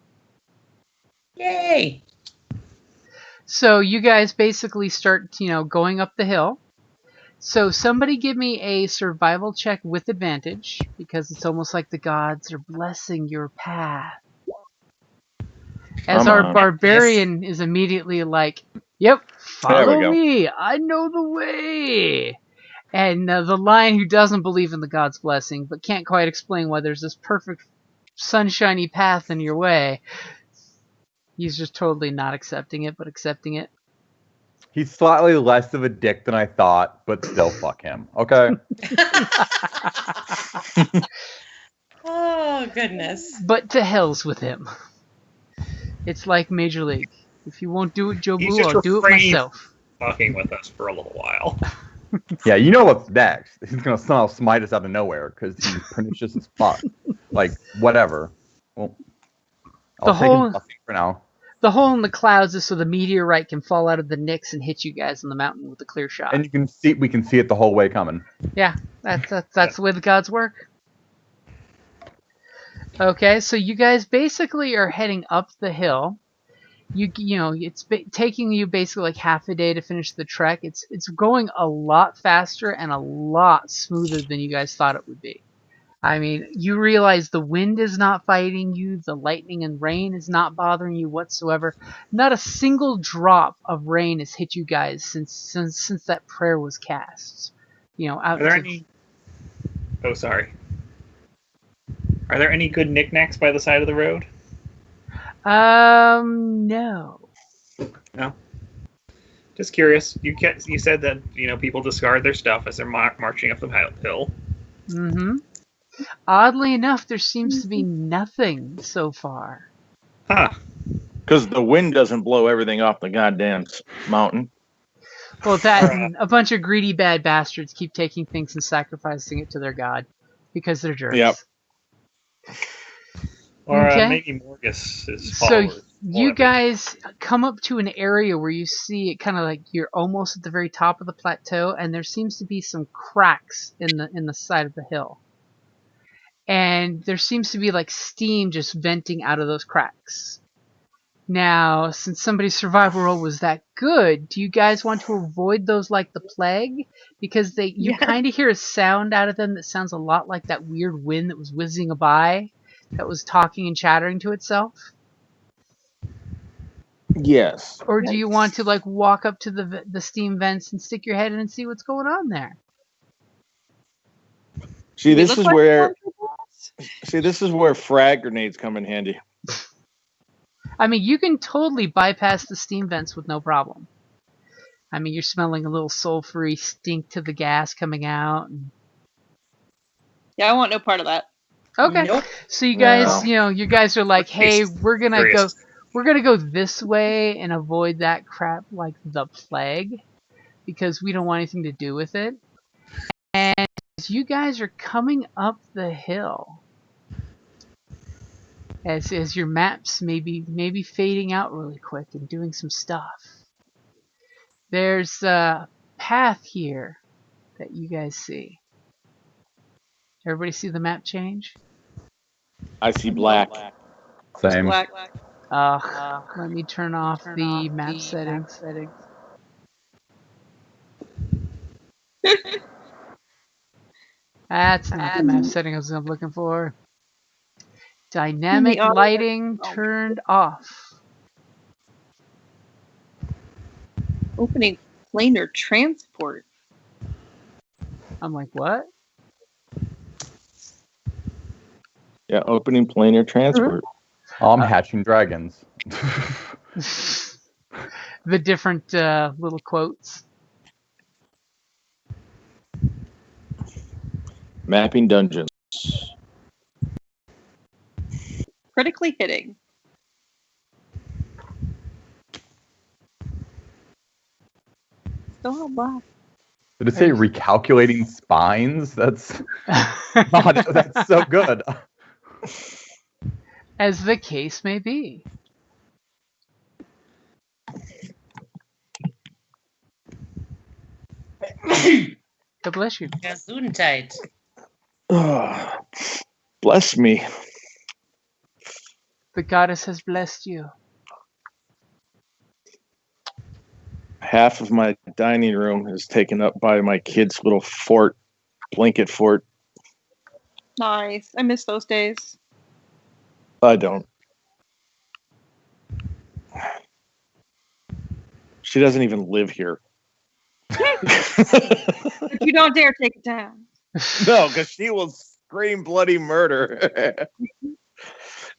Yay!
So you guys basically start, going up the hill. So somebody give me a survival check with advantage, because it's almost like the gods are blessing your path. As our barbarian is immediately like, yep, follow me, I know the way. And the lion who doesn't believe in the god's blessing, but can't quite explain why there's this perfect sunshiny path in your way, he's just totally not accepting it, but accepting it.
He's slightly less of a dick than I thought, but still fuck him. Okay?
Oh, goodness.
But to hell's with him. It's like Major League. If you won't do it, Joe
He's
Boo,
just
I'll do it
refrained
myself.
Fucking with us for a little while.
Yeah, you know what's next. He's gonna somehow smite us out of nowhere because he's pernicious as fuck. Like, whatever. Well, I'll take him nothing for now.
The hole in the clouds is so the meteorite can fall out of the Nyx and hit you guys on the mountain with a clear shot.
And we can see it the whole way coming.
Yeah, that's the way the gods work. Okay, so you guys basically are heading up the hill. You know, it's taking you basically like half a day to finish the trek. It's going a lot faster and a lot smoother than you guys thought it would be. I mean, you realize the wind is not fighting you, the lightning and rain is not bothering you whatsoever. Not a single drop of rain has hit you guys since that prayer was cast. You know, out
Are there
to...
any? Oh, sorry. Are there any good knickknacks by the side of the road?
No.
No. Just curious. You said that people discard their stuff as they're marching up the hill.
Mm-hmm. Oddly enough, there seems to be nothing so far.
Huh.
Because the wind doesn't blow everything off the goddamn mountain.
Well, that and a bunch of greedy bad bastards keep taking things and sacrificing it to their god because they're jerks.
Yep.
Or
Okay.
maybe Morgus'
So
followers.
you guys come up to an area where you see it kind of like you're almost at the very top of the plateau, and there seems to be some cracks in the side of the hill. And there seems to be like steam just venting out of those cracks. Now, since somebody's survival roll was that good, do you guys want to avoid those like the plague? Because you kind of hear a sound out of them that sounds a lot like that weird wind that was whizzing by, that was talking and chattering to itself.
Yes.
Or do you want to like walk up to the steam vents and stick your head in and see what's going on there?
See, this is where frag grenades come in handy.
I mean, you can totally bypass the steam vents with no problem. I mean, you're smelling a little sulfury stink to the gas coming out.
Yeah, I want no part of that.
Okay.
Nope.
So you guys, you guys are like, hey, we're gonna go this way and avoid that crap like the plague, because we don't want anything to do with it. And as you guys are coming up the hill, as your maps maybe fading out really quick and doing some stuff, there's a path here that you guys see. Everybody see the map change?
I see black.
Same.
Black.
Let me turn off the map settings. That's not the map setting I was looking for. Dynamic lighting turned off.
Opening planar transport.
I'm like, what?
Yeah, opening planar transport.
Oh, I'm hatching dragons.
The different little quotes.
Mapping dungeons.
Critically hitting. Still not black.
Did it say recalculating spines? That's that's so good.
As the case may be. God bless you.
Gesundheit.
Bless me.
The goddess has blessed you.
Half of my dining room is taken up by my kid's little blanket fort.
Nice. I miss those days.
I don't. She doesn't even live here.
But you don't dare take it down.
No, because she will scream bloody murder.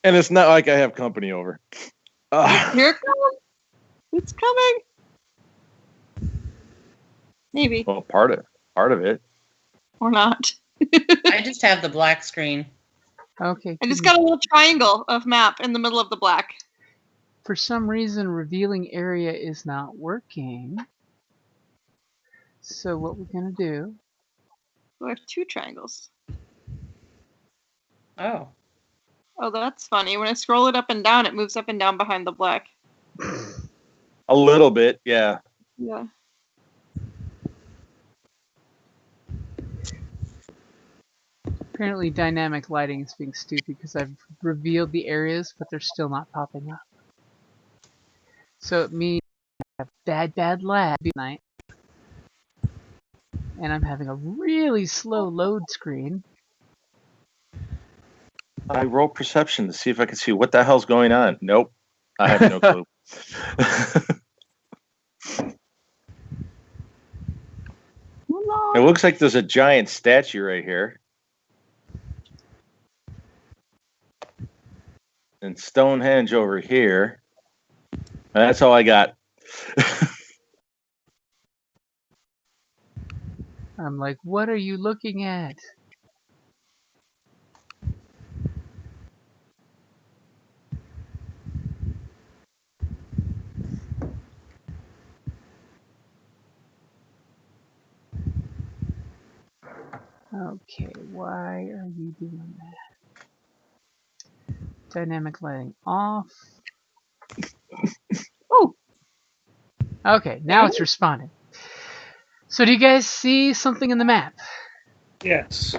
And it's not like I have company over.
Here it comes. It's coming. Maybe.
Well, part of it.
Or not.
I just have the black screen.
Okay.
I just got a little triangle of map in the middle of the black.
For some reason, revealing area is not working. So what we're gonna do?
Oh, I have 2 triangles.
Oh.
Oh, that's funny. When I scroll it up and down, it moves up and down behind the black.
A little bit, yeah.
Yeah.
Apparently, dynamic lighting is being stupid because I've revealed the areas, but they're still not popping up. So it means I have bad lag tonight, and I'm having a really slow load screen.
I roll perception to see if I can see what the hell's going on. Nope. I have no clue. It looks like there's a giant statue right here. And Stonehenge over here. And that's all I got.
I'm like, what are you looking at? Okay, why are you doing that? Dynamic lighting off.
Oh.
Okay, now it's responding. So do you guys see something in the map?
Yes.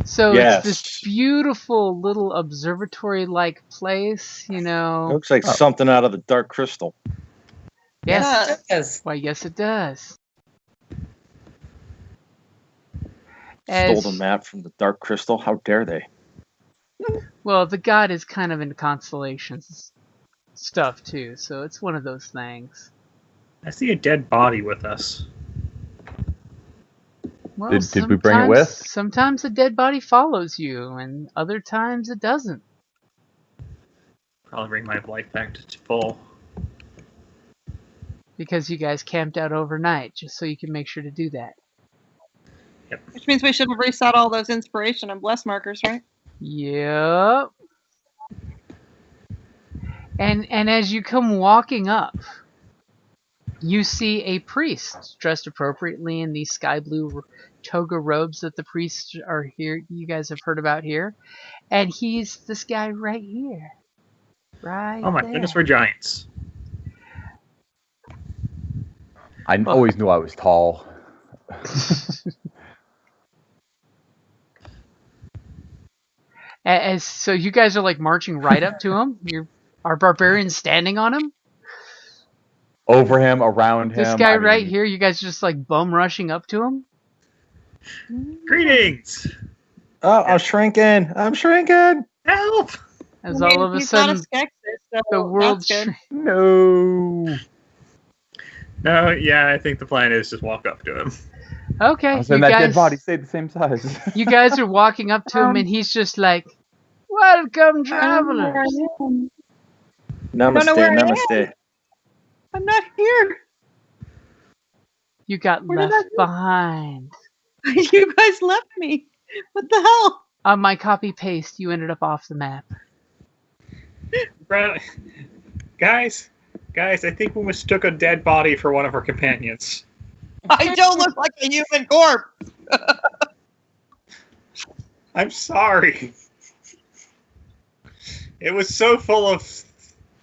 So
Yes.
it's this beautiful little observatory-like place, you
It
know.
looks like something out of the Dark Crystal.
Yes.
Yes.
Why, yes it does.
Stole the map from the Dark Crystal. How dare they?
Well, the god is kind of into constellations stuff too, so it's one of those things.
I see a dead body with us.
Well,
Did we bring it with?
Sometimes a dead body follows you, and other times it doesn't.
Probably bring my life back to full.
Because you guys camped out overnight, just so you can make sure to do that.
Yep.
Which means we should have reset all those inspiration and bless markers, right?
Yep. And as you come walking up, you see a priest dressed appropriately in these sky blue toga robes that the priests are here. You guys have heard about here, and he's this guy right here, right
Oh my
there.
goodness, we're giants.
I always knew I was tall.
So you guys are like marching right up to him. Are barbarians standing on him?
Over him, around him.
This guy right here, you guys just like bum rushing up to him?
Greetings!
Oh, I'm shrinking. I'm shrinking.
Help!
As all of a
he's
sudden,
not a Skeksis, so
the world
that's good.
No.
No, yeah, I think the plan is just walk up to him.
Okay,
I was saying that dead body stayed the same size.
You guys are walking up to him, and he's just like, "Welcome, travelers."
Namaste,
know where I am.
namaste.
I'm not here.
You got
Where did I
left
go?
behind.
You guys left me. What the hell?
On my copy paste, you ended up off the map.
Guys, I think we mistook a dead body for one of our companions.
I don't look like a human corpse.
I'm sorry. It was so full of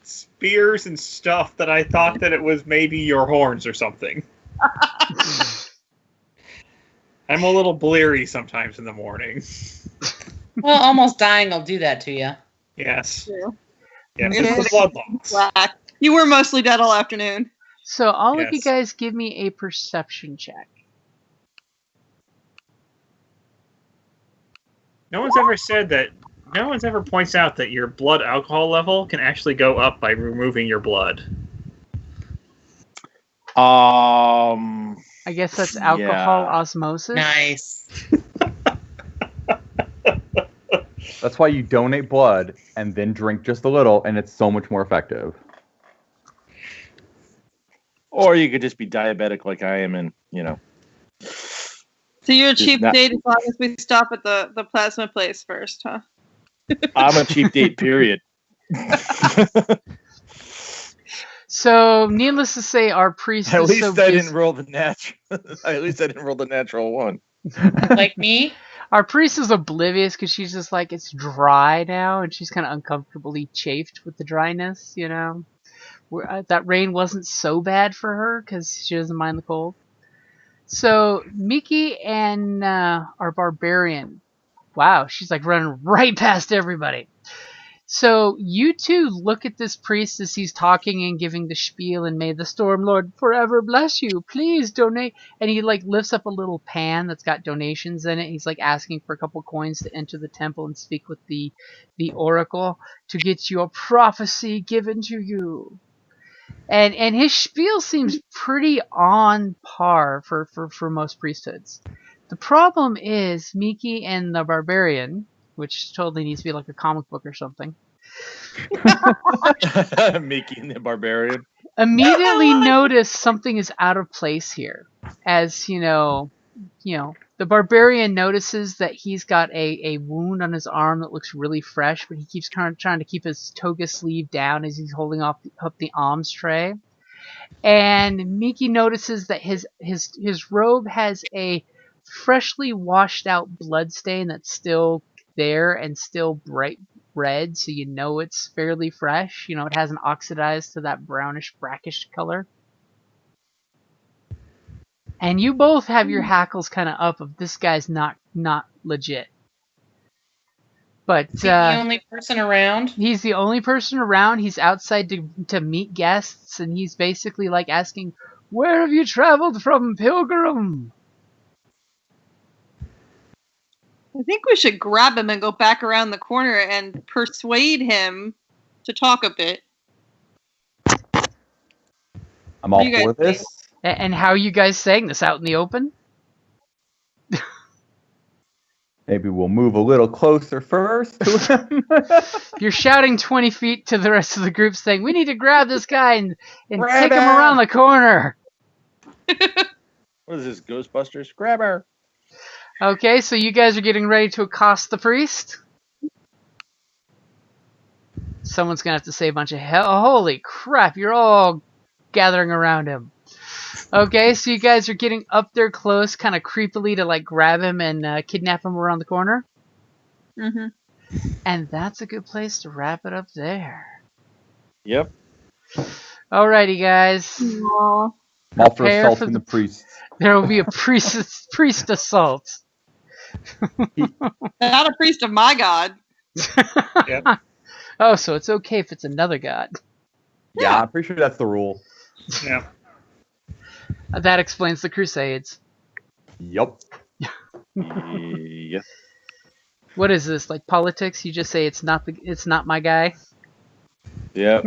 spears and stuff that I thought that it was maybe your horns or something. I'm a little bleary sometimes in the morning.
Well, almost dying will do that to you.
Yes.
True.
Yes,
Okay.
it's the blood loss.
Black. You were mostly dead all afternoon.
So all of you
Yes.
guys give me a perception check.
No one's ever said that. No one's ever points out that your blood alcohol level can actually go up by removing your blood.
I guess that's alcohol
Yeah.
osmosis.
Nice.
That's why you donate blood and then drink just a little, and it's so much more effective.
Or you could just be diabetic like I am, and
So you're a
Just
cheap
not-
date as long as we stop at the plasma place first, huh?
I'm a cheap date, period.
So, needless to say, our priest
At
is
least
so
I
busy.
didn't roll the natural. At least I didn't roll the natural one.
Like me?
Our priest is oblivious because she's just like, it's dry now, and she's kind of uncomfortably chafed with the dryness, you know? That rain wasn't so bad for her because she doesn't mind the cold. So, Miki and our barbarian, wow, she's like running right past everybody. So, you two look at this priest as he's talking and giving the spiel, and may the Storm Lord forever bless you. Please donate. And he like lifts up a little pan that's got donations in it. He's like asking for a couple coins to enter the temple and speak with the oracle to get your prophecy given to you. And his spiel seems pretty on par for most priesthoods. The problem is Miki and the barbarian, which totally needs to be like a comic book or something,
Mickey and the Barbarian.
immediately notice something is out of place here. As you know, the barbarian notices that he's got a wound on his arm that looks really fresh, but he keeps trying to keep his toga sleeve down as he's holding up the alms tray. And Miki notices that his robe has a freshly washed out blood stain that's still there and still bright red, so you know it's fairly fresh. You know, it hasn't oxidized to that brownish brackish color. And you both have your hackles kind of up of this guy's not legit. But
Is he the only person around?
he's the only person around. He's outside to meet guests, and he's basically like asking, "Where have you traveled from, pilgrim?"
I think we should grab him and go back around the corner and persuade him to talk a bit.
I'm all
You guys
for this.
And how are you guys saying this out in the open?
Maybe we'll move a little closer first to him.
You're shouting 20 feet to the rest of the group saying, "We need to grab this guy and
Grab
take him
him!"
around the corner."
What is this, Ghostbusters? Grab her.
Okay, so you guys are getting ready to accost the priest. Someone's going to have to say a bunch of holy crap, you're all gathering around him. Okay, so you guys are getting up there close, kind of creepily to like grab him and kidnap him around the corner.
Mm-hmm.
And that's a good place to wrap it up there.
Yep.
Alrighty, guys.
Aw.
I'm all for
Prepare for
assaulting the priests.
There will be a priest assault.
Not a priest of my god.
Yep.
Oh, so it's okay if it's another god.
Yeah, I'm pretty sure that's the rule.
Yeah.
That explains the Crusades.
Yup.
Yeah.
What is this, like politics? You just say it's not my guy.
Yep.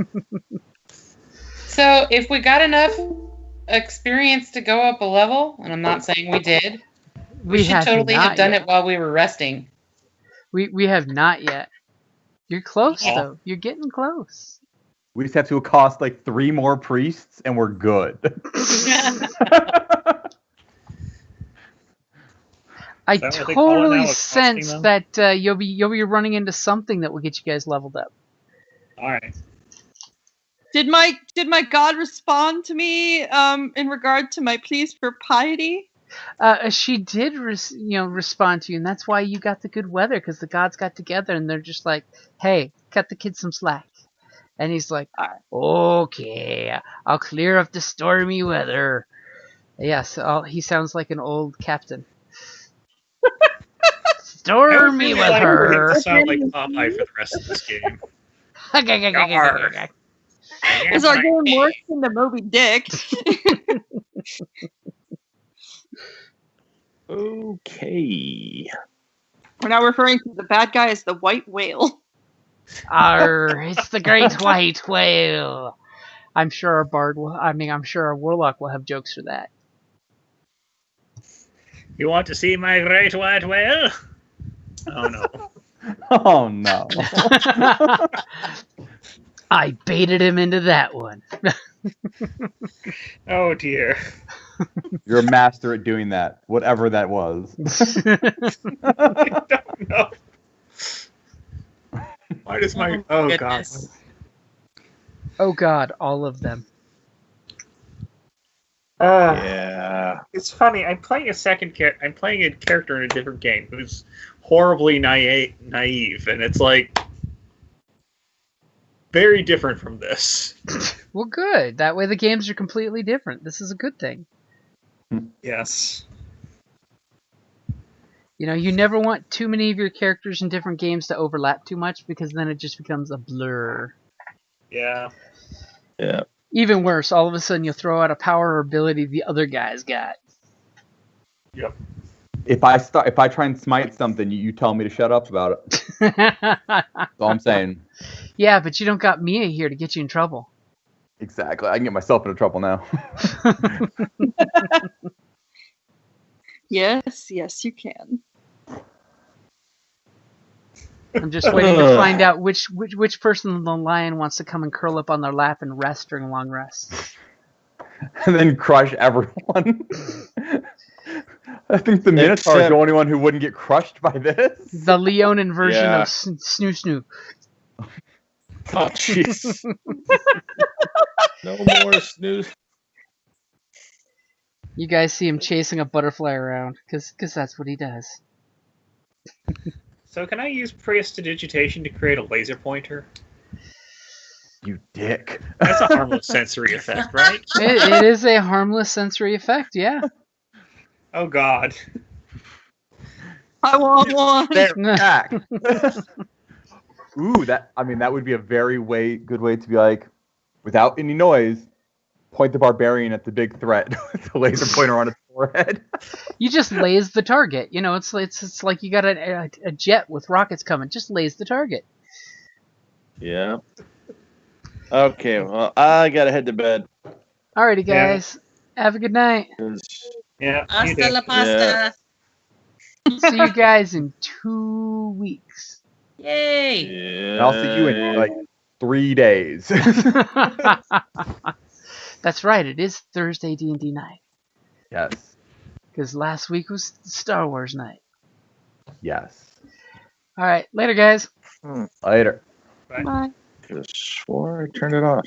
So if we got enough experience to go up a level, and I'm not saying we did, we should totally have done it while we were resting.
We have not yet. You're close
Yeah.
though. You're getting close.
We just have to accost like 3 more priests and we're good.
I
Is that what they call it
totally
now,
sense
accosting
that you'll be running into something that will get you guys leveled up.
All right.
Did my god respond to me in regard to my pleas for piety?
She did respond to you, and that's why you got the good weather, because the gods got together and they're just like, "Hey, cut the kid some slack." And he's like, "Okay, I'll clear up the stormy weather." Yes, he sounds like an old captain. Stormy
I would really like for him
weather.
to sound like Popeye for the rest of this game. Yarr.
Is our game worse than the Moby Dick?
Okay.
We're now referring to the bad guy as the white whale.
Arr, it's the great white whale. I'm sure our warlock will have jokes for that.
You want to see my great white whale? Oh no.
Oh no.
I baited him into that one.
Oh dear.
You're a master at doing that, whatever that was.
I don't know. Why does my... Oh, God.
Goodness.
Oh God, all of them.
Yeah.
It's funny. I'm playing a character in a different game who's horribly naive, and it's like very different from this.
Well, good. That way the games are completely different. This is a good thing.
Yes.
You know, you never want too many of your characters in different games to overlap too much because then it just becomes a blur.
Yeah.
Yeah.
Even worse, all of a sudden you'll throw out a power or ability the other guy's got.
Yep.
If I try and smite something, you tell me to shut up about it. That's all I'm saying.
Yeah, but you don't got Mia here to get you in trouble.
Exactly. I can get myself into trouble now.
Yes, yes, you can.
I'm just waiting to find out which person in the line wants to come and curl up on their lap and rest during long rests.
And then crush everyone. I think the Minotaur is the only one who wouldn't get crushed by this.
The Leonin version
Yeah.
of Snoo Snoo.
Oh, jeez. No more snooze.
You guys see him chasing a butterfly around, because that's what he does.
So can I use prestidigitation to create a laser pointer?
You dick.
That's a harmless sensory effect, right?
It is a harmless sensory effect, yeah.
Oh, God.
I want one.
They're back. Ooh, that would be a very good way to be like, without any noise, point the barbarian at the big threat with the laser pointer on its forehead.
You just laze the target. You know, it's like you got a jet with rockets coming. Just laze the target.
Yeah. Okay, well, I gotta head to bed.
Alrighty, guys. Have a good night.
Yeah. you
Hasta
do.
la pasta.
See you guys in 2 weeks.
Yay.
Yeah.
And I'll see you in like 3 days.
That's right. It is Thursday D&D night.
Yes.
Because last week was Star Wars night.
Yes.
All right. Later, guys.
Later.
Bye.
Bye.
Could have swore I turned it off.